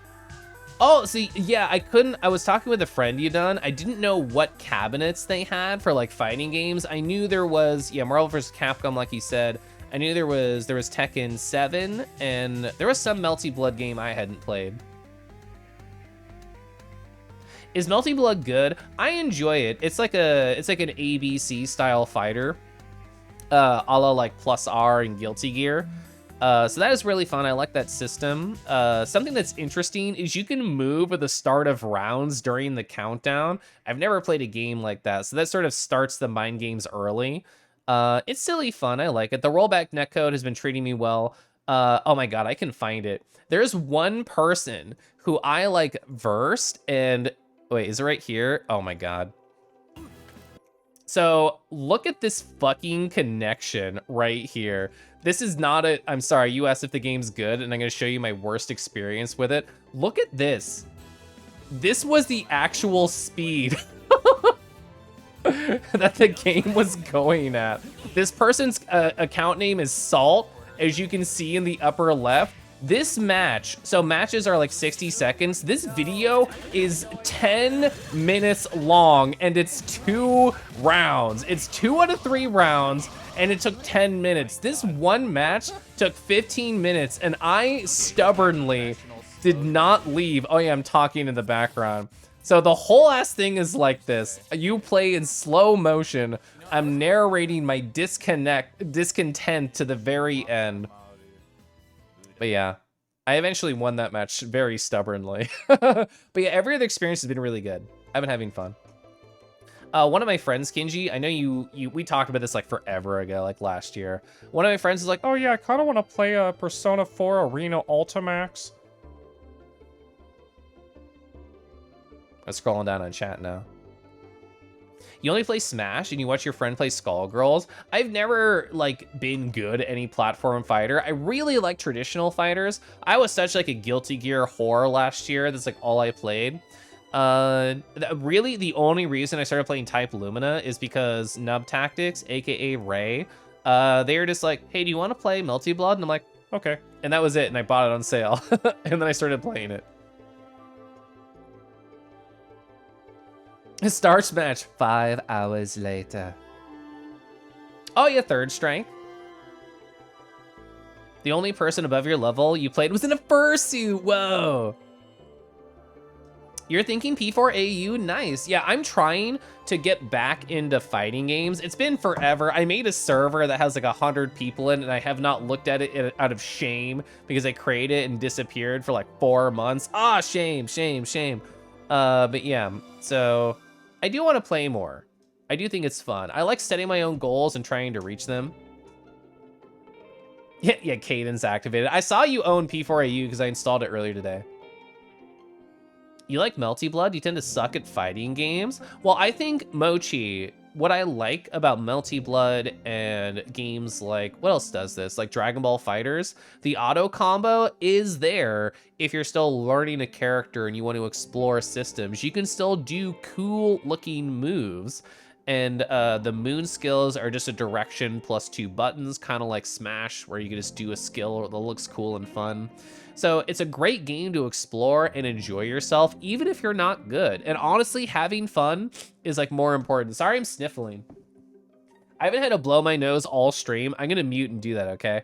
S1: Oh, see, yeah, I was talking with a friend you done. I didn't know what cabinets they had for like fighting games. I knew there was, yeah, Marvel vs. Capcom, like you said. I knew there was Tekken 7, and there was some Melty Blood game I hadn't played. Is Melty Blood good? I enjoy it. It's like an ABC style fighter, a la like Plus R and Guilty Gear. So that is really fun. I like that system. Something that's interesting is you can move at the start of rounds during the countdown. I've never played a game like that, so that sort of starts the mind games early. It's silly fun. I like it. The rollback netcode has been treating me well. Oh my god, I can find it. There's one person who I like versed, and wait, is it right here? Oh my god. So look at this fucking connection right here. This is not a, I'm sorry, you asked if the game's good, and I'm gonna show you my worst experience with it. Look at this. This was the actual speed that the game was going at. This person's account name is Salt, as you can see in the upper left. This match, so matches are like 60 seconds. This video is 10 minutes long, and it's 2 rounds. It's 2 out of 3 rounds, and it took 10 minutes. This one match took 15 minutes, and I stubbornly did not leave. Oh yeah, I'm talking in the background. So the whole ass thing is like this. You play in slow motion. I'm narrating my discontent to the very end. But yeah, I eventually won that match very stubbornly. But yeah, every other experience has been really good. I've been having fun. One of my friends, Kinji, I know we talked about this like forever ago, like last year. One of my friends is like, oh yeah, I kind of want to play Persona 4 Arena Ultimax. I'm scrolling down on chat now. You only play Smash and you watch your friend play Skullgirls. I've never like been good at any platform fighter. I really like traditional fighters. I was such like a Guilty Gear whore last year. That's like all I played. Really the only reason I started playing Type Lumina is because Nub Tactics, aka Ray, they were just like, hey, do you want to play Melty Blood? And I'm like, okay. And that was it. And I bought it on sale. And then I started playing it. Starts match 5 hours later. Oh yeah, third strength. The only person above your level you played was in a fursuit. Whoa. You're thinking P4AU? Nice. Yeah, I'm trying to get back into fighting games. It's been forever. I made a server that has like 100 people in it, and I have not looked at it out of shame because I created it and disappeared for like 4 months. Ah, shame, shame, shame. But yeah, so I do want to play more. I do think it's fun. I like setting my own goals and trying to reach them. Yeah, Cadence activated. I saw you own P4AU because I installed it earlier today. You like Melty Blood? You tend to suck at fighting games? Well, I think Mochi, what I like about Melty Blood and games like, what else does this? Like Dragon Ball FighterZ, the auto combo is there if you're still learning a character and you want to explore systems. You can still do cool looking moves. And the moon skills are just a direction plus 2 buttons, kind of like Smash, where you can just do a skill that looks cool and fun. So it's a great game to explore and enjoy yourself, even if you're not good. And honestly, having fun is like more important. Sorry, I'm sniffling. I haven't had to blow my nose all stream. I'm gonna mute and do that, okay?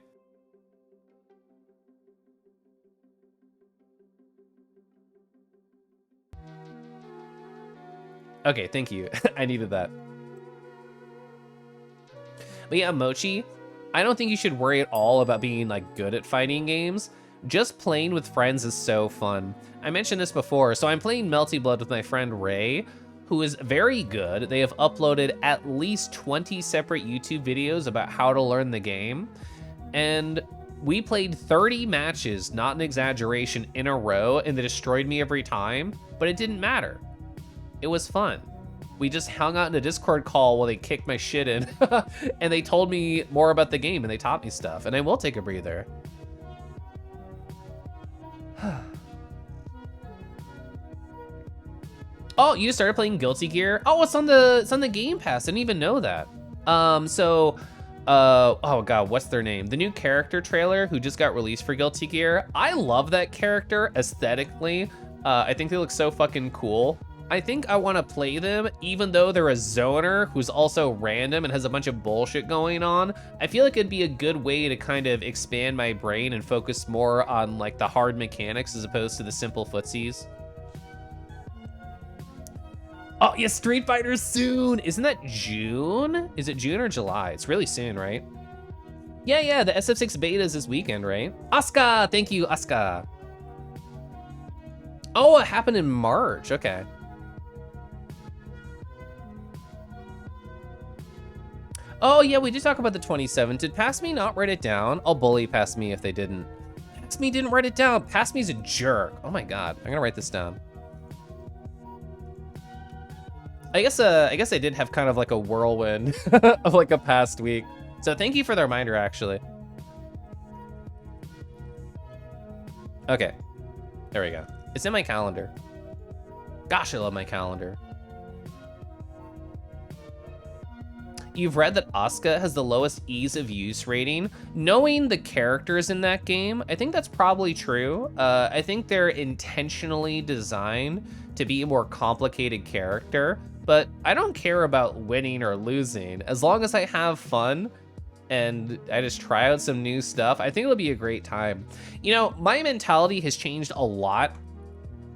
S1: Okay, thank you. I needed that. But yeah, Mochi, I don't think you should worry at all about being like good at fighting games. Just playing with friends is so fun. I mentioned this before, so I'm playing Melty Blood with my friend Ray, who is very good. They have uploaded at least 20 separate YouTube videos about how to learn the game. And we played 30 matches, not an exaggeration, in a row, and they destroyed me every time, but it didn't matter. It was fun. We just hung out in a Discord call while they kicked my shit in, and they told me more about the game, and they taught me stuff, and I will take a breather. Oh, you started playing Guilty Gear? Oh, it's on the Game Pass. I didn't even know that. Oh god, what's their name? The new character trailer who just got released for Guilty Gear. I love that character aesthetically. I think they look so fucking cool. I think I want to play them, even though they're a zoner who's also random and has a bunch of bullshit going on. I feel like it'd be a good way to kind of expand my brain and focus more on like the hard mechanics as opposed to the simple footsies. Oh yeah, Street Fighter soon. Isn't that June? Is it June or July? It's really soon, right? Yeah, the SF6 beta is this weekend, right? Asuka, thank you, Asuka. Oh, it happened in March, okay. Oh yeah, we did talk about the 27th. Did Pass Me not write it down? I'll bully Pass Me if they didn't. Pass Me didn't write it down. Pass Me's a jerk. Oh my god, I'm gonna write this down. I guess I did have kind of like a whirlwind of like a past week. So thank you for the reminder, actually. Okay, there we go. It's in my calendar. Gosh, I love my calendar. You've read that Asuka has the lowest ease of use rating. Knowing the characters in that game, I think that's probably true. I think they're intentionally designed to be a more complicated character, but I don't care about winning or losing. As long as I have fun and I just try out some new stuff, I think it'll be a great time. You know, my mentality has changed a lot.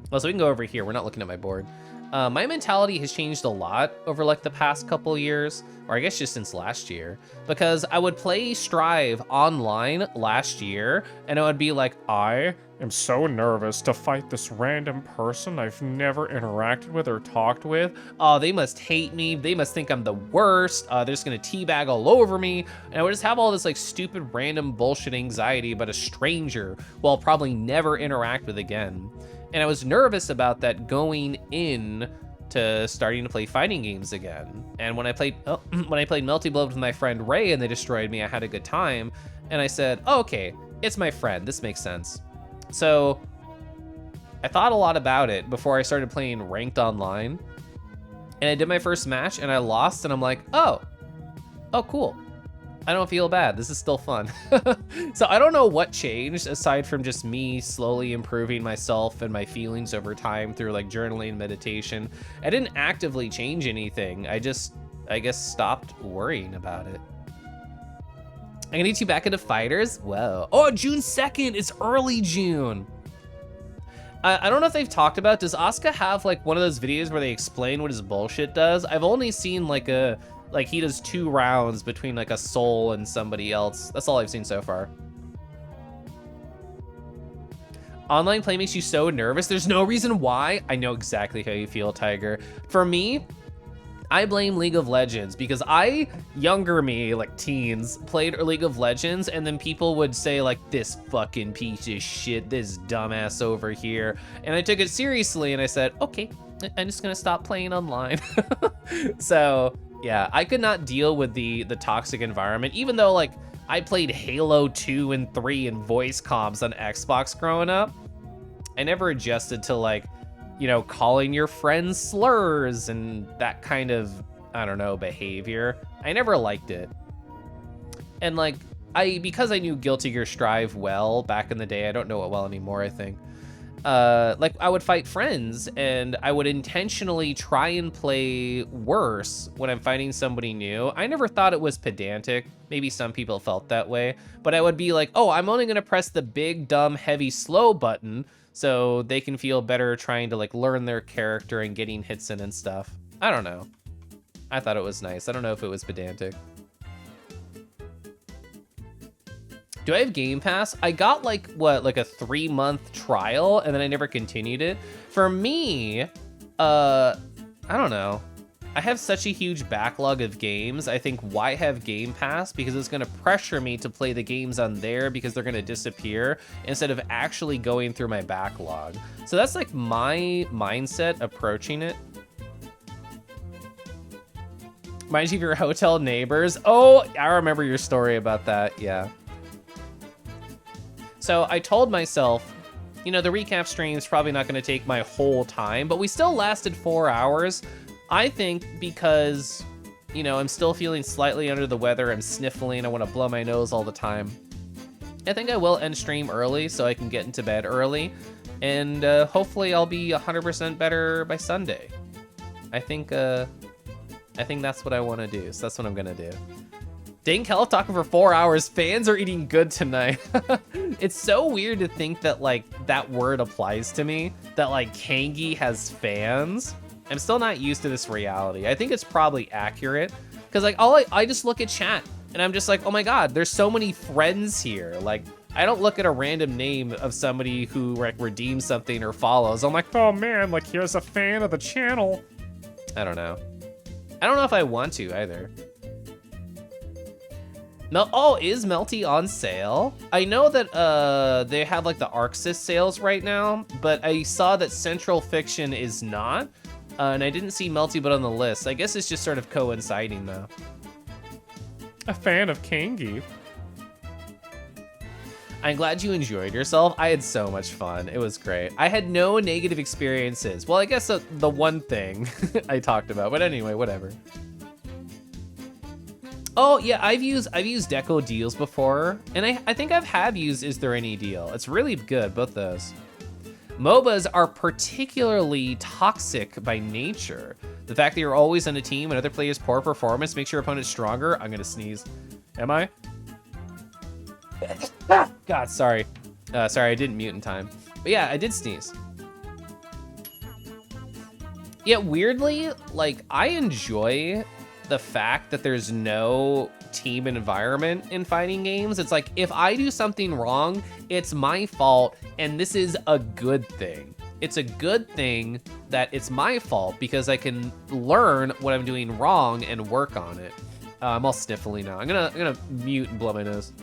S1: Well, so we can go over here. We're not looking at my board. My mentality has changed a lot over like the past couple years, or I guess just since last year, because I would play Strive online last year, and I would be like, I am so nervous to fight this random person I've never interacted with or talked with. Oh, they must hate me. They must think I'm the worst. They're just gonna teabag all over me. And I would just have all this like stupid random bullshit anxiety about a stranger who I'll probably never interact with again. And I was nervous about that going in to starting to play fighting games again. And when I played Melty Blood with my friend Ray and they destroyed me, I had a good time. And I said, oh, okay, it's my friend. This makes sense. So I thought a lot about it before I started playing ranked online. And I did my first match and I lost and I'm like, oh, cool. I don't feel bad. This is still fun. So I don't know what changed aside from just me slowly improving myself and my feelings over time through like journaling and meditation. I didn't actively change anything. I guess, stopped worrying about it. I'm gonna get you back into fighters. Whoa. Oh, June 2nd. It's early June. I don't know if they've talked about, does Asuka have like one of those videos where they explain what his bullshit does? I've only seen like he does 2 rounds between like a soul and somebody else. That's all I've seen so far. Online play makes you so nervous. There's no reason why. I know exactly how you feel, Tiger. For me, I blame League of Legends because younger me, like teens, played League of Legends and then people would say like, this fucking piece of shit, this dumbass over here. And I took it seriously and I said, okay, I'm just gonna stop playing online. So yeah, I could not deal with the toxic environment, even though like I played Halo 2 and 3 and voice comms on Xbox growing up. I never adjusted to like, you know, calling your friends slurs and that kind of, I don't know, behavior. I never liked it. And like, because I knew Guilty Gear Strive well back in the day, I don't know it well anymore, I think. Like I would fight friends and I would intentionally try and play worse when I'm fighting somebody new. I never thought it was pedantic. Maybe some people felt that way, but I would be like, oh, I'm only gonna press the big, dumb, heavy, slow button so they can feel better trying to like learn their character and getting hits in and stuff. I don't know. I thought it was nice. I don't know if it was pedantic. Do I have Game Pass? I got like, what, like a 3-month trial and then I never continued it. For me, I don't know. I have such a huge backlog of games. I think why have Game Pass? Because it's gonna pressure me to play the games on there because they're gonna disappear instead of actually going through my backlog. So that's like my mindset approaching it. Reminds you of your hotel neighbors. Oh, I remember your story about that, yeah. So I told myself, you know, the recap stream is probably not going to take my whole time, but we still lasted 4 hours. I think because, you know, I'm still feeling slightly under the weather. I'm sniffling. I want to blow my nose all the time. I think I will end stream early so I can get into bed early. And hopefully I'll be 100% better by Sunday. I think that's what I want to do. So that's what I'm going to do. Dang, Kelly talking for 4 hours. Fans are eating good tonight. It's so weird to think that like that word applies to me, that like Kangi has fans. I'm still not used to this reality. I think it's probably accurate because like I just look at chat and I'm just like, oh my God, there's so many friends here. Like I don't look at a random name of somebody who like redeems something or follows. I'm like, oh man, like here's a fan of the channel. I don't know. I don't know if I want to either. Oh, is Melty on sale? I know that they have like the Arxis sales right now, but I saw that Central Fiction is not, and I didn't see Melty but on the list. I guess it's just sort of coinciding though. A fan of Kangi. I'm glad you enjoyed yourself. I had so much fun. It was great. I had no negative experiences. Well, I guess the one thing I talked about, but anyway, whatever. Oh yeah, I've used Deco deals before, and I think have used Is There Any Deal? It's really good, both those. MOBAs are particularly toxic by nature. The fact that you're always on a team and other players' poor performance makes your opponent stronger. I'm gonna sneeze. Am I? God, sorry. Sorry, I didn't mute in time. But yeah, I did sneeze. Yeah, weirdly, like, I enjoy the fact that there's no team environment in fighting games. It's like, if I do something wrong, it's my fault, and this is a good thing. It's a good thing that it's my fault because I can learn what I'm doing wrong and work on it. I'm all sniffly now. I'm gonna mute and blow my nose.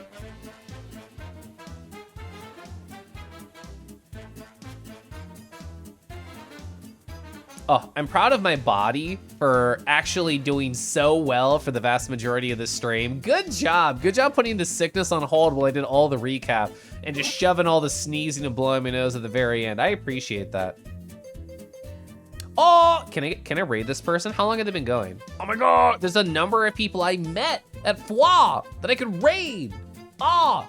S1: Oh, I'm proud of my body for actually doing so well for the vast majority of the stream. Good job. Good job putting the sickness on hold while I did all the recap and just shoving all the sneezing and blowing my nose at the very end. I appreciate that. Oh, can I raid this person? How long have they been going? Oh my God, there's a number of people I met at FWA that I could raid. Oh.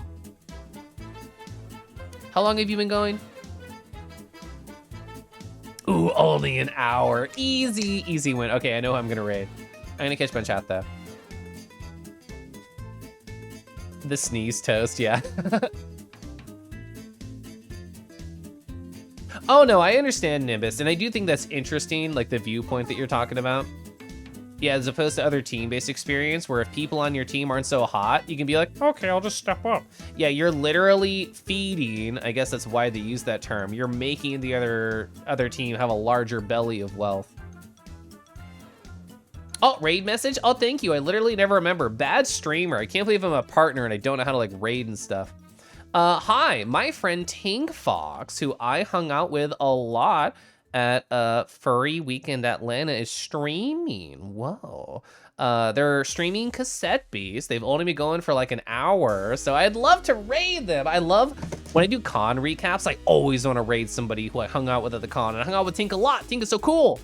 S1: How long have you been going? Ooh, only an hour. Easy, easy win. Okay, I know who I'm gonna raid. I'm gonna catch my chat though. The sneeze toast, yeah. Oh no, I understand Nimbus, and I do think that's interesting, like the viewpoint that you're talking about. Yeah, as opposed to other team-based experience where if people on your team aren't so hot, you can be like, okay, I'll just step up. Yeah, you're literally feeding, I guess that's why they use that term. You're making the other team have a larger belly of wealth. Oh, raid message? Oh, thank you. I literally never remember. Bad streamer. I can't believe I'm a partner and I don't know how to like raid and stuff. Hi, my friend Tank Fox, who I hung out with a lot at Furry Weekend Atlanta, is streaming. Whoa. They're streaming Cassette Beast. They've only been going for like an hour, so I'd love to raid them. I love when I do con recaps, I always want to raid somebody who I hung out with at the con, and I hung out with Tink a lot. Tink is so cool.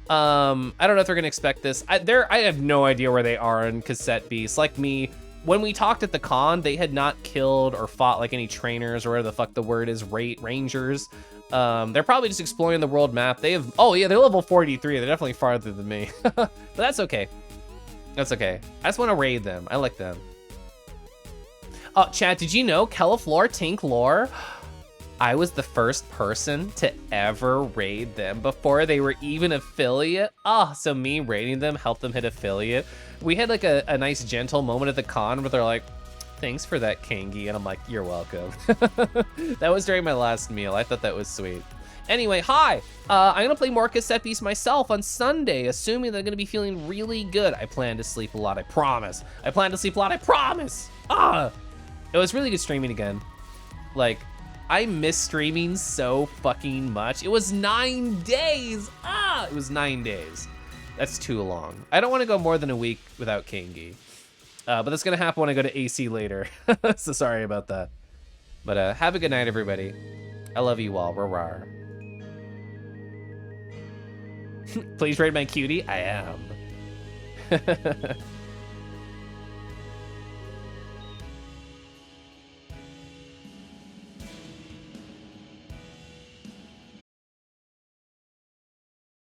S1: I don't know if they're gonna expect this. I have no idea where they are in Cassette Beast. Like me, when we talked at the con, they had not killed or fought like any trainers or whatever the fuck the word is, rangers. They're probably just exploring the world map. Oh yeah, they're level 43. They're definitely farther than me. But that's okay. That's okay. I just want to raid them. I like them. Oh, chat, did you know Califlor Tink Lore? I was the first person to ever raid them before they were even affiliate. Oh, so me raiding them helped them hit affiliate. We had like a nice gentle moment at the con where they're like, thanks for that, Kangi. And I'm like, you're welcome. That was during my last meal. I thought that was sweet. Anyway, hi. I'm gonna play more Cassette Beast myself on Sunday, assuming that I'm gonna be feeling really good. I plan to sleep a lot, I promise. I plan to sleep a lot, I promise. It was really good streaming again. Like, I miss streaming so fucking much. It was 9 days. It was 9 days. That's too long. I don't want to go more than a week without Kangi. But that's gonna happen when I go to AC later. So sorry about that. But have a good night, everybody. I love you all. Rawr. Please rate my cutie. I am.